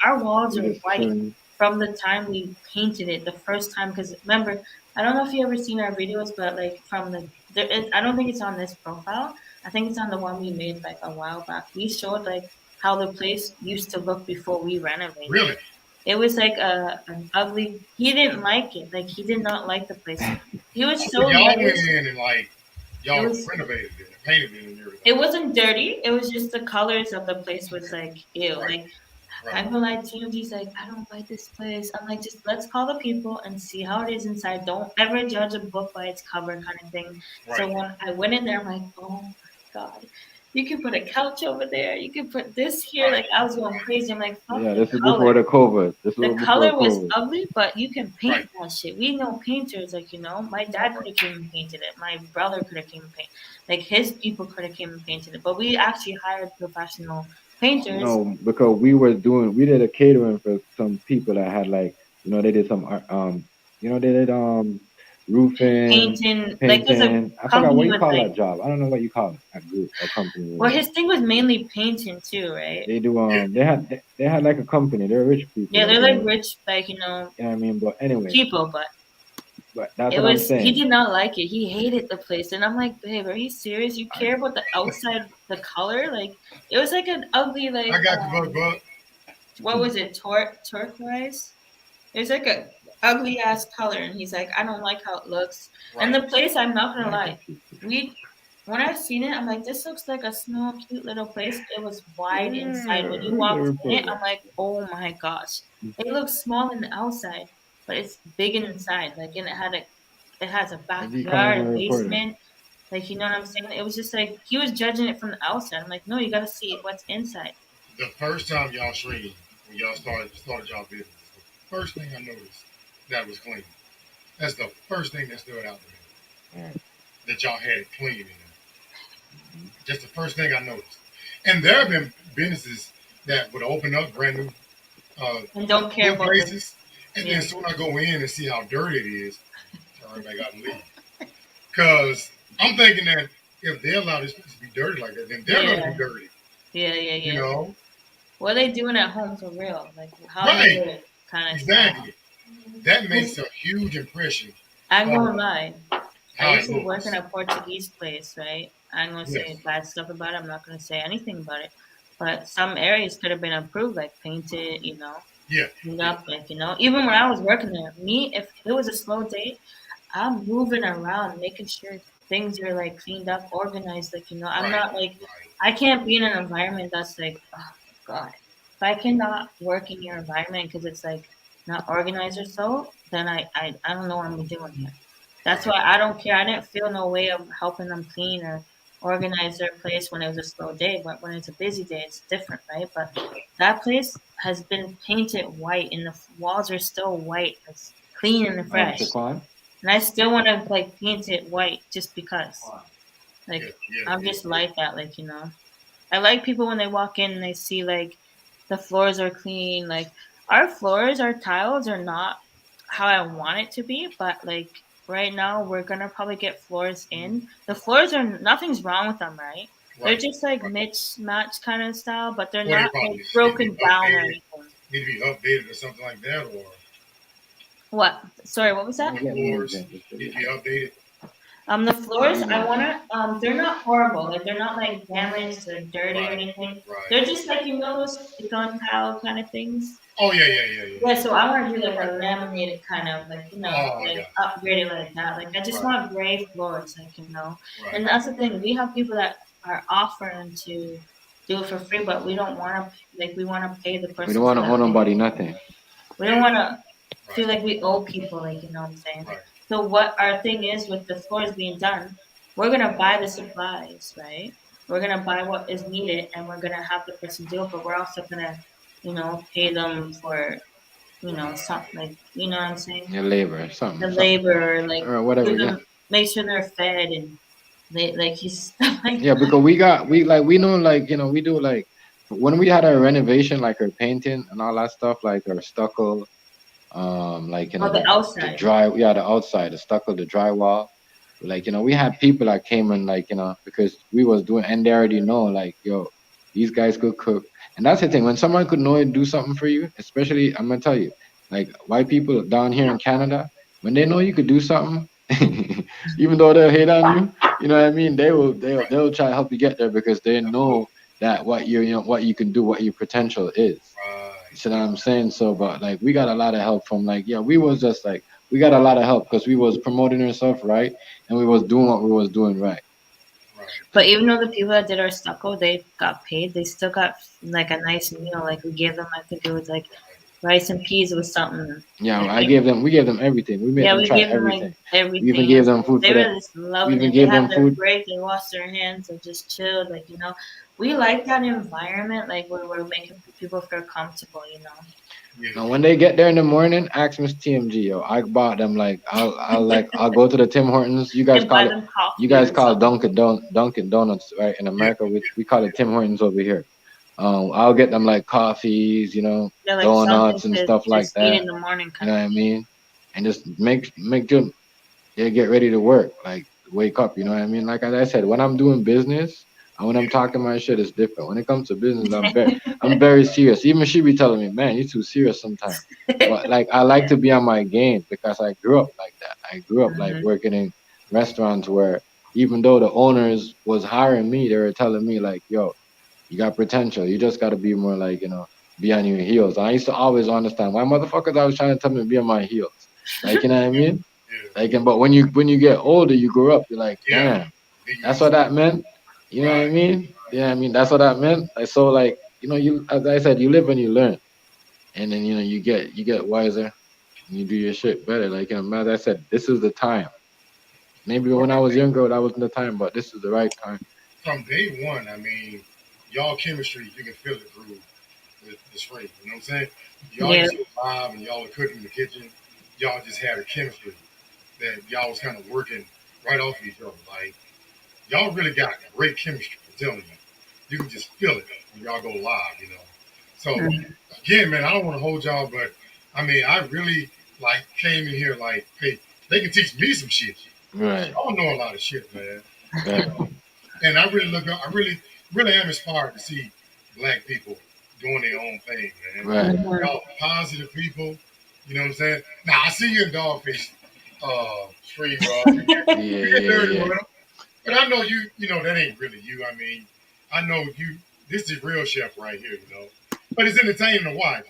our walls We are just white chilling. from the time we painted it the first time. Because remember, I don't know if you ever seen our videos, but like from I don't think it's on this profile. I think it's on the one we made like a while back. We showed like how the place used to look before we renovated Really? it. It was like an ugly. He didn't like it. Like he did not like the place. He was So so y'all went nervous. in and like It y'all was renovated it and painted it and everything. it wasn't dirty. It was just the colors of the place was like ew. Right, Like right, I'm gonna lie, TMG's like, I don't like this place. I'm like, just let's call the people and see how it is inside. Don't ever judge a book by its cover, kind of thing. So right. when I went in there, I'm like, oh my god, you can put a couch over there. You can put this here. Right, Like I was going crazy. I'm like, fuck Yeah, the this is before color. the COVID. This The was before color was COVID. ugly, but you can right, paint that shit. We know painters, like my dad could have came and painted it. My brother could have came and painted. Like his people could have came and painted it. But we actually hired professional painters. No, because we did a catering for some people that had like, they did some they did roofing, Painting, like there's a painting. I forgot what company you with call like, that job. I don't know what you call it. A group, a company. well, his thing was mainly painting too, right? They do yeah, they had like a company. They're rich people Yeah, like they're like that. rich, like You know what I mean? But anyway, people, but but that's it what I'm was he saying. did not like it. He hated the place, and I'm like, babe, are you serious? You care about the outside, the color? Like it was like an ugly, like I got you, Buck Buck. what was it, turquoise? It was like a ugly ass color, and he's like, I don't like how it looks. And Right. the place, I'm not gonna lie, we when I seen it, I'm like, this looks like a small, cute little place. It was wide inside. When you walked in it, I'm like, oh my gosh, it looks small in the outside, but it's big inside. Like, and it has a Maybe you come on backyard, a a reporter. basement. Like, you know what I'm saying? It was just like he was judging it from the outside. I'm like, no, you gotta see what's inside. The first time y'all streamed, when y'all started y'all business, the first thing I noticed that was clean. That's the first thing that stood out to me. Right. That y'all had it clean in there. Just the first thing I noticed. And there have been businesses that would open up brand new And don't care new about places, and Yeah. then soon I go in and see how dirty it is, turn back out and leave. Because I'm thinking that if they allow this place to be dirty like that, then they're going to Yeah. be dirty. Yeah, You know? What are they doing at home for real? Like how Right. they do it, kind of stuff. Exactly. That makes a huge impression. I'm gonna lie. How I it used to work looks. in a Portuguese place, right? I'm gonna say Yes. bad stuff about it. I'm not gonna say anything about it. But some areas could have been improved, like painted, Yeah. cleaned up, like Even when I was working there, if it was a slow day, I'm moving around, making sure things are like cleaned up, organized. Like I'm Right. not like Right. I can't be in an environment that's like, oh god. If I cannot work in your environment because it's like not organized or so, then I don't know what I'm doing here. That's Right. why I don't care. I didn't feel no way of helping them clean or organize their place when it was a slow day. But when it's a busy day, it's different, right? But that place has been painted white, and the walls are still white. It's clean and fresh. Shaquan? And I still want to like paint it white just because. Like Yeah. Yeah. I'm Yeah. just like that. Like I like people when they walk in and they see like the floors are clean. Like our floors, our tiles are not how I want it to be, but like right now we're gonna probably get floors in. The floors are nothing's wrong with them, right? They're Right. just like Right. mismatch kind of style, but they're What do you not probably like need to be broken down or updated? anything. Need to be updated or something like that, or What? Sorry, what was that? Yeah, floors yeah, need to be updated. The floors I wanna they're not horrible. Like they're not like damaged or dirty or Right. anything. Right. They're just like those stick-on tile kind of things. Oh yeah. Yeah. Yeah. Yeah. Yeah, so I want to do like a laminated kind of like Oh, like yeah. upgrade it like that. Like I just Right. want gray floors, like Right. And that's the thing. We have people that are offering to do it for free, but we don't want to like we want to pay the person. We don't want to to owe come in. nobody nothing. We don't want to feel Right. like we owe people, like what I'm saying. Right. So what our thing is with the floors being done, we're gonna buy the supplies, right? We're gonna buy what is needed, and we're gonna have the person do it. But we're also gonna pay them for, something like, you know what I'm saying? Your labor, The something, labor, like or whatever. give Yeah. them, make sure they're fed and they like he's stuff like Yeah, that. because we know, like, we do, like, when we had our renovation, like our painting and all that stuff, like our stucco, like, Oh, the the outside. dry, yeah, the outside, the stucco, the drywall, like, we had people that came in, like, because we was doing, and they already know, like, yo, these guys could cook. And that's the thing, when someone could know and do something for you, especially, I'm gonna tell you, like, white people down here in Canada, when they know you could do something, even though they'll hate on you, you know what I mean, they'll try to help you get there, because they know that what what you can do, what your potential is. You see what I'm saying? So, but, like, we got a lot of help from, like, yeah, we was just like, we got a lot of help because we was promoting ourselves right, and we was doing what we was doing right. But even though the people that did our stucco, they got paid, they still got like a nice meal. Like we gave them, I think it was like rice and peas with something. Yeah, And we gave them everything. We made yeah, them we try gave them like everything. We even everything. gave And them so food they for were that. just We loving even it. They gave had them their food. break, they washed their hands and just chilled. Like, we like that environment, like where we're making people feel comfortable. Now, when they get there in the morning, ask Miss TMG, yo. I bought them, like, I'll go to the Tim Hortons. You guys And buy call it, them you coffee guys or call it something. Dunkin' Donuts, right? In America, we call it Tim Hortons over here. I'll get them, like, coffees, Yeah, like something donuts and to stuff like just eat that. in the morning You kind know of what I thing. mean? And just make them, yeah, get ready to work, like, wake up. You know what I mean? Like, as I said, when I'm doing business and when I'm talking my shit, it's different. When it comes to business, I'm very serious. Even she be telling me, man, you're too serious sometimes. But, like, I like to be on my game because I grew up like that. I grew up, like, Mhm. working in restaurants where, even though the owners was hiring me, they were telling me, like, yo, you got potential. You just got to be more, like, be on your heels. And I used to always understand why motherfuckers always trying to tell me to be on my heels. Like, you know what I mean? Like, and but when you get older, you grow up. You're like, Yeah. damn, that's what that meant. You know what I mean? Yeah, I mean, that's what that meant. Like, so, like, you, as I said, you live and you learn, and then, you get wiser and you do your shit better. Like, as I said, this is the time. Maybe when I was younger, that wasn't the time, but this is the right time. From day one, I mean, y'all chemistry, you can feel it through the screen. You know what I'm saying? Y'all Yeah. just live and y'all are cooking in the kitchen. Y'all just had a chemistry that y'all was kind of working right off of each other. Like, y'all really got great chemistry. I'm telling you. You can just feel it when y'all go live. So, Mhm. again, man, I don't want to hold y'all, but I mean, I really, like, came in here like, hey, they can teach me some shit. Right. Y'all know a lot of shit, man. Right. And I really look up, I really, really am inspired to see black people doing their own thing, man. Right. Mhm. Y'all positive people. You know what I'm saying? Now, I see you in Dogfish stream, bro. Yeah. You get Yeah. dirty with Yeah. them. But I know that ain't really you. I mean, I know you, this is real chef right here. But it's entertaining to watch.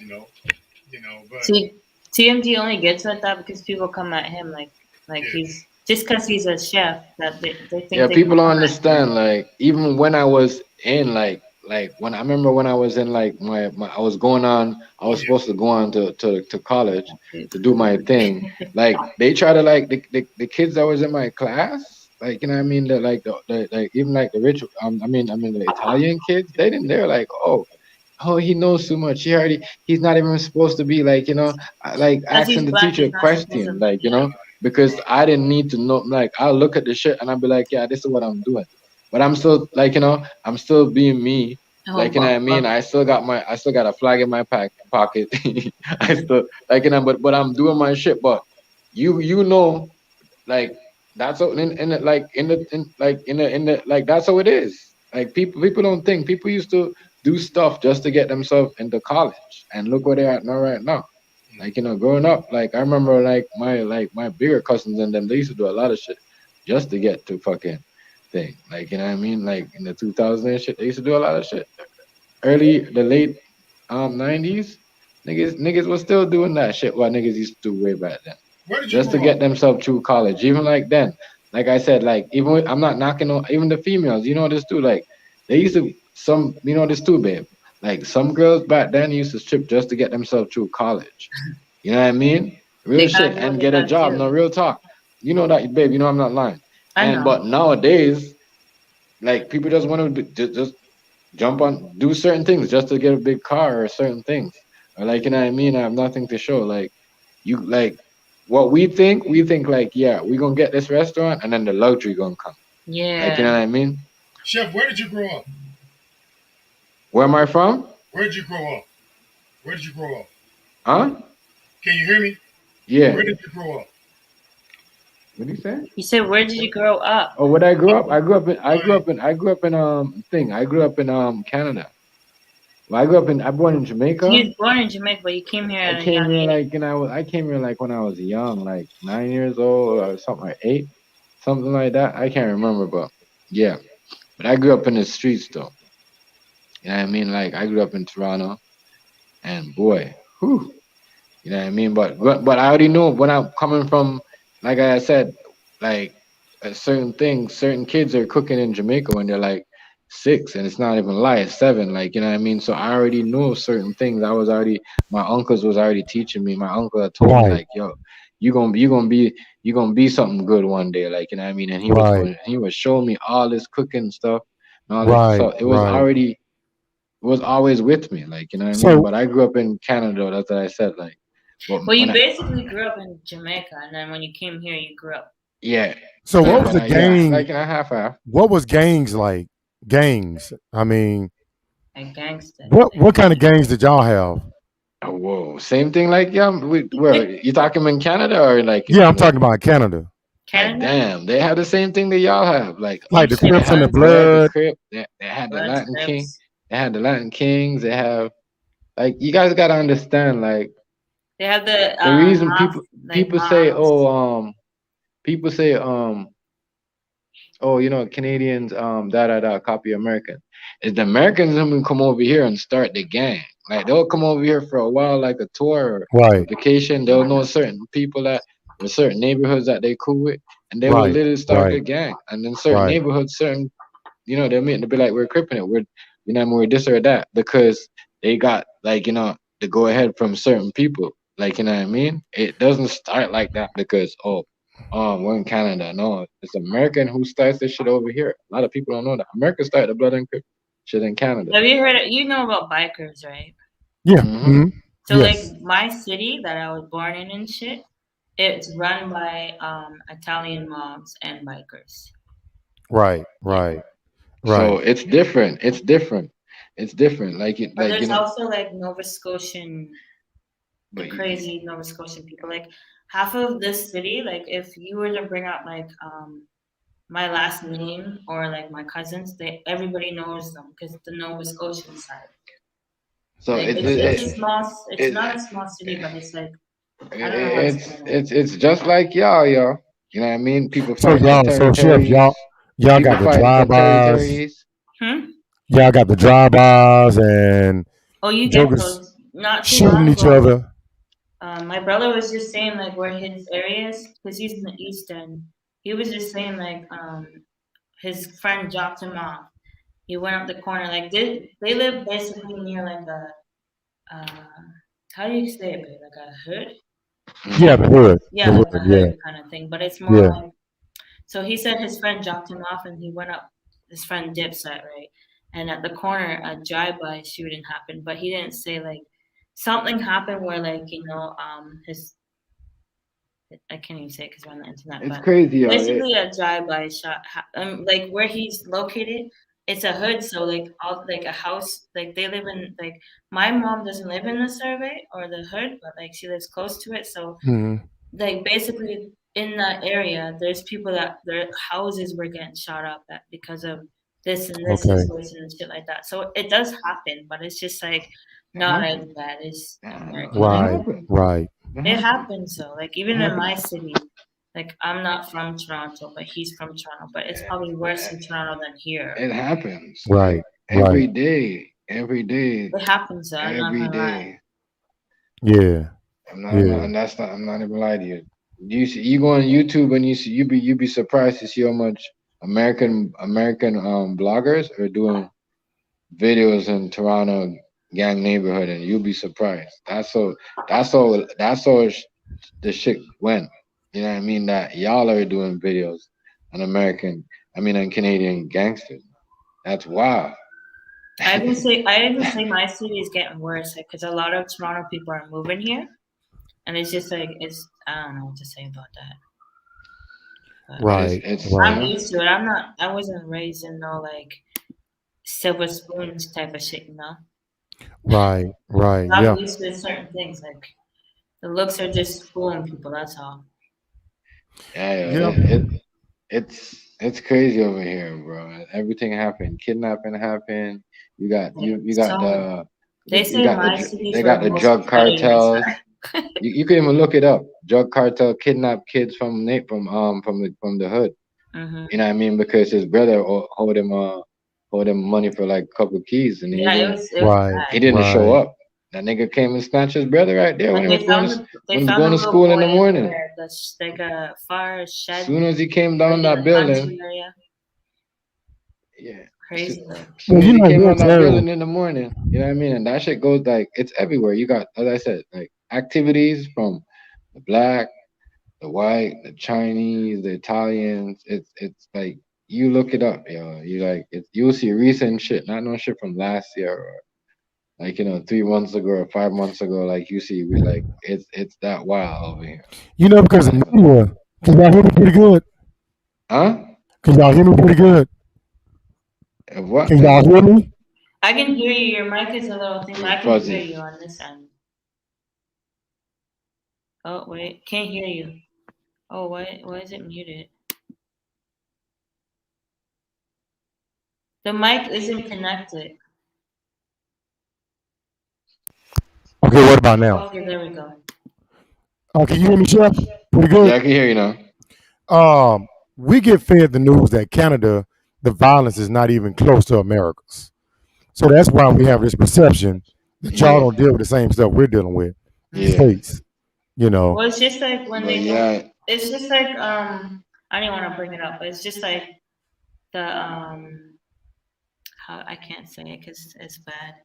But See, TMG only gets like that because people come at him like yeah, he's just because he's a chef that they Yeah, think they can people don't come at him. understand. Like, even when I was in, like when I remember when I was in, like, I was going on. I oh was yeah, supposed to go on to college to do my thing. Like, they try to, like, the kids that was in my class. Like, you know what I mean? The like, even, like, the rich. I mean the Italian kids. They're like, oh, he knows too much. He's not even supposed to be, like, like, Because he's asking the black, teacher a he's not supposed question, to. like, Yeah. because I didn't need to know. Like, I'll look at the shit and I'll be like, yeah, this is what I'm doing. But I'm still, like, I'm still being me. Oh, Like, you know what I mean? I still got a flag in my pocket. I still, like, but I'm doing my shit. But like, that's how like, in the like, that's how it is. Like, people don't think. People used to do stuff just to get themselves into college, and look where they're at now, right now. Like, growing up, like, I remember, like my bigger cousins and them, they used to do a lot of shit just to get to fucking thing. Like, you know what I mean? Like, in the 2000s and shit, they used to do a lot of shit. The late 90s, niggas was still doing that shit what niggas used to do way back then, where did you just to grow up? get themselves through college. Even like then, like I said, like, I'm not knocking on even the females. This too. Like, they used to, this too, babe. Like, some girls back then used to strip just to get themselves through college. You know what I mean? Real They gotta shit, do what and they get a gotta job. do. No, real talk. You know that, babe. I'm not lying. I And know. but nowadays, like, people just want to just jump on, do certain things just to get a big car or certain things. Or like, you know what I mean? I have nothing to show. Like, you like what we think like, yeah, we're gonna get this restaurant and then the luxury gonna come. Like, you know Yeah. what I mean? Chef, where did you grow up? Where am I from? Where did you grow up? Where did you grow up? Huh? Can you hear me? Yeah. Where did you grow up? What do you say? You said, where did you grow up? Oh, where I grew up? I grew up in Canada. Well, I born in Jamaica. So you was born in Jamaica, but you came here at I a came young here age. like, and I came here like when I was young, like 9 years old or something, like 8, something like that. I can't remember, but yeah. But I grew up in the streets though. You know what I mean? Like I grew up in Toronto, and boy, whew, you know what I mean? But I already know when I'm coming from, like I said, like a certain things, certain kids are cooking in Jamaica when they're like 6, and it's not even a lie, it's 7. Like, you know what I mean? So I already know certain things. My uncles was already teaching me. My uncle had told me Right, like, yo, you gonna be something good one day. Like, you know what I mean? And right, he was showing me all this cooking stuff and all this. right, So right. it was always with me. Like, you know what I mean? So, But I grew up in Canada. That's what I said. Like, but Well, when you I basically grew up in Jamaica, and then when you came here, you grew up. yeah, so what like was when the I yeah, gang? like in a half. What was gangs like? Gangs. I mean, Like gangster. what kind of gangs did y'all have? Oh, whoa, same thing. Like yeah, where you talking in Canada or like Yeah, in I'm talking about Canada. like Canada? damn, they have the same thing that y'all have. Like Same Like the shit. Crips and the they had the Blood. Crip, they had the Bloods, Latin King, Crips. they had the Latin Kings. They have like you guys gotta understand like They have the the reason like people say mobs. people say oh, you know, Canadians, copy American. Is the Americans who come over here and start the gang. Like they'll come over here for a while, like a tour or a Right, vacation. They'll know certain people that or certain neighborhoods that they cool with, and they will right, literally start right, a gang. And then certain right. neighborhoods, certain they'll meet and they'll be like, we're cripping it, we're this or that because they got like the go ahead from certain people. Like you know what I mean? It doesn't start like that because we're in Canada. No, it's American who starts this shit over here. A lot of people don't know that. America started the blood and crip shit in Canada. Have you heard it? You know about bikers, right? Yeah. Hmm. So like Yes. my city that I was born in and shit, it's run by Italian mobs and bikers. Right, Yeah. right, So right. it's different. It's different. It's different. But there's also like Nova Scotian, the But crazy Nova Scotian people. Like half of this city, like if you were to bring out like my last name or like my cousins, they everybody knows them because the Nova Scotian side. so Like it's a small, it's it, not a small city, but it's like I don't know how to it's explain it. it's just like y'all. You know what I mean? People So fighting for y'all, so chef, territories. y'all People got the fighting for drive-bys. territories. Hmm? Y'all got the drive-bys and Oh, you get jokers those not too shooting long each ago. other. My brother was just saying like where his areas, because he's in the East End. He was just saying like his friend dropped him off. He went up the corner. Like they live basically near like a how do you say it? Babe? Like a hood? Yeah, Hmm. the hood. Yeah, The like hood, a yeah. hood kind of thing. But it's more Yeah. like so he said his friend dropped him off and he went up. His friend Dipset, right? And at the corner, a drive-by shooting happened, but he didn't say like something happened where like his I can't even say it because we're on the internet, It's but crazy, yo. basically a drive-by shot. Like where he's located, it's a hood, so like all like a house, like they live in like my mom doesn't live in the survey or the hood, but like she lives close to it, so Hmm. like basically in that area, there's people that their houses were getting shot up at because of this and this Okay. situation and shit like that. So it does happen, but it's just like It not as happens. bad as Yeah, American. it Like Right, happens. right. It it happens. happens though. Like It even in happens. my city, like I'm not from Toronto, but he's from Toronto. But it's probably worse in Toronto than here. It happens. Like Right, right. every day, It happens though. I'm not every gonna lie. day. Yeah, And yeah. that's not. I'm not even lying to you. You go on YouTube and you be surprised to see how much American bloggers are doing videos in Toronto gang neighborhood, and you'll be surprised. That's all the shit went. You know what I mean? That y'all are doing videos on on Canadian gangsters. That's wild. I even say my city is getting worse because a lot of Toronto people are moving here, and it's just like I don't know what to say about that. But Right. It's Right. I'm used to it. I wasn't raised in no like silver spoons type of shit, you know. Right. Right. I'm Yeah. used to certain things like the looks are just fooling people. That's all. Yeah. it's crazy over here, bro. Everything happened. Kidnapping happened. You got So they say my city's they where got the the most drug predators cartels. are. You can even look it up. Drug cartel kidnap kids from the hood. Mm-hmm. You know what I mean? Because his brother owed him money for like a couple keys, and Yeah, it was Right. he bad. didn't show Right. up. That nigga came and snatched his brother right there when Like he was going to they when he was found a going to little school in boy the morning. there that's like a fire shed Soon as he came like down in that the building, country area. yeah. Crazy though. Well, Soon as you he know came real on that clearly. building in the morning, you know what I mean? And that shit goes like it's everywhere. You got, as I said, like activities from the black, the white, the Chinese, the Italians. It's like you look it up, yo. You like you'll see recent shit, not no shit from last year or like 3 months ago or 5 months ago. Like you see, we like it's that wild over here. You know because the Like, media. Can y'all hear me pretty good? huh? Can y'all hear me pretty good? What Can is y'all it? hear me? I can hear you. Your mic is a little thing, but I It's can hear fuzzy. you on this end. Oh wait, can't hear you. Oh why is it muted? The mic isn't connected. Okay. What about now? Okay, there we go. Can you hear me, Chef? Pretty Yeah, good. I can hear you now. We get fed the news that Canada, the violence is not even close to America's. So that's why we have this perception that y'all Yeah, don't deal with the same stuff we're dealing with in the yeah, States. You know. Well, it's just like when but they yeah, don't. It's just like I didn't want to bring it up, but it's just like the how I can't say it because it's bad.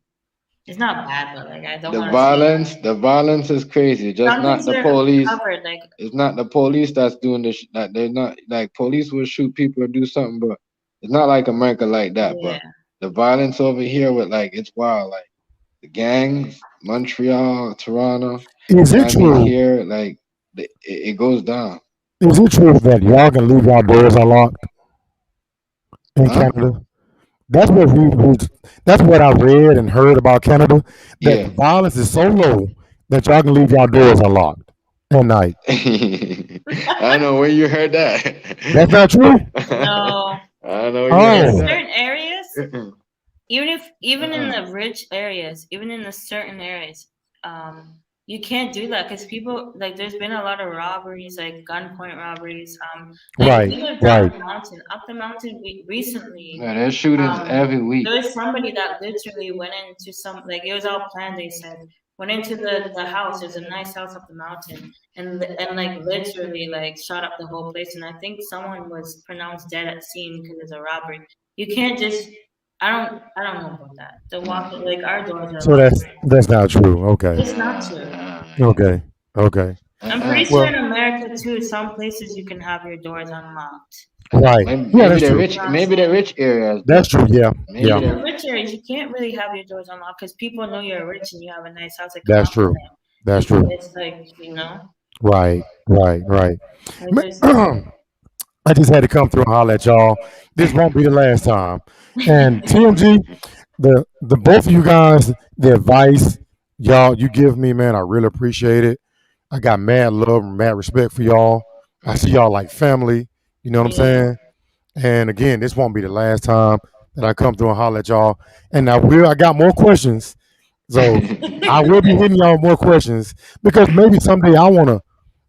It's not bad, but like I don't want to say it. the violence is crazy. Just Some not things the are police. covered, like It's not the police that's doing this. Like they're not like police will shoot people or do something, but it's not like America like that. yeah. But the violence over here with like it's wild. Like the gangs, Montreal, Toronto. Is You know it what I mean? true? Here, like it goes down. Is it true that y'all can leave y'all doors unlocked in Huh? Canada? That's what that's what I read and heard about Canada. That the Yeah. violence is so low that y'all can leave y'all doors unlocked at night. I don't know where you heard that. That's not true. No, I don't know where you in heard Oh, certain areas, that. even in Uh-uh. the rich areas, even in the certain areas, you can't do that because people like there's been a lot of robberies, like gunpoint robberies. Like right, we live down right. the mountain, up the mountain. We recently, Yeah, there's shootings every week. there was somebody that literally went into some like it was all planned. They said went into the house. There's a nice house up the mountain, and like literally like shot up the whole place. And I think someone was pronounced dead at scene because it's a robbery. You can't just. I don't know about that. The walk like our doors are So locked. that's not true. Okay, It's not true. okay, okay. I'm pretty sure Well, in America too, some places you can have your doors unlocked. right. Yeah, Maybe that's the true. rich, maybe the rich areas, That's but true. Yeah, maybe yeah. In the the rich areas, you can't really have your doors unlocked because people know you're rich and you have a nice house. They come That's up true. and That's true. it's like Right, right, right. like there's I just had to come through and holler at y'all. This won't be the last time. And TMG, the both of you guys, the advice y'all you give me, man, I really appreciate it. I got mad love and mad respect for y'all. I see y'all like family. You know what I'm yeah. saying? And again, this won't be the last time that I come through and holler at y'all. And I got more questions. So I will be hitting y'all with more questions because maybe someday I want to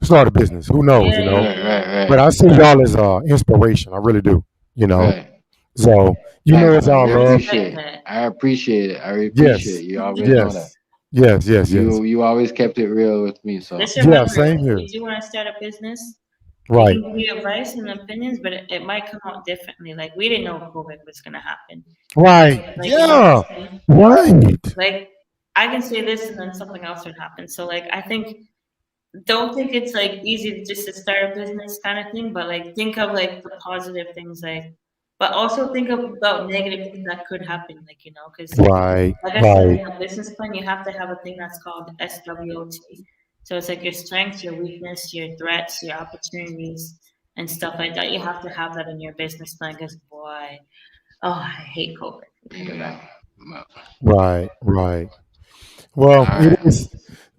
start a business. Who knows, Yeah, you know? But right, I see y'all as inspiration. I really do, you know. right. So you know Thanks, it's man. all We I love. respect appreciate it. that. I appreciate it. I appreciate Yes, it. You always know that. yes, yes, yes, yes. You always kept it real with me. So Just Yeah, remember, same if here. you do want to start a business, we Right, can give you advice and opinions, but it might come out differently. Like we didn't know COVID was gonna happen. right. Like you know Yeah, what I'm saying? right. Like I can say this and then something else would happen. So like I think don't think it's like easy just to start a business kind of thing, but like think of like the positive things like but also think about negative things that could happen, like, because Right, like I said, right, in a business plan, you have to have a thing that's called SWOT. So it's like your strengths, your weakness, your threats, your opportunities, and stuff like that. You have to have that in your business plan because, boy, oh, I hate COVID because of Yeah. that. right, right. All Well, it right. is.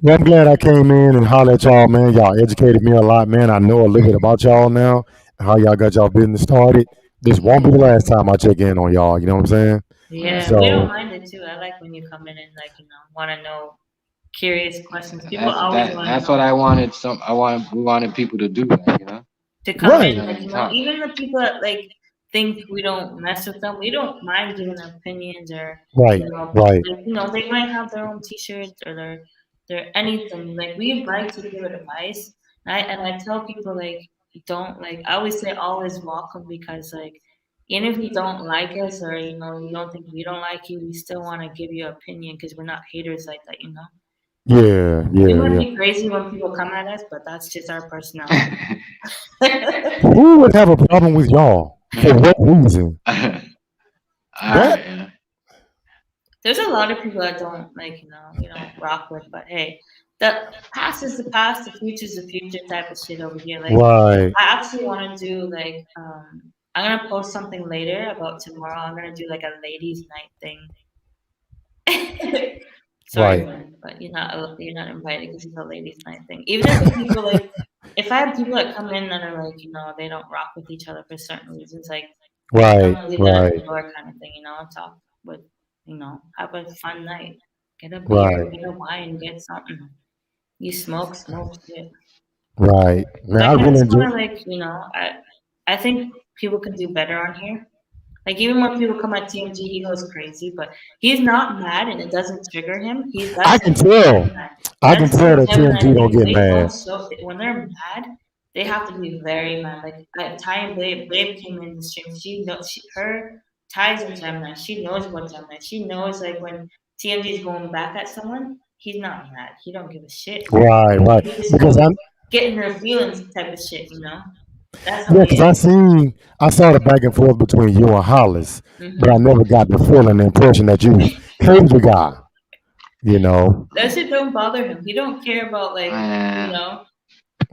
Yeah, I'm glad I came in and hollered at y'all, man. Y'all educated me a lot, man. I know a little bit about y'all now and how y'all got y'all business started. This won't be the last time I check in on y'all. You know what I'm saying? Yeah, we don't So, mind it too. I like when you come in and like, want to know curious questions. People That's always want to that's what know. I wanted. We wanted people to do, like, To come in, right, like, and talk. even the people that like think we don't mess with them, we don't mind giving opinions or right, right, like, they might have their own T-shirts or their anything. Like we like to give advice, and I tell people like don't like. I always say always welcome because like even if you don't like us or you don't think we don't like you, we still want to give you opinion because we're not haters like that. yeah, We yeah, might yeah. be crazy when people come at us, but that's just our personality. Who would have a problem with y'all? For what reason? All What? right. Yeah. There's a lot of people that don't like, we don't rock with, but hey, the past is the past, the future is the future type of shit over here. Like, Right, I actually want to do like, I'm gonna post something later about tomorrow. I'm gonna do like a ladies' night thing. Sorry, right. man, but you're not invited because it's a ladies' night thing. Even if the people like, if I have people that come in that are like, they don't rock with each other for certain reasons, like I'm Right, gonna leave that at the right, door kind of thing, and talk with, have a fun night. Get a beer, right, get a wine, get something. You smoke shit. right. Man, I Like I really just enjoy. wanna like, I think people can do better on here. Like even when people come at TMG, he goes crazy, but he's not mad and it doesn't trigger him. I That's can a tell. Gemini. I can That's tell a that TMG Gemini don't thing. get They mad. don't show when they're mad. They have to be very mad. Like Ty and Babe came in the stream. She knows her Ty's a Gemini. She knows what Gemini. She knows like when TMG is going back at someone, he's not mad. He don't give a shit. Right, right. He just Because goes I getting their feelings type of shit. That's how Yeah, he because is. I saw the back and forth between you and Hollis, but I Hmm. never got the feeling, the impression that you hated the guy. You know, That shit don't bother him. He don't care about Man, like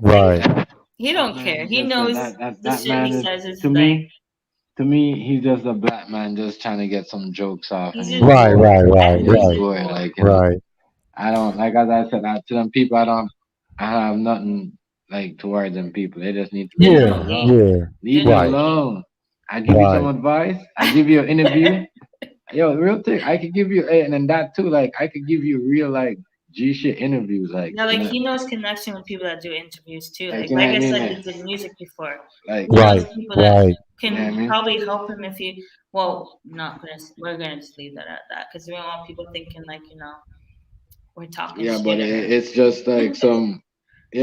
right, he that don't man care. is He just knows the that shit he man is says is to like me. To me, he's just a black man just trying to get some jokes off, he's and just right, bored. right, I right, think he's he's just right, just going bored. like, right. I don't like, as I said, to them people, I have nothing like towards them people. They just need to They're leave Yeah, me no alone. hate. yeah, They're Leave me no right, hate. alone. I give you some right, advice. I give you an interview. Yo, real thing. I could give you, and then that too. Like, I could give you real like G shit interviews. Yeah, like he knows connection with people that do interviews too. like, Like you know like what I I mean, said, like, he did music before. like, He knows right, people that right. you know what I can mean. probably help him if you. Well, not gonna. We're gonna just leave that at that because we don't want people thinking like we're talking Yeah, but shit or. it's just like some, I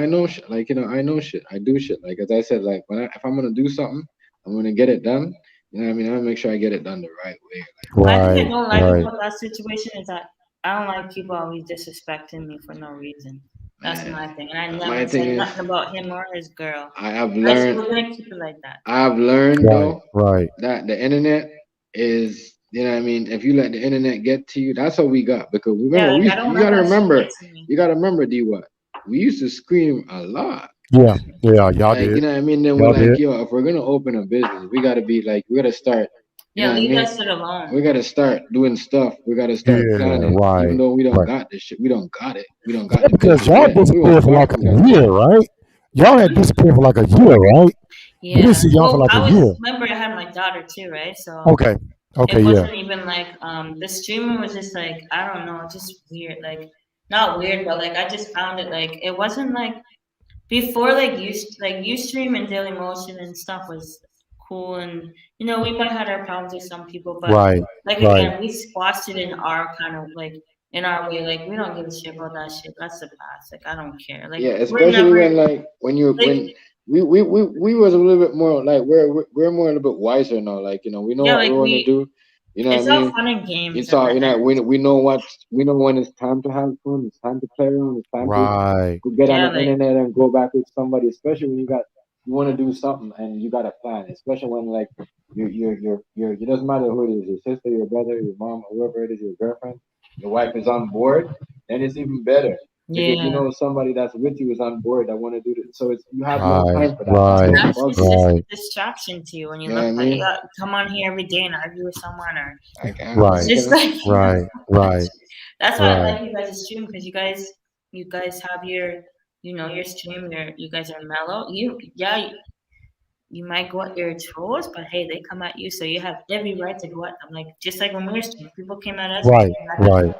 know shit. Like, I know shit. I do shit. Like, as I said, like, if I'm gonna do something, I'm gonna get it done. You know what I mean? I make sure I get it done the right way. My thing I Right, don't like right. about that situation is that I don't like people always disrespecting me for no reason. That's Man, my thing, and I my never thing said is, nothing about him or his girl. I have We're learned. gonna keep it like that. I've learned Right, though right. that the internet is, you know what I mean, if you let the internet get to you, that's what we got. Because Yeah, remember, like I don't you let gotta that shit remember, get to me. D what? We used to scream a lot. Yeah, yeah. Y'all Like, you did. know what I mean? Then we're Y'all like, did. yo, if we're gonna open a business, we gotta be like, we gotta start, you know Yeah, what I leave mean? that shit We alone. gotta start doing stuff. We gotta start Yeah, planning. Even right, though we don't right. got this shit, we don't got it. We don't got Yeah, the because business y'all yet. We gonna disappeared for start like from that a year, thing. right? Y'all had disappeared for like a year, right? We didn't Yeah. see y'all for Well, like a I year. was remember I had my daughter too, right? So Okay, it okay, yeah. wasn't even like the streaming was just like I don't know, just weird. Like not weird, but like I just found it like it wasn't like before like Ustream and Daily Motion and stuff was cool and we might have had our problems with some people, but Right, like right. again we squashed it in our kind of like in our way. Like we don't give a shit about that shit. That's the past. Like I don't care. Like Yeah, we're especially never when like when like we was a little bit more like we're more a little bit wiser now. Like, we know yeah, what we like want to do. You know what I it's all mean? fun and games It's in all, the end. we know when it's time to have fun. It's time to play around. It's time to Right. get on Yeah, the like internet and go back with somebody. Especially when you got want to do something and you got a plan, especially when like it doesn't matter who it is, your sister, your brother, your mom, whoever it is, your girlfriend, your wife is on board, then it's even better because you Yeah. know somebody that's with you is on board that want to do this. So it's you have more Right, time for that. right, It's That's no it's bugger. just right, a distraction to you when you You know what look I like, mean? yeah, come on here every day and argue with someone, or I can. right, it's just like, right, right, that's why I right. like you guys' stream, because you guys have your, your stream, you guys are mellow. You might go at your toes, but hey, they come at you, so you have every right to go at them. Like, just like when we were streaming, people came at us, we Right, came back at right, them.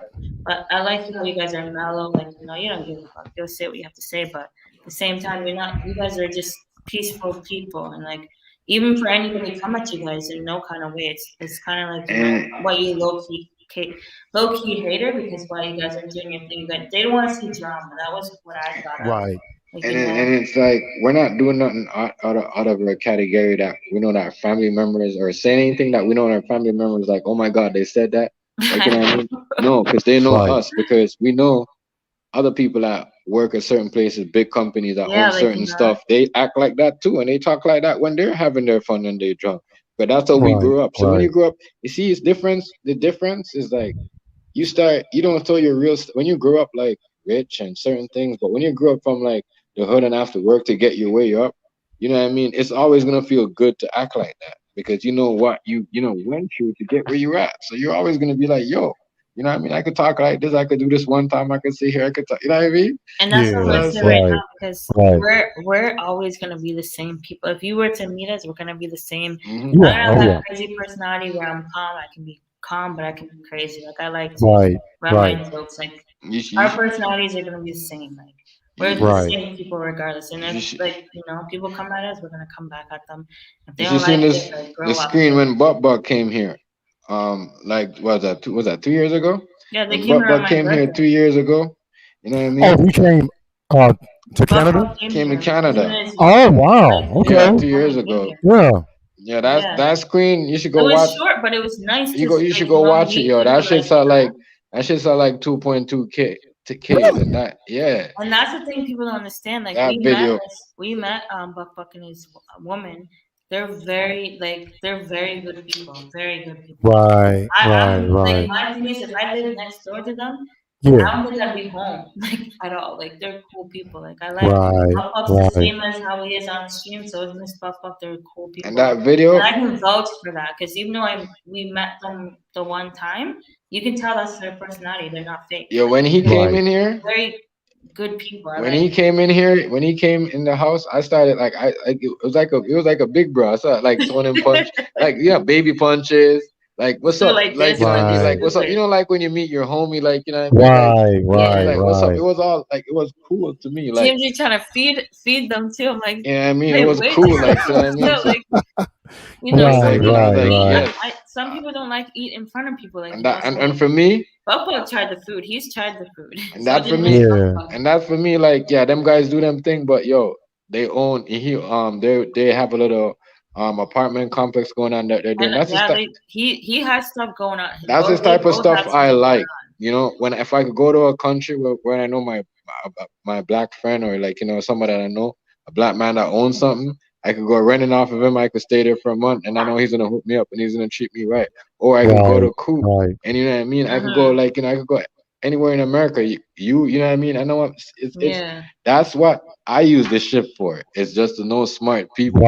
But I like how you guys are mellow, like, you don't give a fuck. You'll say what you have to say, but at the same time, you guys are just peaceful people, and like, even for anybody to come at you guys in no kind of way, it's kind of like, And what you low key hater, because while you guys are doing your thing, they don't want to see drama. That was what I thought of. right, Like, and it's like we're not doing nothing out of our category that we know that our family members or saying anything that we know our family members like, oh my god, they said that. Like, you know what I mean? No, because they know right, us, because we know other people that work at certain places, big companies that yeah, own like, certain stuff, they act like that too, and they talk like that when they're having their fun and they drunk. But that's how we right, grew up. So when right, you grow up, you see, it's difference. The difference is like you don't tell your when you grow up like rich and certain things, but when you grow up from like the hood and have to work to get your way up, you know what I mean? It's always gonna feel good to act like that because you know what you know went through to get where you're at. So you're always gonna be like, yo, you know what I mean? I could talk like this, I could do this one time, I could sit here, I could talk, you know what I mean? And that's what I'm yeah, gonna So say it's right like, right, now, because right. we're always gonna be the same people. If you were to meet us, we're gonna be the same. mhm. Yeah, I don't oh have yeah, that crazy personality where I'm calm. I can be calm, but I can be crazy. Like, I like to right, run right, my jokes. Like, You our personalities are gonna be the same. Like, we're the right. same people regardless. And you if, sh- like, people come at us, we're gonna come back at them. If they you should don't seen like this it, like, the grow up. screen when Buck came here. Like was that 2 years ago? Yeah, they When came around Buck my came here birthday. 2 years ago, you know what I Oh, mean? he came uh to Canada. Buffalo came Came to here. Him and Canada. his Oh like wow, Yeah, okay, beautiful 2 years woman came ago. here. yeah. Yeah, Yeah. that screen you should It go was watch. short, but it was nice to, You should like, go watch it, meet yo. people, like, That shit saw like 2.2K to Ks Really? and that yeah. and that's the thing people don't understand. Like, That video. we met Buck and his woman. They're very good people, very good people. Right, right, I'm like, right. my thing is, if I lived next door to them, I Yeah, don't think I'd be home, like, at all. Like, they're cool people. Like, I like right, Buck's the right. same as how he is on stream. So is Miss Buck. They're cool And people, that and video, I can vouch for that, because even though we met them the one time, you can tell that's their personality. They're not fake. yo, when he They're came Right. in here, very good people. I when like. he came in here, when he came in the house, I started like it was like a big bro. I saw like throwing him punch, like yeah, baby punches. Like what's Do up? like Like this, you know what I like mean? this, Right, Like do what's up? You it. know, like when you meet your homie, like you know what I mean? Like right, Yeah. right, like what's up? right. It was all like it was cool to me. Like TMG trying to feed them too. I'm like, you know what I mean? It hey, was wait, cool. Like you know what I mean? chill, So like, it's Right, like you know, I was right, like right. yes. some people don't like eat in front of people, like, And that so and for me, Buffalo tried the food. He's tried the food. and So that for did Miss me, Yeah, Buffalo. and that for me, like yeah, them guys do them thing, but yo, they own they have a little apartment complex going on that they're doing. And yeah, he has stuff going on. That's this They type of both have stuff I something going like. on. You know, when if I could go to a country where I know my black friend or like you know somebody that I know, a black man that owns something, I could go renting off of him. I could stay there for a month, and I know he's gonna hook me up and he's gonna treat me right. Or I could go right, to Coop, right. and you know what I mean. I could go Mhm. like you know I could go anywhere in America. You know what I mean. I know it's Yeah. that's what I use this shit for. It's just to know smart people.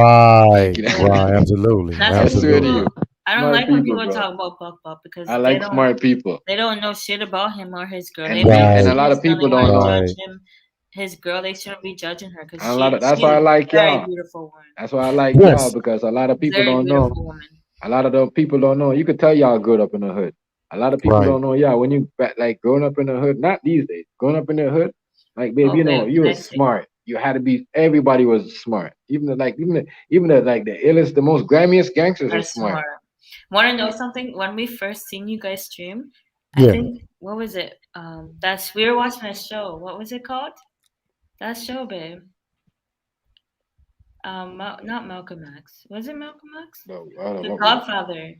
Like Right, you know, Yeah. right. Absolutely, That's I the thing. swear to absolutely. you, I don't smart like when people, people bro. talk about Buck because I like smart people. they don't know shit about him or his girl. They And make and Right, a lot excuses of and they people don't want to know. judge right. him. His girl, they shouldn't be judging her, because And a lot of that's she's why I a like very y'all. beautiful woman. That's why I like y'all Yes. because a lot of people Very don't know. beautiful woman. A lot of the people don't know. You could tell y'all good up in the hood. A lot of people Right. don't know. Yeah, when you like growing up in the hood, not these days. Growing up in the hood, like baby, Oh, you know, babe, you can I was say? smart. You had to be. Everybody was smart. Even the like the illest, the most grimiest gangsters I are smart. smart. Want to know something? When we first seen you guys stream, I Yeah. think, what was it? That's we were watching a show. What was it called? That show, babe. Not Malcolm X. Was it Malcolm X? But I don't The know. Godfather.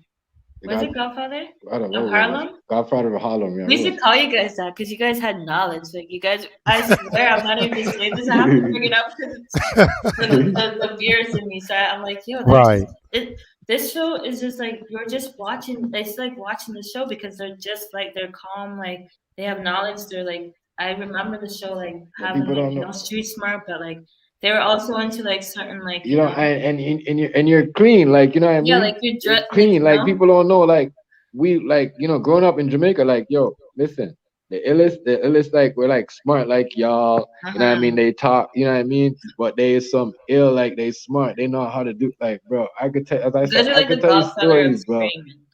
Was it Godfather? I don't know. Of Harlem? Godfather of Harlem. Yeah. We should call you guys that because you guys had knowledge. Like you guys, I swear, I'm not even just saying this. I have to bring it up because the beers in me. So I'm like, yo, Right. This show is just like you're just watching. It's like watching the show because they're just like they're calm, like they have knowledge. They're like I remember the show like having like, street smart, but like they were also into like certain like and you're clean, like you know what I mean. Yeah, like you're dressed clean, like people don't know, like we like growing up in Jamaica, like yo, listen, the illest, like we're like smart, like y'all, you know what I mean. They talk, you know what I mean, but they is some ill, like they smart, they know how to do, like bro. I could tell, as I said, I could tell you stories, bro.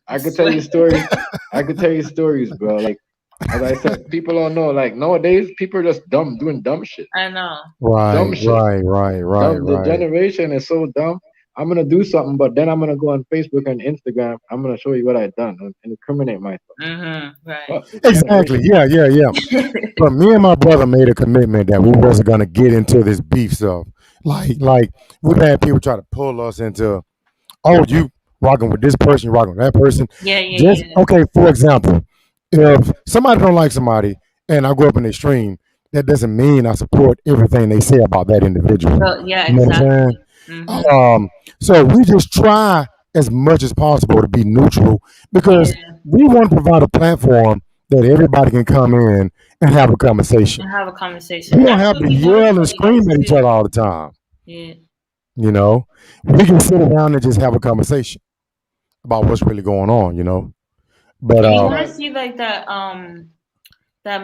I could tell you stories. I could tell you stories, bro. Like as I said, people don't know. Like nowadays, people are just dumb, doing dumb shit. I know. Right, dumb shit. Right. The generation is so dumb. I'm gonna do something, but then I'm gonna go on Facebook and Instagram. I'm gonna show you what I've done and incriminate myself. Right. Exactly. Yeah. But me and my brother made a commitment that we wasn't gonna get into this beef stuff. Like we've had people try to pull us into, oh, you rocking with this person, you rocking with that person. Yeah. Okay, for example, if somebody don't like somebody and I go up in their stream, that doesn't mean I support everything they say about that individual. Well, yeah, you know what I'm saying? So we just try as much as possible to be neutral because we want to provide a platform that everybody can come in and have a conversation. We don't have to yell and scream at each other all the time. Yeah. You know, we can sit down and just have a conversation about what's really going on, you know. But you want to see like that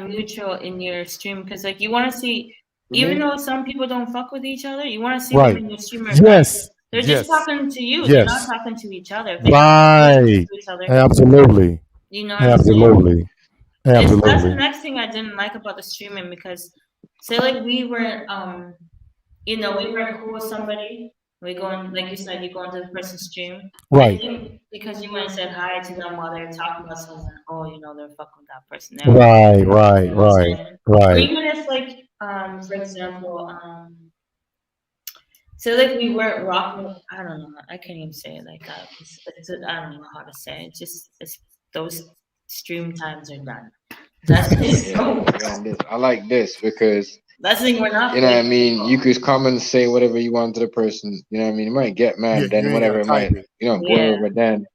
mutual in your stream because like you want to see, even though some people don't fuck with each other, you want to see them in your streamer. Yes. They're just talking to you. Yes. They're not talking to each other. Right. Absolutely. You know. Absolutely. That's the next thing I didn't like about the streaming because, say like we were, we were cool with somebody. We go on, like you said, you go into the person's stream. Right. Because you went and said hi to them while they're talking about something. Oh, they're fucking with that person. Right. Or even if, like, for example, so like we weren't rocking. I don't know. I can't even say it like that. I don't know how to say it. It's those stream times are done. That's I like this because. That's the thing we're not. You know what I mean? You could come and say whatever you want to the person. You know what I mean? You might get mad, then whatever it might, go over then.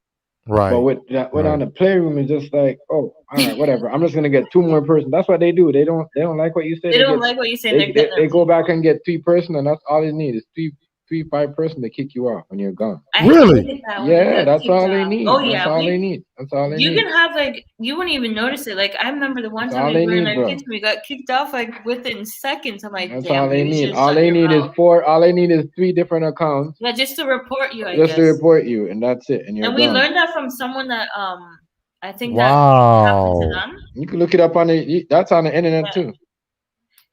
Right. But with on the playroom, it's just like, oh, all right, whatever. I'm just gonna get 2 more person. That's what they do. They don't like what you say. They don't like what you say. They go back and get 3 person, and that's all they need is 5 person to kick you off when you're gone. Really? Yeah, that's all they need. Oh yeah, that's all they need. You can have like you wouldn't even notice it. Like I remember the one time we were in our kitchen, we got kicked off like within seconds. I'm like, that's all they need. All they need is 4. All they need is 3 different accounts. Yeah, just to report you. Just to report you, and that's it. And we learned that from someone that I think that happened to them. You can look it up on that's on the internet too.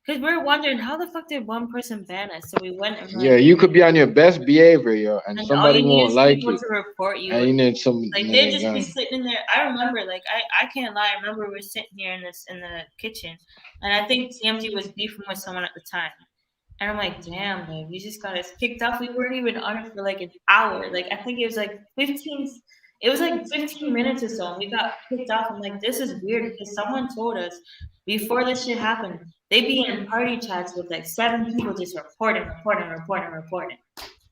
Because we were wondering how the fuck did one person ban us? So we went and you could be on your best behavior, and somebody won't like you. To report you. And you need some. Like they just be sitting in there. I remember, like I can't lie. I remember we were sitting here in the kitchen, and I think TMG was beefing with someone at the time. And I'm like, damn, babe, you just got us kicked off. We weren't even on it for like an hour. Like I think it was like 15. It was like 15 minutes or so, and we got kicked off. I'm like, this is weird because someone told us before this shit happened, they'd be in party chats with like 7 people just reporting. So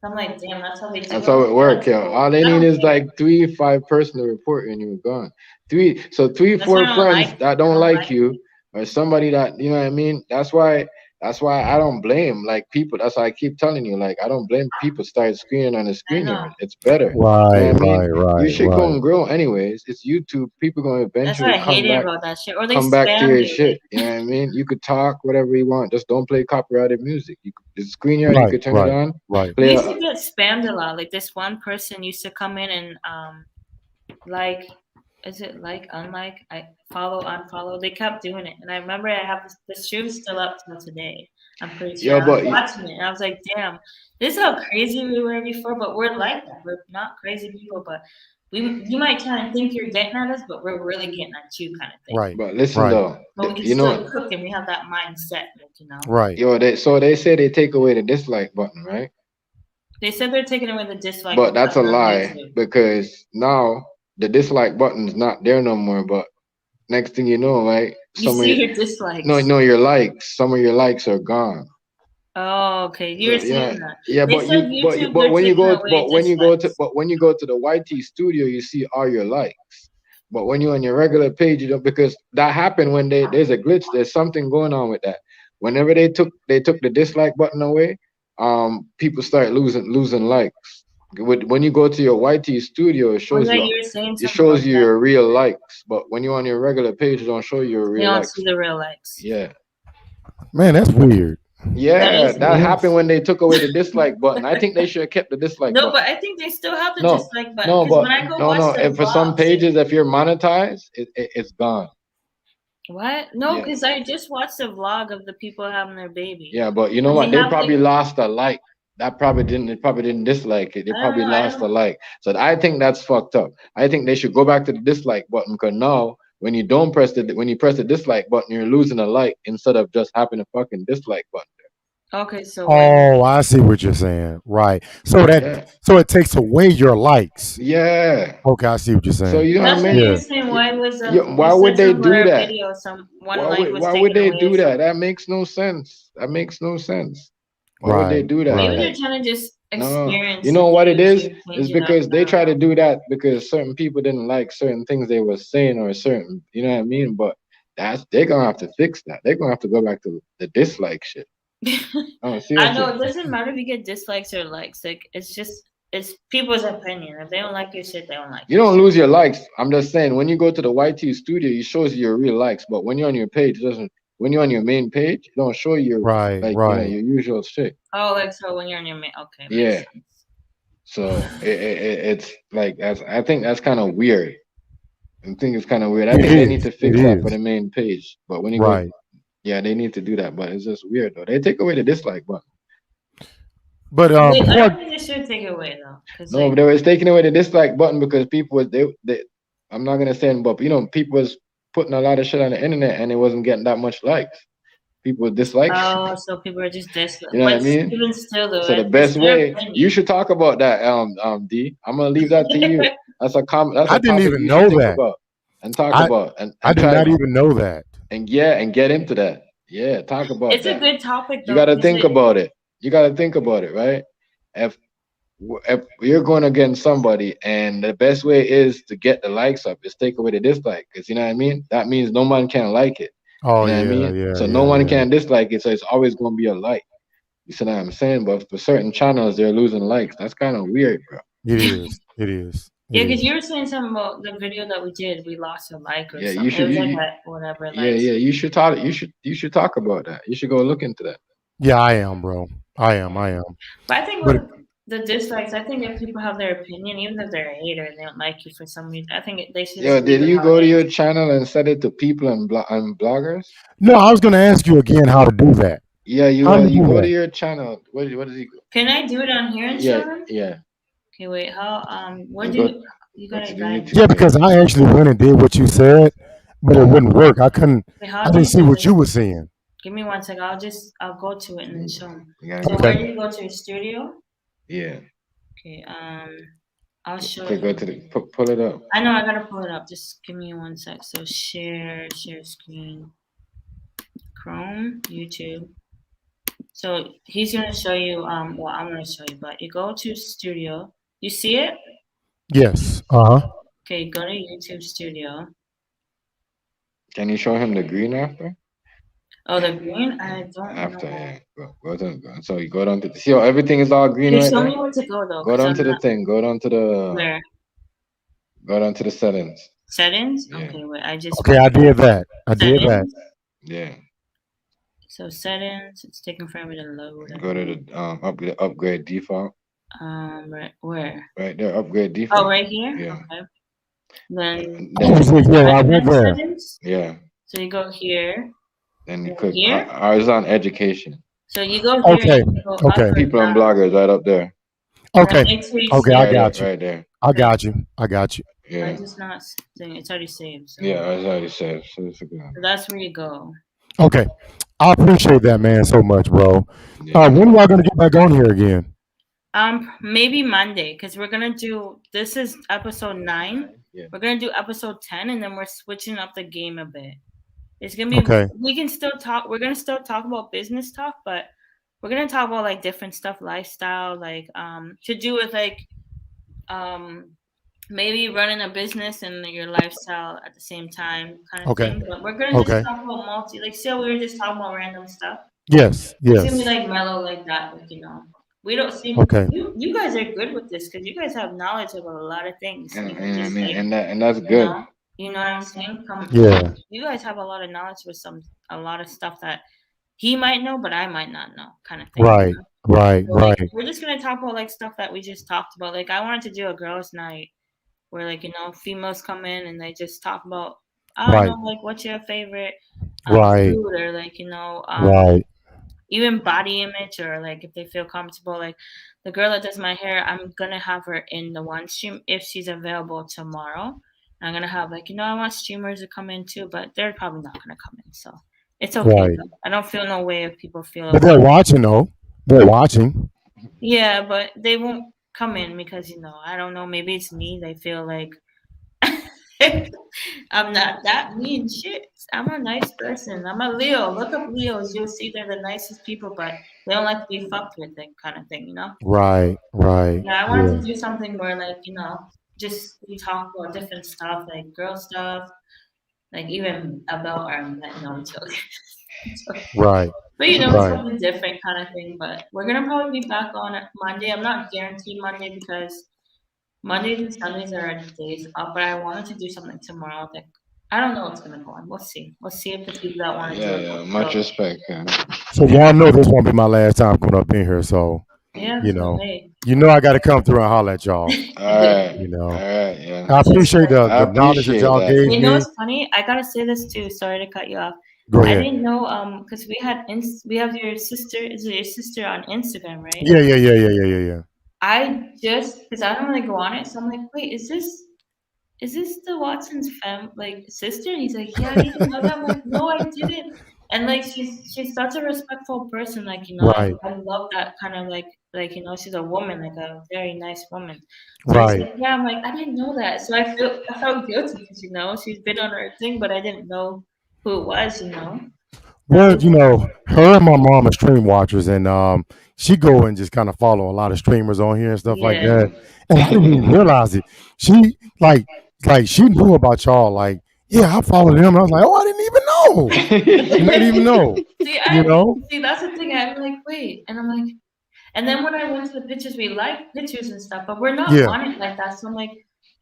I'm like, damn, that's how they do it. That's how it works, yo. All they need is like 3-5 person to report and you're gone. 3-4 friends that don't like you, or somebody that, you know what I mean? That's why I don't blame like people. That's why I keep telling you, like I don't blame people start screening on the screen. It's better. Right. You should go and grow anyways. It's YouTube. People gonna eventually That's what I hated about that shit. Or they come back to your shit. You know what I mean? You could talk whatever you want. Just don't play copyrighted music. You could just screen you. You could turn it on. Right. We used to get spammed a lot. Like this one person used to come in and like. Is it like, unlike, I follow, unfollow? They kept doing it. And I remember I have the stream still up till today. I'm pretty sure. I was watching it. And I was like, damn, this is how crazy we were before, but we're like that. We're not crazy people, but you might kind of think you're getting at us, but we're really getting at you kind of thing. Right. But listen, though. But we can still cook and we have that mindset, you know? Right. So they say they take away the dislike button, right? They said they're taking away the dislike button. But that's a lie because now the dislike button's not there no more. But next thing you know, right? You see your dislikes. No, your likes. Some of your likes are gone. Oh, okay. You were saying that. Yeah, They but said you YouTube, but they're when you taking go away but when you go to dislikes. but when you go to the YT studio, you see all your likes. But when you're on your regular page, you don't, because that happened when there's a glitch. There's something going on with that. Whenever they took the dislike button away, people start losing likes. When you go to your YT studio, it shows you were saying it something shows about you that. your real likes. But when you're on your regular page, it don't show you your You real don't likes. see the real likes. Yeah. Man, that's weird. Yeah, That that happened when they took away the dislike button. I think they should have kept the dislike button. No, but I think they still have the No, dislike button. no, 'cause but when I go watch the If for some vlogs, pages, if you're monetized, it's gone. What? No, Yeah. because I just watched a vlog of the people having their baby. Yeah, but you know And what? they They have, probably like- lost a like. They probably didn't dislike it. They I don't probably know, I lost a don't- like. So I think that's fucked up. I think they should go back to the dislike button, because now when you press the dislike button, you're losing a like instead of just having a fucking dislike button. Okay, so Oh, I see what you're saying. Right. So so it takes away your likes. Yeah. Okay, I see what you're saying. So you know that's what I what mean? you're saying. Why was Why would they do that? Video, one Why like was would they taken do away, that? That makes no sense. That makes no sense. Why would they Right, do that? right. Maybe they're trying to just No, experience. you know what it is? YouTube, It's change it up because they now. try to do that because certain people didn't like certain things they were saying, or certain, you know what I mean? But they're gonna have to fix that. They're gonna have to go back to the dislike shit. Oh, seriously. I know it doesn't matter if you get dislikes or likes. Like it's people's opinion. If they don't like your shit, they don't like. You don't lose your likes. I'm just saying, when you go to the YT studio, it shows you your real likes. But when you're on your page, it doesn't. When you're on your main page, it don't show you Right, like right. your usual shit. Oh, like so when you're on your main. Okay. makes Yeah. sense. So it's like I think that's kind of weird. I think it's kind of weird. I think they need to fix that for the main page. But when you go, Right. yeah, they need to do that. But it's just weird though. They take away the dislike button. But Wait, I before don't think they should take it away though. 'cause, No, like, they was taking away the dislike button because people was they I'm not gonna say it, but people was putting a lot of shit on the internet and it wasn't getting that much likes. People would dislike. oh, so people are just disliking. You know what I mean? Even still, though, So the it's best their way, opinion. you should talk about that, D. I'm gonna leave that to you. That's a That's I a didn't topic even you know should think that. about and talk I- about and I did try not even know that. and get into that. Yeah, talk about It's that. a good topic. Though, You got to because think about it. You got to think about it, right? If you're going against somebody and the best way is to get the likes up is take away the dislike, because you know what I mean? That means no one can like it. Oh, You know yeah, what I mean? yeah. So yeah, no one yeah. can dislike it, so it's always going to be a like. You see what I'm saying? But for certain channels, they're losing likes. That's kind of weird, bro. It is. It is. Yeah, It because is. you were saying something about the video that we did. We lost a like or Yeah, something. you should- It was you- like you- that, whatever. Yeah, likes. yeah. You should talk. You should talk about that. You should go look into that. Yeah, I am, bro. I am. But I think But- with the dislikes, I think if people have their opinion, even if they're a hater and they don't like you for some reason, I think they should. Yo, just did leave it you how go it to is. your channel and set it to people and bloggers? No, I was going to ask you again how to do that. Yeah, you How do you you do go that? to your channel. What is he? Can I do it on here and show Yeah, them? yeah. Okay, wait. How? What You do go- you go gotta to the guide? YouTube. Yeah, because I actually went and did what you said, but it wouldn't work. I couldn't. Wait, how I do didn't see do what this? you were seeing. Give me 1 second. I'll go to it and then show them. You gotta So go- Okay. where do you go to your studio? Yeah. Okay. I'll show Okay, you. go to pull it up. I know I gotta pull it up. Just give me 1 sec. So share screen, Chrome, YouTube. So he's gonna show you. Well, I'm gonna show you, but you go to Studio. You see it? Yes. Okay, go to YouTube Studio. Can you show him the green after? Oh, the green. I don't After, know. yeah. Go to. So you go down to. See how everything is all green Okay, right show there. me where to go though. Go 'cause down I'm to the not- thing. Go down to the. Where? Go down to the settings. Settings. Yeah. Okay, wait. I just. Okay, I did that. I did that. Settings. Yeah. So settings. It's taking forever to load. Go to the upgrade default. Where? Right there, upgrade default. Oh, right here. Yeah. Okay. Then. Yeah, I went advanced there. settings. Yeah. So you go here. Then you click. Here? Ours on education. So you go here. Okay, And you go okay. up or People and down. bloggers right up there. Okay. Make sure you Okay, save I Right got there, you. Right there. I got you. I got you. it. Yeah. It's just not saying it's already saved. So. Yeah, as I already said. So it's a good one. So that's where you go. Okay. I appreciate that, man, so much, bro. Yeah. When are y'all gonna get back on here again? Maybe Monday, because we're gonna do. This is episode 9. Yeah. We're gonna do episode 10, and then we're switching up the game a bit. It's gonna be. Okay. We can still talk. We're gonna still talk about business talk, but we're gonna talk about like different stuff, lifestyle, like to do with like maybe running a business and your lifestyle at the same time, kind of Okay. thing. But we're gonna Okay. just talk about like still we were just talking about random stuff. Yes. It's gonna be Yes. like mellow like that, like we don't see. Okay. You guys are good with this because you guys have knowledge about a lot of things. And, Just I mean, like, and that's good. you know what I'm saying? Yeah. You guys have a lot of knowledge with a lot of stuff that he might know, but I might not know, kind of thing. Right. Right. So, like, Right. we're just gonna talk about like stuff that we just talked about. Like I wanted to do a girls' night where like females come in and they just talk about I don't know, like what's your favorite Right. food, or like Right. even body image, or like if they feel comfortable. Like the girl that does my hair, I'm gonna have her in the one stream if she's available tomorrow. I'm gonna have like I want streamers to come in too, but they're probably not gonna come in, so it's okay. Right. I don't feel no way if people feel. But they're watching though. They're watching. Yeah, but they won't come in because I don't know. Maybe it's me. They feel like I'm not that mean. Shit, I'm a nice person. I'm a Leo. Look up Leos. You'll see they're the nicest people, but they don't like to be fucked with, it kind of thing. Right. Right. Yeah, I wanted to do something where like just we talk about different stuff, like girl stuff, like even about our no, I'm joking. Right. But Right. something different kind of thing. But we're gonna probably be back on Monday. I'm not guaranteed Monday because Mondays and Sundays are our days up. But I wanted to do something tomorrow. Like I don't know what's gonna go on. We'll see. We'll see if the people that want to do it. Yeah, much respect. Yeah. So y'all know this won't be my last time coming up in here. So Yeah, I got to come through and holler at y'all. All right. All right. Yeah. I appreciate the knowledge that y'all gave me. You know what's funny? I gotta say this too. Sorry to cut you off. Go ahead. I didn't know because we have your sister. Is it your sister on Instagram, right? Yeah. I just because I don't really go on it, so I'm like, wait, is this the Watson's sister? And he's like, yeah, I didn't know that. I'm like, no, I didn't. And like she's such a respectful person, like Right. I love that kind of like she's a woman, like a very nice woman. So Right. like, yeah, I'm like, I didn't know that, so I felt guilty because she's been on her thing, but I didn't know who it was. Well, her and my mom are stream watchers, and she go and just kind of follow a lot of streamers on here and stuff like that. And I didn't even realize it. She like she knew about y'all. Like, yeah, I followed them. I was like, oh, I didn't even know. I didn't even know. See, that's the thing. I'm like, wait, and I'm like, and then when I went to the pictures, we like pictures and stuff, but we're not on it like that. So I'm like,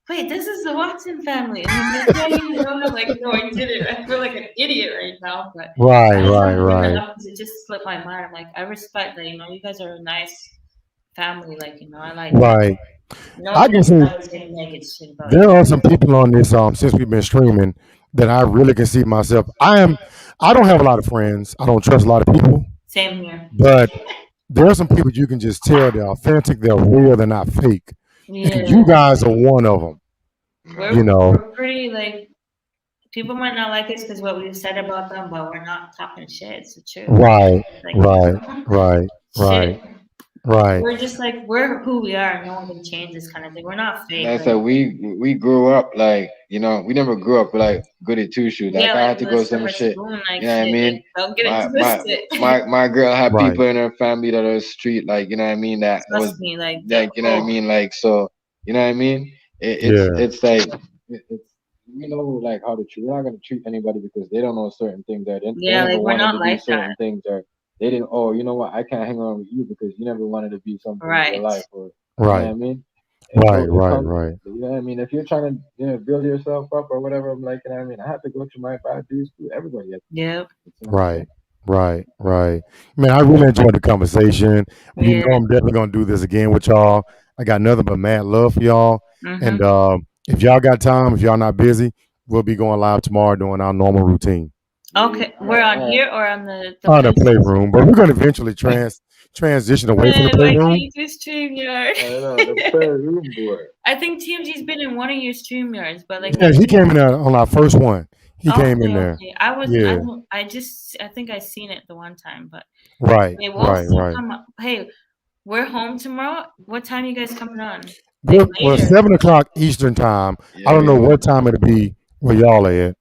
wait, this is the Watson family. And I'm like, yeah, I'm like, no, I didn't. I feel like an idiot right now. But right. It just slipped my mind. I'm like, I respect that. You guys are a nice family. Like, I like. Right. I can see there are some people on this since we've been streaming that I really can see myself. I don't have a lot of friends. I don't trust a lot of people. Same here. But there are some people you can just tell they're authentic, they're real, they're not fake. Yeah. And you guys are one of them. We're pretty people might not like us because what we've said about them, but we're not talking shit. It's the truth. Right. Right. We're just like we're who we are. No one can change this kind of thing. We're not fake. That's like we grew up like we never grew up like goody two shoes. Like I had to go some shit. Spoon, you know what I mean? Don't get it twisted. My girl had people in her family that are street, like you know what I mean. That Trust was me, like you know what I mean. Like so, you know what I mean. It's like we know like how to treat. We're not gonna treat anybody because they don't know certain things that we're not like certain things that. They didn't. Oh, you know what? I can't hang around with you because you never wanted to be something in your life, or you know what I mean. Right. You know what I mean? If you're trying to build yourself up or whatever, I'm like, you know what I mean? I have to go through my bad dues through everybody. Yeah. Right. Man, I really enjoyed the conversation. You know, I'm definitely gonna do this again with y'all. I got nothing but mad love for y'all. And if y'all got time, if y'all not busy, we'll be going live tomorrow doing our normal routine. Okay, we're on here or on the playroom, but we're gonna eventually transition away from the playroom. I know the playroom board. I think TMG's been in one of your StreamYards, but he came in there on our first one. He came in there. Okay. I think I seen it the one time, but right. Come up. Hey, We're home tomorrow. What time you guys coming on? Well, Later. 7:00 Eastern time. Yeah, I don't know what time it'll be where y'all at.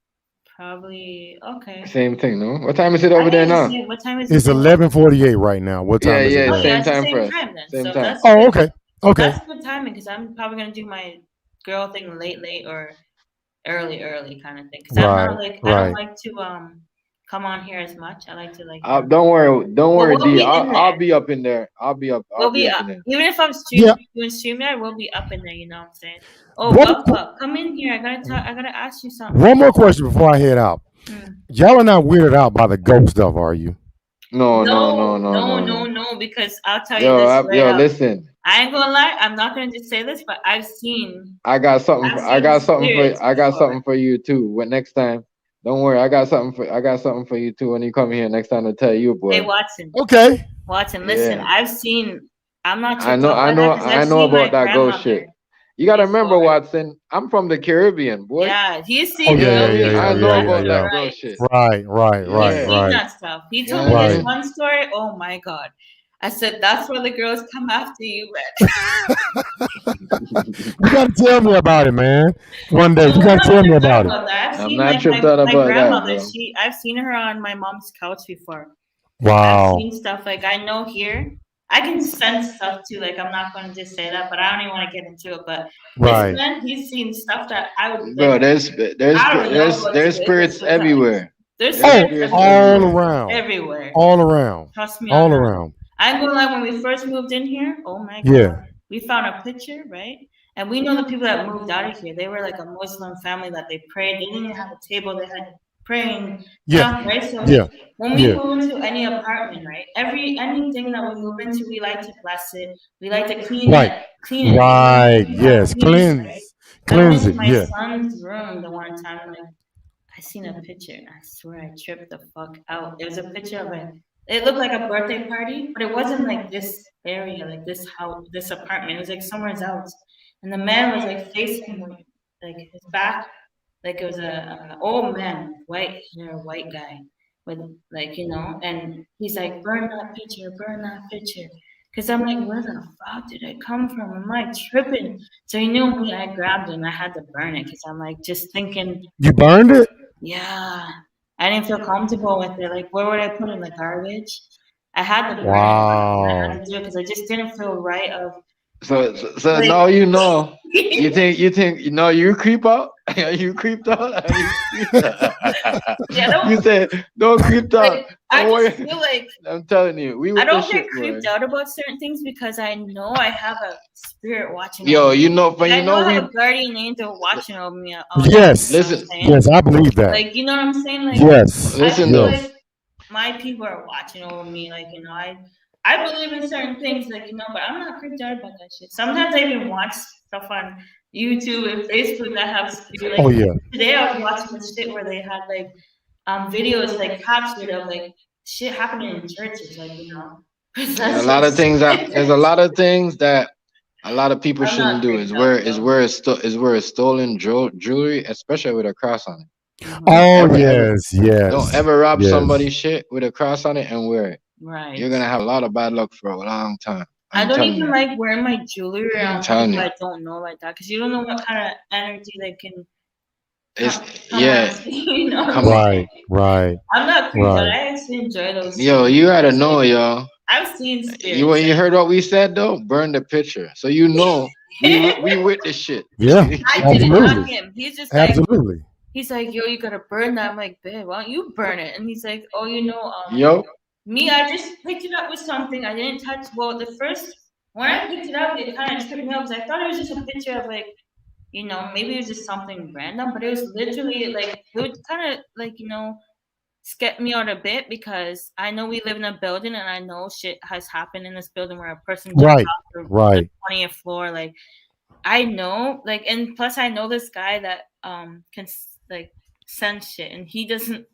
Probably okay. Same thing, no? What time is it I over there think it's now? what time is It's it? 11:48 right now. What Yeah, time is it yeah, Oh there? yeah, same it's the time same for us. time then. Same So time. that's Oh, good. okay. Okay. That's good timing because I'm probably gonna do my girl thing late or early kind of thing. Because I'm not Right. like I don't Right. like to come on here as much. I like to like. Don't worry, we'll D. be in I'll there. be up in there. I'll be up We'll be in up. there. Even if I'm Yeah. doing StreamYard, we'll be up in there. You know what I'm saying? Oh, One, Buff, come in here. I gotta ask you something. one more question before I head out. Y'all are not weirded out by the ghost stuff, are you? No. Because I'll tell you this right Yo, up. listen. I ain't gonna lie. I'm not gonna just say this, but I've seen. I got something. I got something spirits for you too. When next time, don't worry. I got something for you too. When you come here next time to tell you, boy. Hey, Watson. Okay. Watson, listen. Yeah. I've seen. I'm not. I know about that ghost shit. You gotta remember, Watson. I'm from the Caribbean, boy. Yeah, he's Oh seen. I know about yeah. that ghost shit. Right. He's seen that stuff. He told me Right. this one story. Oh my god. I said that's where the girls come after you, man. You gotta tell me about it, man. One day you gotta tell me about it. I've I'm seen not like tripped my out about that, grandmother. bro. I've seen her on my mom's couch before. Wow. I've seen stuff like I know here. I can sense stuff too. Like I'm not going to just say that, but I don't even want to get into it. But Right. this man, he's seen stuff that I would. Bro, Like, there's spirits everywhere. There's spirits all around. everywhere. All around. Trust me. All around. I'm gonna lie. When we first moved in here, oh my god, Yeah. we found a picture, right? And we know the people that moved out of here. They were like a Muslim family that they prayed. They didn't even have a table. They had praying stuff, right? So when we move into any apartment, right? Anything that we move into, we like to bless it. We like to clean it. Right. Yes. Cleanse. Right? Cleanse it. My Yeah. son's room the one time, like I seen a picture and I swear I tripped the fuck out. It was a picture of it. It looked like a birthday party, but it wasn't like this area, like this house, this apartment. It was like somewhere else. And the man was like facing like his back, like it was a old man, white hair, white guy, with like and he's like, burn that picture. Cause I'm like, where the fuck did it come from? Am I tripping? So he knew me. I grabbed it and I had to burn it because I'm like just thinking. You burned it? Yeah. I didn't feel comfortable with it. Like, where would I put it in the garbage? I had to burn it. I had to do it because I just didn't feel right. So like, now you know. You think you creep out? You creeped out? You said don't creep out. I just feel like I'm telling you, I don't get creeped out about certain things because I know I have a spirit watching. Yo, over me. I have a guardian angel watching over me. Yes. Listen. Yes, I believe that. Like, you know what I'm saying? Like, yes. Listen, though. Like, my people are watching over me. Like, I believe in certain things, like, but I'm not creeped out about that shit. Sometimes I even watch stuff on YouTube and Facebook that have spirit. Like, today I was watching this shit where they had like videos like captured of like shit happening in churches, like There's a lot of things that a lot of people shouldn't do. Is where it's stolen jewelry, especially with a cross on it. Oh yes. Don't ever rob somebody's shit with a cross on it and wear it. Right. You're gonna have a lot of bad luck for a long time. I don't even like wearing my jewelry around people I don't know like that because you don't know what kind of energy they can. Right. I'm not creeped out. I actually enjoy those. Yo, you gotta know, yo. I've seen spirits. You heard what we said though? Burn the picture, so you know we with this shit. Yeah, I didn't knock him. He's just like, absolutely. He's like, yo, you gotta burn that. I'm like, babe, why don't you burn it? And he's like, oh, me, I just picked it up with something. I didn't touch. Well, when I picked it up, it kind of tripped me up because I thought it was just a picture of like, maybe it was just something random, but it was literally like, it would kind of like, skip me out a bit because I know we live in a building and I know shit has happened in this building where a person jumped off the 20th floor. Like, I know, like, and plus I know this guy that can like sense shit, and he doesn't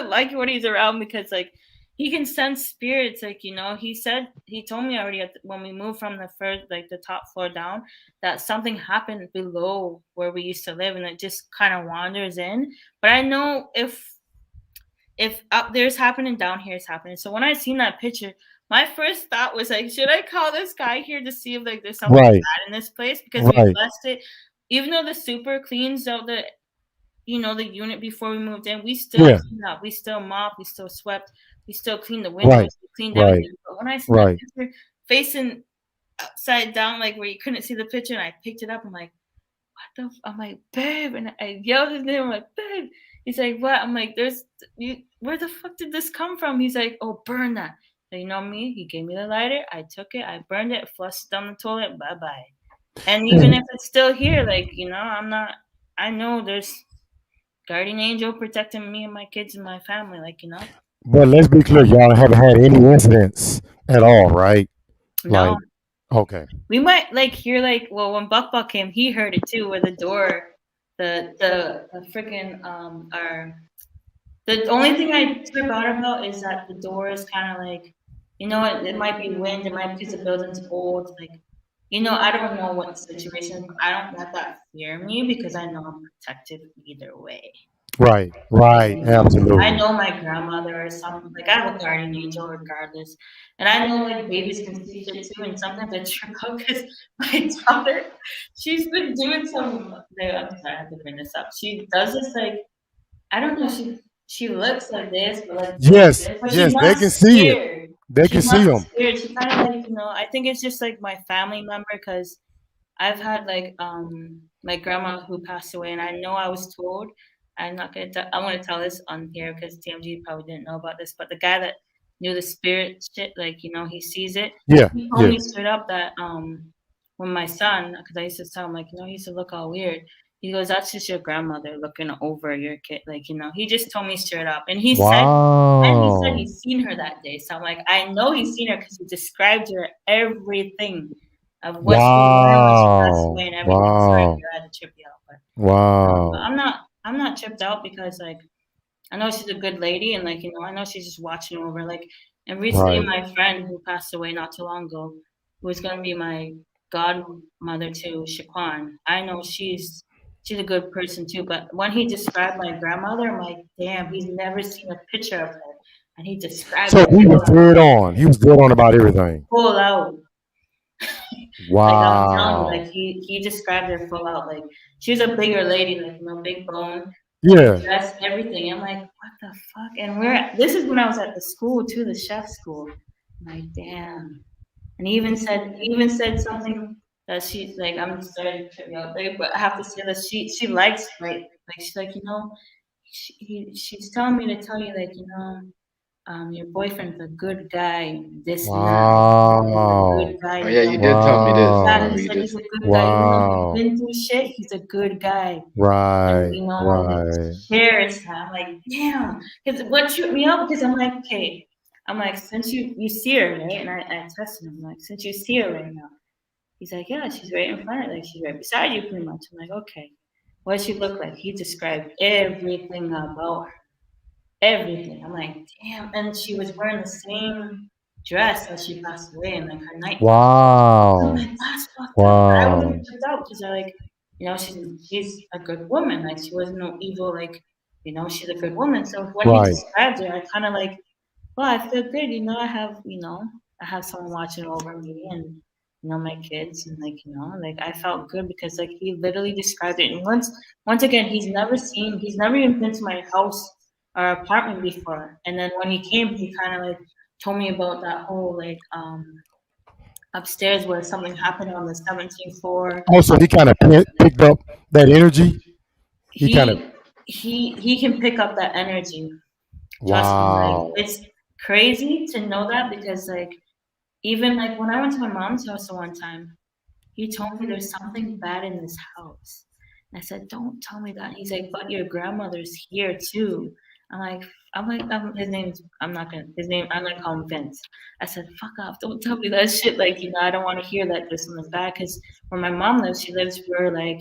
like when he's around because like he can sense spirits. Like, he told me already when we moved from the top floor down that something happened below where we used to live, and it just kind of wanders in. But I know if up there's happening, down here is happening. So when I seen that picture, my first thought was like, should I call this guy here to see if like there's something Right. bad in this place? Because we Right. blessed it. Even though the super cleans out the, you know, the unit before we moved in, we still cleaned up. We still mopped. We still swept. We still cleaned the windows. Right. We cleaned Right. everything. But when I seen that picture facing upside down, like where you couldn't see the picture, and I picked it up, I'm like, what the? I'm like, babe, and I yelled his name. I'm like, babe. He's like, what? I'm like, where the fuck did this come from? He's like, oh, burn that. So you know me? He gave me the lighter. I took it. I burned it. Flushed it down the toilet. Bye bye. And even if it's still here, like, you know, I know there's guardian angel protecting me and my kids and my family, like, you know. But let's be clear, y'all haven't had any incidents at all, right? No. Like, okay. We might like hear like, well, when Buck came, he heard it too, where the door, the freaking the only thing I trip out about is that the door is kind of like, you know, it might be wind, it might be because the building's old, like, you know, I don't know what the situation is. I don't let that fear me because I know I'm protected either way. Right. Absolutely. I know my grandmother or something. Like, I have a guardian angel regardless. And I know, like, babies can see shit too. And sometimes I trip out because my daughter, she's been doing some, I'm sorry, I have to bring this up. She does this, like, I don't know, she looks like this, but like, yes, but yes, they can see it. They can see them. She kind of like, you know, I think it's just like my family member because I've had like my grandma who passed away, and I know I was told. I'm not gonna. I want to tell this on here because TMG probably didn't know about this, but the guy that knew the spirit shit, like, you know, he sees it. Yeah. He told me straight up that when my son, because I used to tell him, like, you know, he used to look all weird. He goes, that's just your grandmother looking over your kid, like, you know. He just told me straight up, and he said he's seen her that day. So I'm like, I know he's seen her because he described her everything of what she learned when she passed away and everything. Sorry, I had to trip you out, but I'm not tripped out because, like, I know she's a good lady, and, like, you know, I know she's just watching over, like, and recently my friend who passed away not too long ago, who was gonna be my godmother to Shaquan, I know she's a good person too. But when he described my grandmother, I'm like, damn, he's never seen a picture of her, and he described. So he was dead on. He was dead on about everything. Full out. Wow. Like, I'm telling you, like, he described her full out. Like, she was a bigger lady, like, you know, big bone. Yeah. Dress, everything. I'm like, what the fuck? And this is when I was at the school too, the chef school. I'm like, damn. And he even said something that she's like, I'm sorry to trip you out there, but I have to say that she likes, right? Like, she's like, you know, she's telling me to tell you, like, you know, your boyfriend's a good guy. This wow. Good guy. Oh yeah, you did tell me this. Yeah, he said he's a good guy. You know, he's been through shit. He's a good guy. Right. And, you know, shares that. I'm like, damn. Because what tripped me out, because I'm like, okay. I'm like, since you see her, right? And I tested him, like, since you see her right now. He's like, yeah, she's right in front of you. Like, she's right beside you pretty much. I'm like, okay. What does she look like? He described everything about her. Everything. I'm like, damn. And she was wearing the same dress as she passed away in, like, her night. Wow. I'm like, that's fucked up. I wasn't tripped out because I, like, you know, she's a good woman. Like, she wasn't no evil, like, you know, she's a good woman. So when he described her, I kind of like, well, I feel good, you know, I have someone watching over me and, you know, my kids, and, like, you know, like, I felt good because, like, he literally described it. And once again, he's never even been to my house or apartment before. And then when he came, he kind of, like, told me about that whole, like, upstairs where something happened on the 17th floor. Oh, so he kind of picked up that energy? He can pick up that energy. Wow. Like, it's crazy to know that because, like, even, like, when I went to my mom's house the one time, he told me there's something bad in this house. And I said, don't tell me that. He's like, but your grandmother's here too. I'm like, his name, I'm gonna call him Vince. I said, fuck off, don't tell me that shit. Like, you know, I don't want to hear that there's something bad. Because where my mom lives, she lives where, like,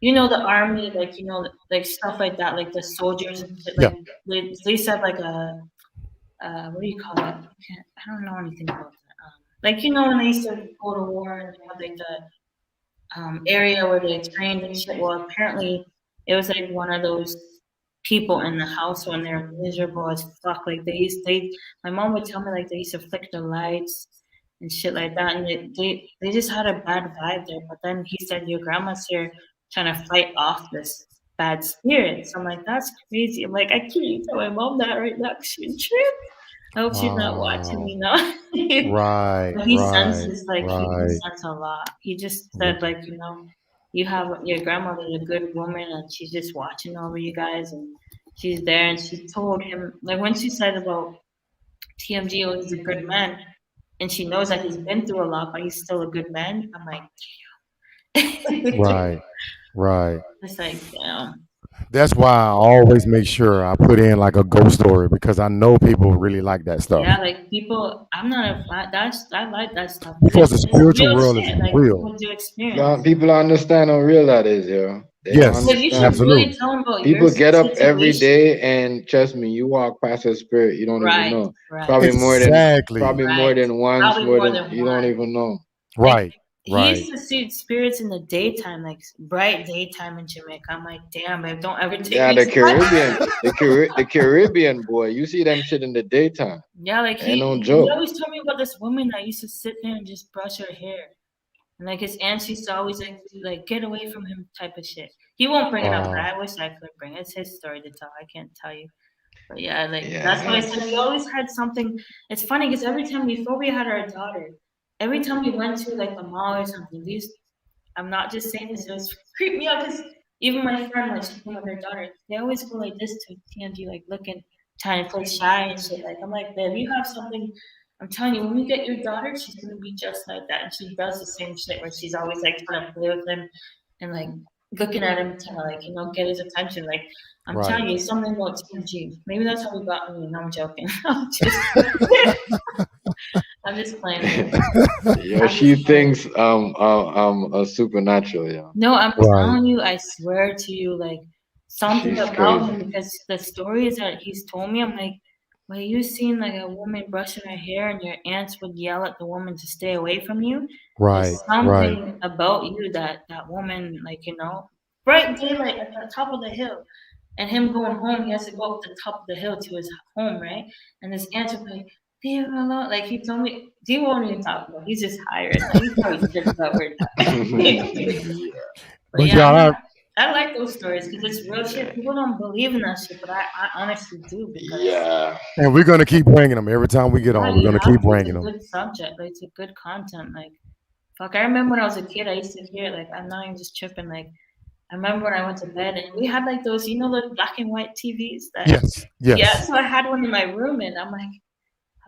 you know, the army, like, you know, like, stuff like that, like the soldiers and shit. Like, they used to have, like, a, what do you call it? I don't know anything about that. Like, you know, when they used to go to war and they had, like, the area where they trained and shit. Well, apparently it was, like, one of those people in the house when they're miserable as fuck. Like my mom would tell me like they used to flick the lights and shit like that, and they just had a bad vibe there. But then he said your grandma's here trying to fight off this bad spirit. So I'm like, that's crazy. I'm like, I can't tell my mom that right now 'cause she's tripped. I hope she's not watching me now. Right, But he right, senses like he right. senses a lot. He just said like, you have your grandmother's a good woman and she's just watching over you guys and she's there and she told him like when she said about TMG, he's a good man and she knows that he's been through a lot, but he's still a good man. I'm like, Right, right. it's like, damn. That's why I always make sure I put in like a ghost story because I know people really like that stuff. Yeah, like people, I'm not a fan. I like that stuff. Because the It's spiritual real world shit. is Like real. people do experience. People understand how real that is, yo. They don't Yes, But you should understand. really absolutely. tell them about People your get up every situation. day and trust me, you walk past a spirit, you don't even Right, know. right. Probably more than Exactly. more than once, Probably more than you don't one. even know. Right, He right. used to see spirits in the daytime, like bright daytime in Jamaica. I'm like, damn, babe, don't ever take Yeah, me the to Caribbean, the Caribbean boy, you see them shit in the daytime. Yeah, like Ain't no he joke. always told me about this woman that used to sit there and just brush her hair. And like his aunts used to always like get away from him type of shit. He won't bring it up, but I wish I could bring it. It's his story to tell. I can't tell you. But yeah, like that's why I said we always had something. It's funny because every time before we had our daughter, every time we went to like the mall or something, I'm not just saying this, it was creep me out because even my friend, like she came with her daughter, they always go like this to TMG, like looking, trying to play shy and shit. Like I'm like, babe, you have something. I'm telling you, when you get your daughter, she's gonna be just like that, and she does the same shit where she's always like trying to play with him and like looking at him to like get his attention. Like I'm telling you, something about TMG. Maybe that's how we got me. No, I'm joking. I'm just playing. Yo, she thinks a supernatural, yeah. No, I'm Right. telling you, I swear to you, like something She's about crazy. him because the stories that he's told me, I'm like, well, you seen like a woman brushing her hair and your aunts would yell at the woman to stay away from you. Right, There's right. something about you that woman, like bright daylight at the top of the hill, and him going home, he has to go up the top of the hill to his home, right? And his aunt would be like, leave him alone. Like he told me, he won't even talk about it. He's just hired. Like, he probably just about we're done. But But yeah, y'all, I like those stories because it's real shit. People don't believe in that shit, but I honestly do because Yeah. and we're gonna keep bringing them every time we get on. We're you gonna have keep to. bringing It's a them. good subject. Like it's a good content. Like fuck, I remember when I was a kid, I used to hear like I'm not even just tripping. Like I remember when I went to bed and we had like those, the black and white TVs that. Yes, yes. Yeah, so I had one in my room and I'm like,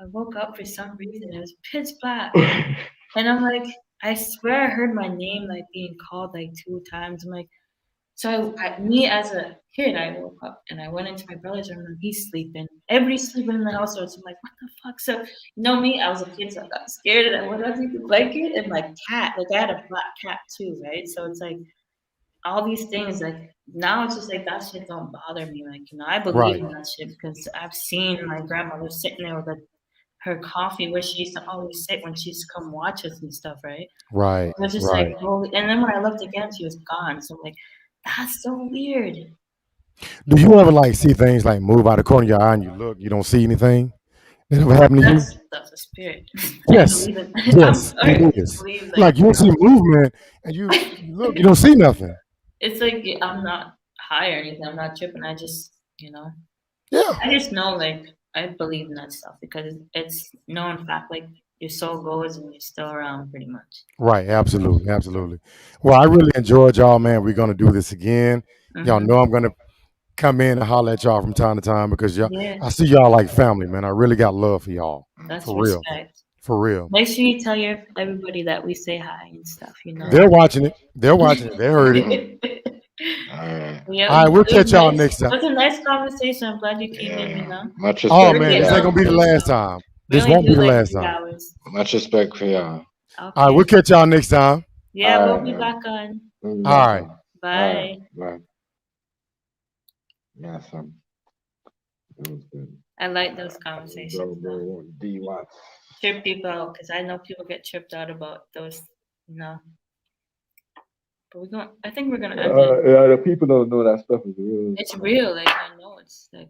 I woke up for some reason. It was pitch black, and I'm like, I swear I heard my name like being called like 2 times. I'm like. So me as a kid, I woke up and I went into my brother's room and he's sleeping. Everybody's sleeping in the household. So I'm like, what the fuck? So me, I was a kid, so I got scared and I went underneath the blanket and my cat, like I had a black cat too, right? So it's like all these things, like now it's just like that shit don't bother me. Like, I believe in that shit because I've seen my grandmother sitting there with her coffee where she used to always sit when she used to come watch us and stuff, right? Right. It was just right. like, holy, and then when I looked again, she was gone. So I'm like, that's so weird. Do you ever like see things like move out of the corner of your eye and you look, you don't see anything? That ever happened to you? That's a spirit. Yes. I believe it. Yes, I'm sorry. it is. Believe, Like you see movement and you look, you don't see nothing. It's like I'm not high or anything. I'm not tripping. I just, Yeah. I just know, like, I believe in that stuff because it's known fact. Like your soul goes and you're still around, pretty much. Right. Absolutely. Absolutely. Well, I really enjoyed y'all, man. We're gonna do this again. Y'all know I'm gonna come in and holler at y'all from time to time because y'all, I see y'all like family, man. I really got love for y'all. That's for respect. real. For real. Make sure you tell everybody that we say hi and stuff. They're watching it. They're watching it. They heard it. All right. Yeah, All right, we'll catch y'all next time. It was a nice conversation. I'm glad you came in. Much respect. Oh man, this ain't gonna be the last time. This won't be the last time. Much respect for y'all. All right, we'll catch y'all next time. Yeah, we'll be back on. All right. Bye. Bye. Yeah, son. It was good. I like those conversations. Do you want? Trip people out because I know people get tripped out about those, But I think we're gonna end it. Yeah, the people don't know that stuff is real. It's real, like I know. shorts. Like,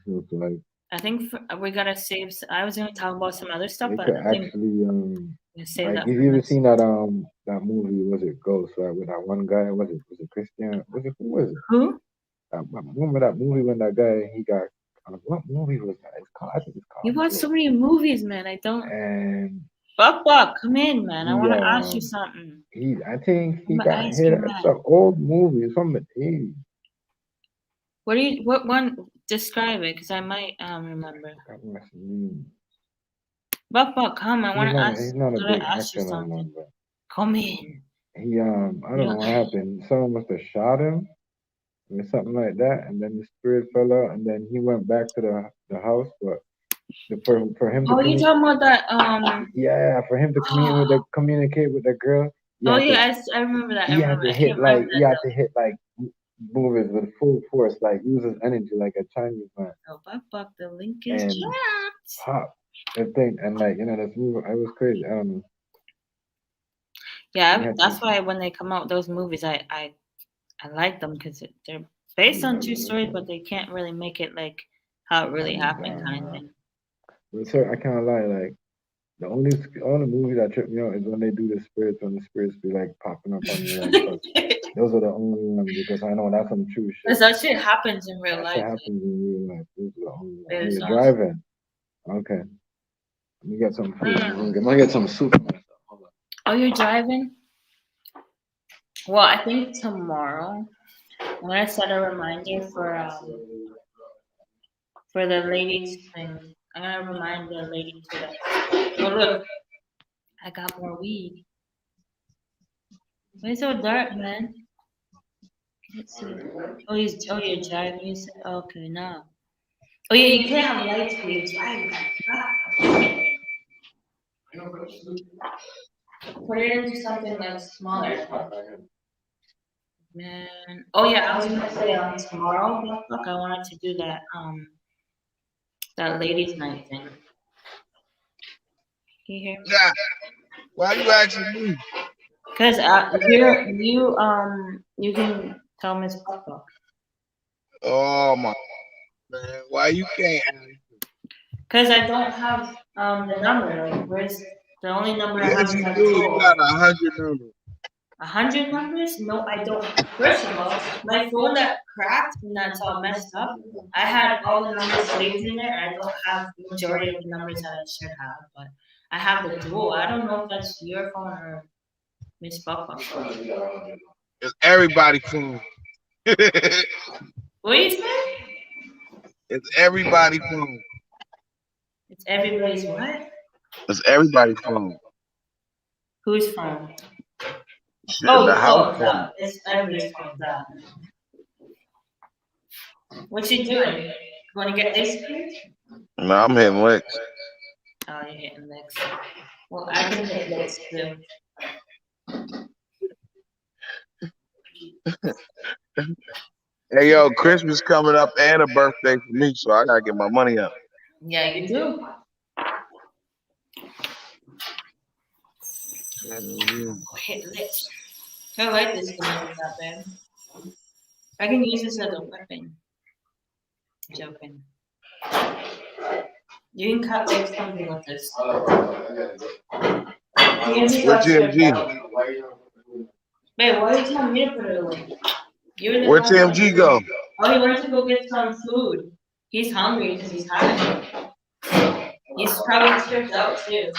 So like I think we gotta save. I was gonna talk about some other stuff, it but could I think actually we save like that. if for you ever next- seen that movie, was it Ghost, right? With that one guy, was it Christian? Who was it? Who? Remember that movie when that guy he got what movie was that? It's called I think it's called You watch so many movies, man. I don't. and Buck, come in, man. I want to ask you something. I think he I'm got gonna ask hit. you, It's man. an old movie. It's from the 80s. What one? Describe it, cause I might remember. God bless him. Buck, come. I want to ask. He's not a Gotta big ask you actor no more, something. but Come in. he I don't know what happened. Someone must have shot him or something like that, and then the spirit fell out, and then he went back to the house, but for him to Oh, you talking about that? for him to communicate with the girl. Oh yeah, I remember that. He had to hit like movies with full force, like use his energy like a Chinese man. Oh, Buck, the link is And trapped. pop the thing, and like this movie, it was crazy. I don't know. Yeah, that's why when they come out those movies, I like them because they're based on true stories, but they can't really make it like how it really happened, kind of thing. But sir, I can't lie, like the only movie that tripped me out is when they do the spirits, when the spirits be like popping up on you. Like, those are the only ones because I know that's some true shit. Because that shit happens in real life. Shit happens in real life. Those are the only ones. There's You're driving. Okay. Let me get some food. I'm gonna get some soup. Hold on. Oh, you're driving? Well, I think tomorrow I'm gonna set a reminder for the ladies thing. I'm gonna remind the ladies to that. Oh look, I got more weed. Why is it so dark, man? Let's see. Oh, you're driving. You said, okay, now. Oh yeah, you can't have lights when you're driving. Put it into something like smaller. Man. Oh yeah, I was gonna say tomorrow. Look, I wanted to do that ladies' night thing. Can you hear me? Yeah. Why you asking me? Cause here you can tell Miss Papa. Oh my man, why you can't? Cause I don't have the number. Like, where's the only number I have? Yes, you do. You got 100 numbers. 100 numbers? No, I don't. First of all, my phone that cracked and that's all messed up. I had all the numbers saved in there. I don't have the majority of the numbers that I should have, but I have the dual. I don't know if that's your phone or Miss Papa's phone. It's everybody's phone. What do you say? It's everybody's phone. It's everybody's what? It's everybody's phone. Whose phone? Shit, the house phone. No, it's everybody's phone. What you doing? You want to get ice cream? No, I'm hitting licks. Oh, you're hitting licks. Well, I can hit licks too. Hey yo, Christmas coming up and a birthday for me, so I gotta get my money up. Yeah, you do. Hit licks. I like this thing that bad. I can use this as a weapon. Joking. You can cut like something with this. Where TMG? Babe, why are you telling me to put it away? Where TMG go? Oh, he went to go get some food. He's hungry because he's high. He's probably tripped out too.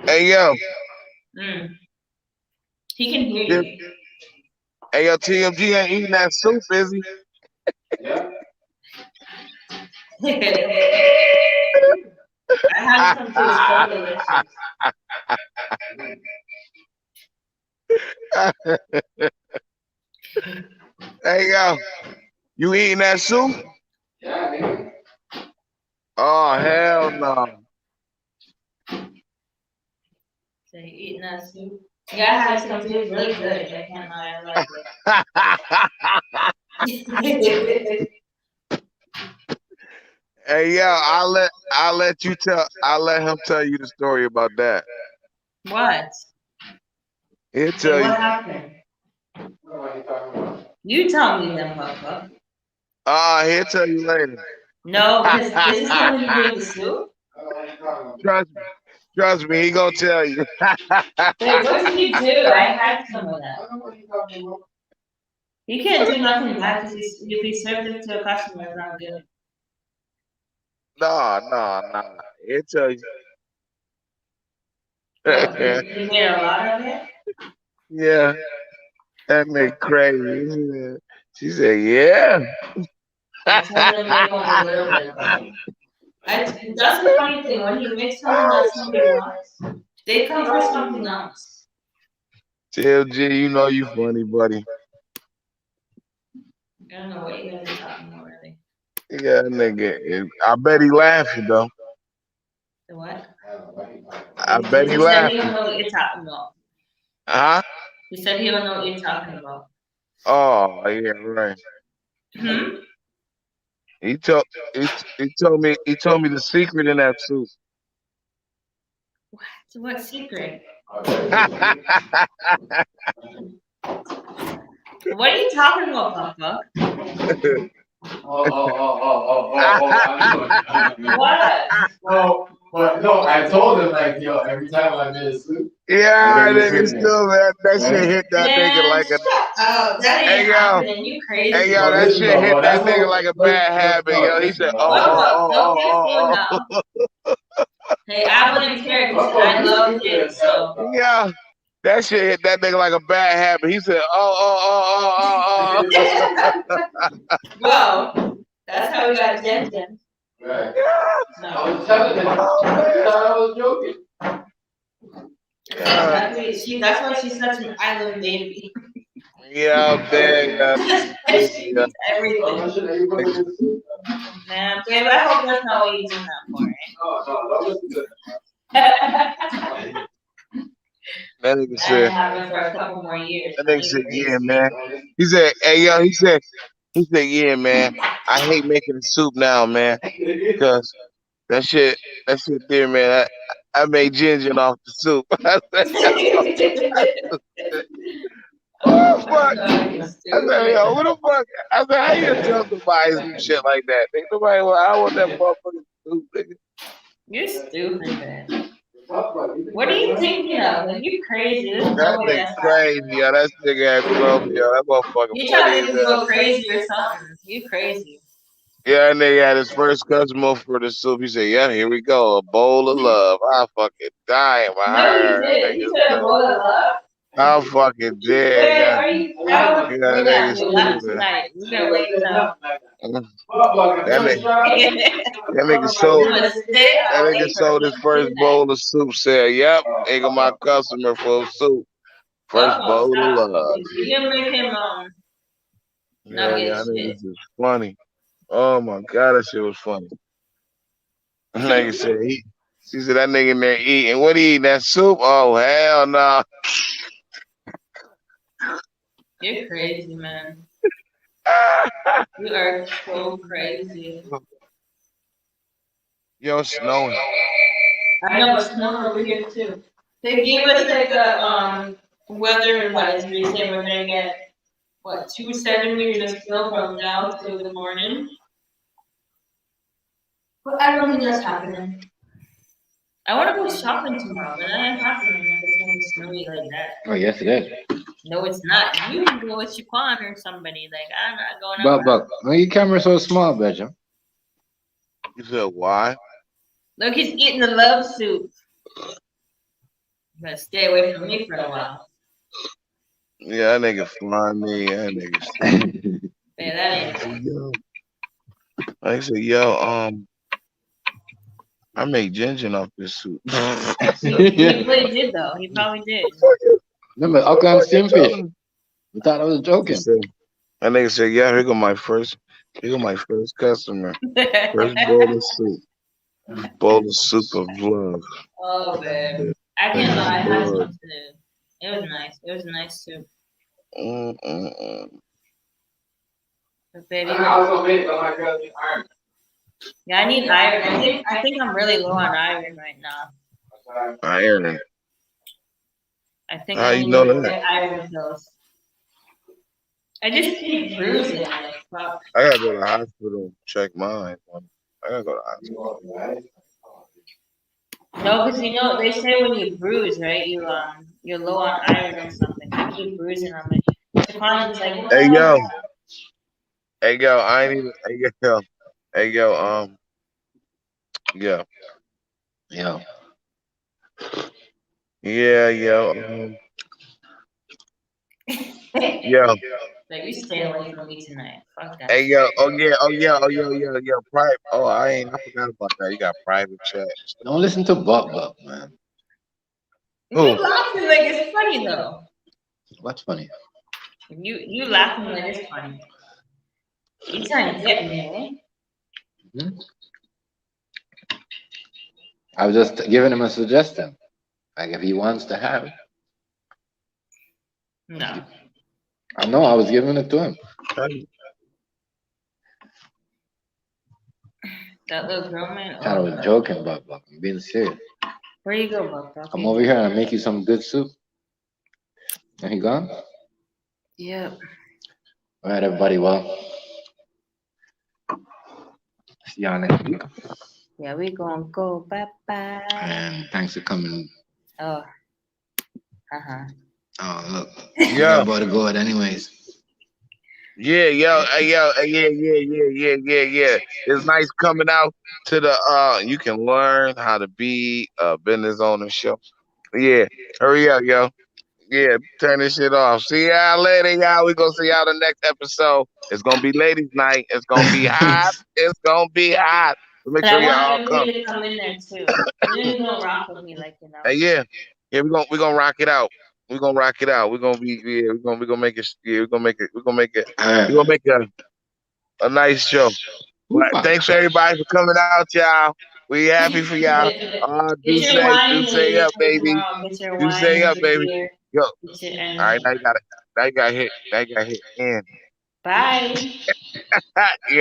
Hey yo. He can hear you. Hey yo, TMG ain't eating that soup, is he? I had some too. It's so delicious. Hey yo, you eating that soup? Yeah. Oh hell no. So you eating that soup? Yeah, I had some too. It's really good. I can't lie. I like it. Hey yo, I'll let him tell you the story about that. What? He'll tell What you. happened? You tell me then, Papa. He'll tell you later. No, because this is something to do with the soup. Trust me, he gonna tell you. Wait, what did he do? I had some of that. He can't do nothing bad because if he served it to a customer, it's not good. No. He'll tell you. What, he made a lot of it? Yeah, that nigga crazy. She said, yeah. I told him to make only a little bit of it. That's the funny thing. When he makes something that somebody wants, they come for something else. TLG, you know you funny, buddy. I don't know what you guys are talking about, really. Yeah, nigga. I bet he laughing, though. The what? I bet he He said he laughing. don't know what you're talking about. Huh? He said he don't know what you're talking about. Oh, yeah, right. Hmm? He told me the secret in that soup. What secret? What are you talking about, Papa? What? But no, I told him like, yo, every time I made a soup. Yeah, nigga, still that shit hit that nigga like a. That ain't happening. You crazy? Hey yo, that shit hit that nigga like a bad habit, yo. He said, oh. Hey, I wouldn't care because I love it. So. Yeah, that shit hit that nigga like a bad habit. He said, Well, that's how we got Jen. Right. No. I was telling him. I was joking. That's why she's such an island baby. Yeah, man. She eats everything. Man, babe, I hope that's not what you're doing that for. That nigga said. For a couple more years. That nigga said, yeah, man. He said, hey, yo, he said, yeah, man. I hate making the soup now, man, because that shit there, man. I made ginger off the soup. I said, oh fuck! I said, yo, what the fuck? I said, how you tell somebody some shit like that? Nigga, nobody, I want that motherfucking soup, nigga. You're stupid, man. What are you thinking of? Like, you crazy. There's That no way nigga crazy, yo. That nigga had 12, yo. That motherfucker. You trying to go crazy or something? You crazy. Yeah, that nigga had his first customer for the soup. He said, yeah, here we go. A bowl of love. I fucking die in my heart. No, you did. You said a bowl of love? I fucking did. Wait, Yeah. are you? That nigga tonight. We're gonna wait till. That nigga sold his first bowl of soup. Said, "Yep, ain't got my customer for soup. First bowl of love." You didn't make him Yeah, I think this is funny. Oh my god, that shit was funny. That nigga said she said that nigga in there eating. What he eating? That soup? Oh hell no. Nah. You're crazy, man. You are so crazy. Yo, it's snowing. I know it's snowing over here too. They gave us like a weather advisory saying we're gonna get 2 centimeters of snow from now to the morning. But I don't think that's happening. I want to go shopping tomorrow, but that ain't happening if it's gonna be snowy like that. Oh yes, it is. No, it's not. You can go with Shaquan or somebody. Like, I'm not going out. But why your camera so small, bitch? You said why? Look, he's eating the love soup. You gotta stay away from me for a while. Yeah, that nigga flying me. That nigga. Man, that ain't. I said, yo, I made ginger off this soup. He probably did though. He probably did. Remember, Auckland Steamfish. We thought I was joking. That nigga said, yeah, here go my first customer. First bowl of soup. Bowl of soup of love. Oh man. I can't lie, I had some today. It was nice. It was a nice soup. But baby, yeah, I need iron. I think I'm really low on iron right now. Iron. I think How I you need know to that? get iron pills. I just keep bruising. Like, fuck. I gotta go to the hospital and check mine. I gotta go to the hospital. No, because you know they say when you bruise, right? You're low on iron or something. I keep bruising on me. Stefani's like, what Hey the yo, hell? hey yo, I ain't even. Hey yo, yo, yo, yeah, yo. Like, you stay away from me tonight. Fuck that. Hey yo, yo, private. Oh, I forgot about that. You got private chat. Don't listen to Buck, man. You laughing like it's funny though. What's funny? You laughing like it's funny. You trying to get me, eh? I was just giving him a suggestion. Like if he wants to have it. No. I know, I was giving it to him. That little girl, man. I thought I was joking, Buck. I'm being serious. Where you go, Buck? Come over here and I'll make you some good soup. And he gone? Yep. All right, everybody. Well, see y'all next week. Yeah, we gonna go. Bye-bye. And thanks for coming. Oh. Oh, look. Yeah. I'm about to go it anyways. Yeah. It's nice coming out to the you can learn how to be a business ownership. Yeah. Hurry up, yo. Yeah, turn this shit off. See y'all later, y'all. We gonna see y'all the next episode. It's gonna be ladies' night. It's gonna be hot. It's gonna be hot. So make But sure I y'all want come. everybody to come in there too. You're gonna rock with me, like, you know. Hey, yeah, we gonna rock it out. We're gonna rock it out. We're gonna be we're gonna make it. Yeah, we're gonna make a nice show. But thanks for everybody for coming out, y'all. We happy for y'all. Get your wine Do and say your up, baby. tomorrow. Get your Do wine say and up, your baby. beer. Yo, all right, now you got hit. And Bye. yeah.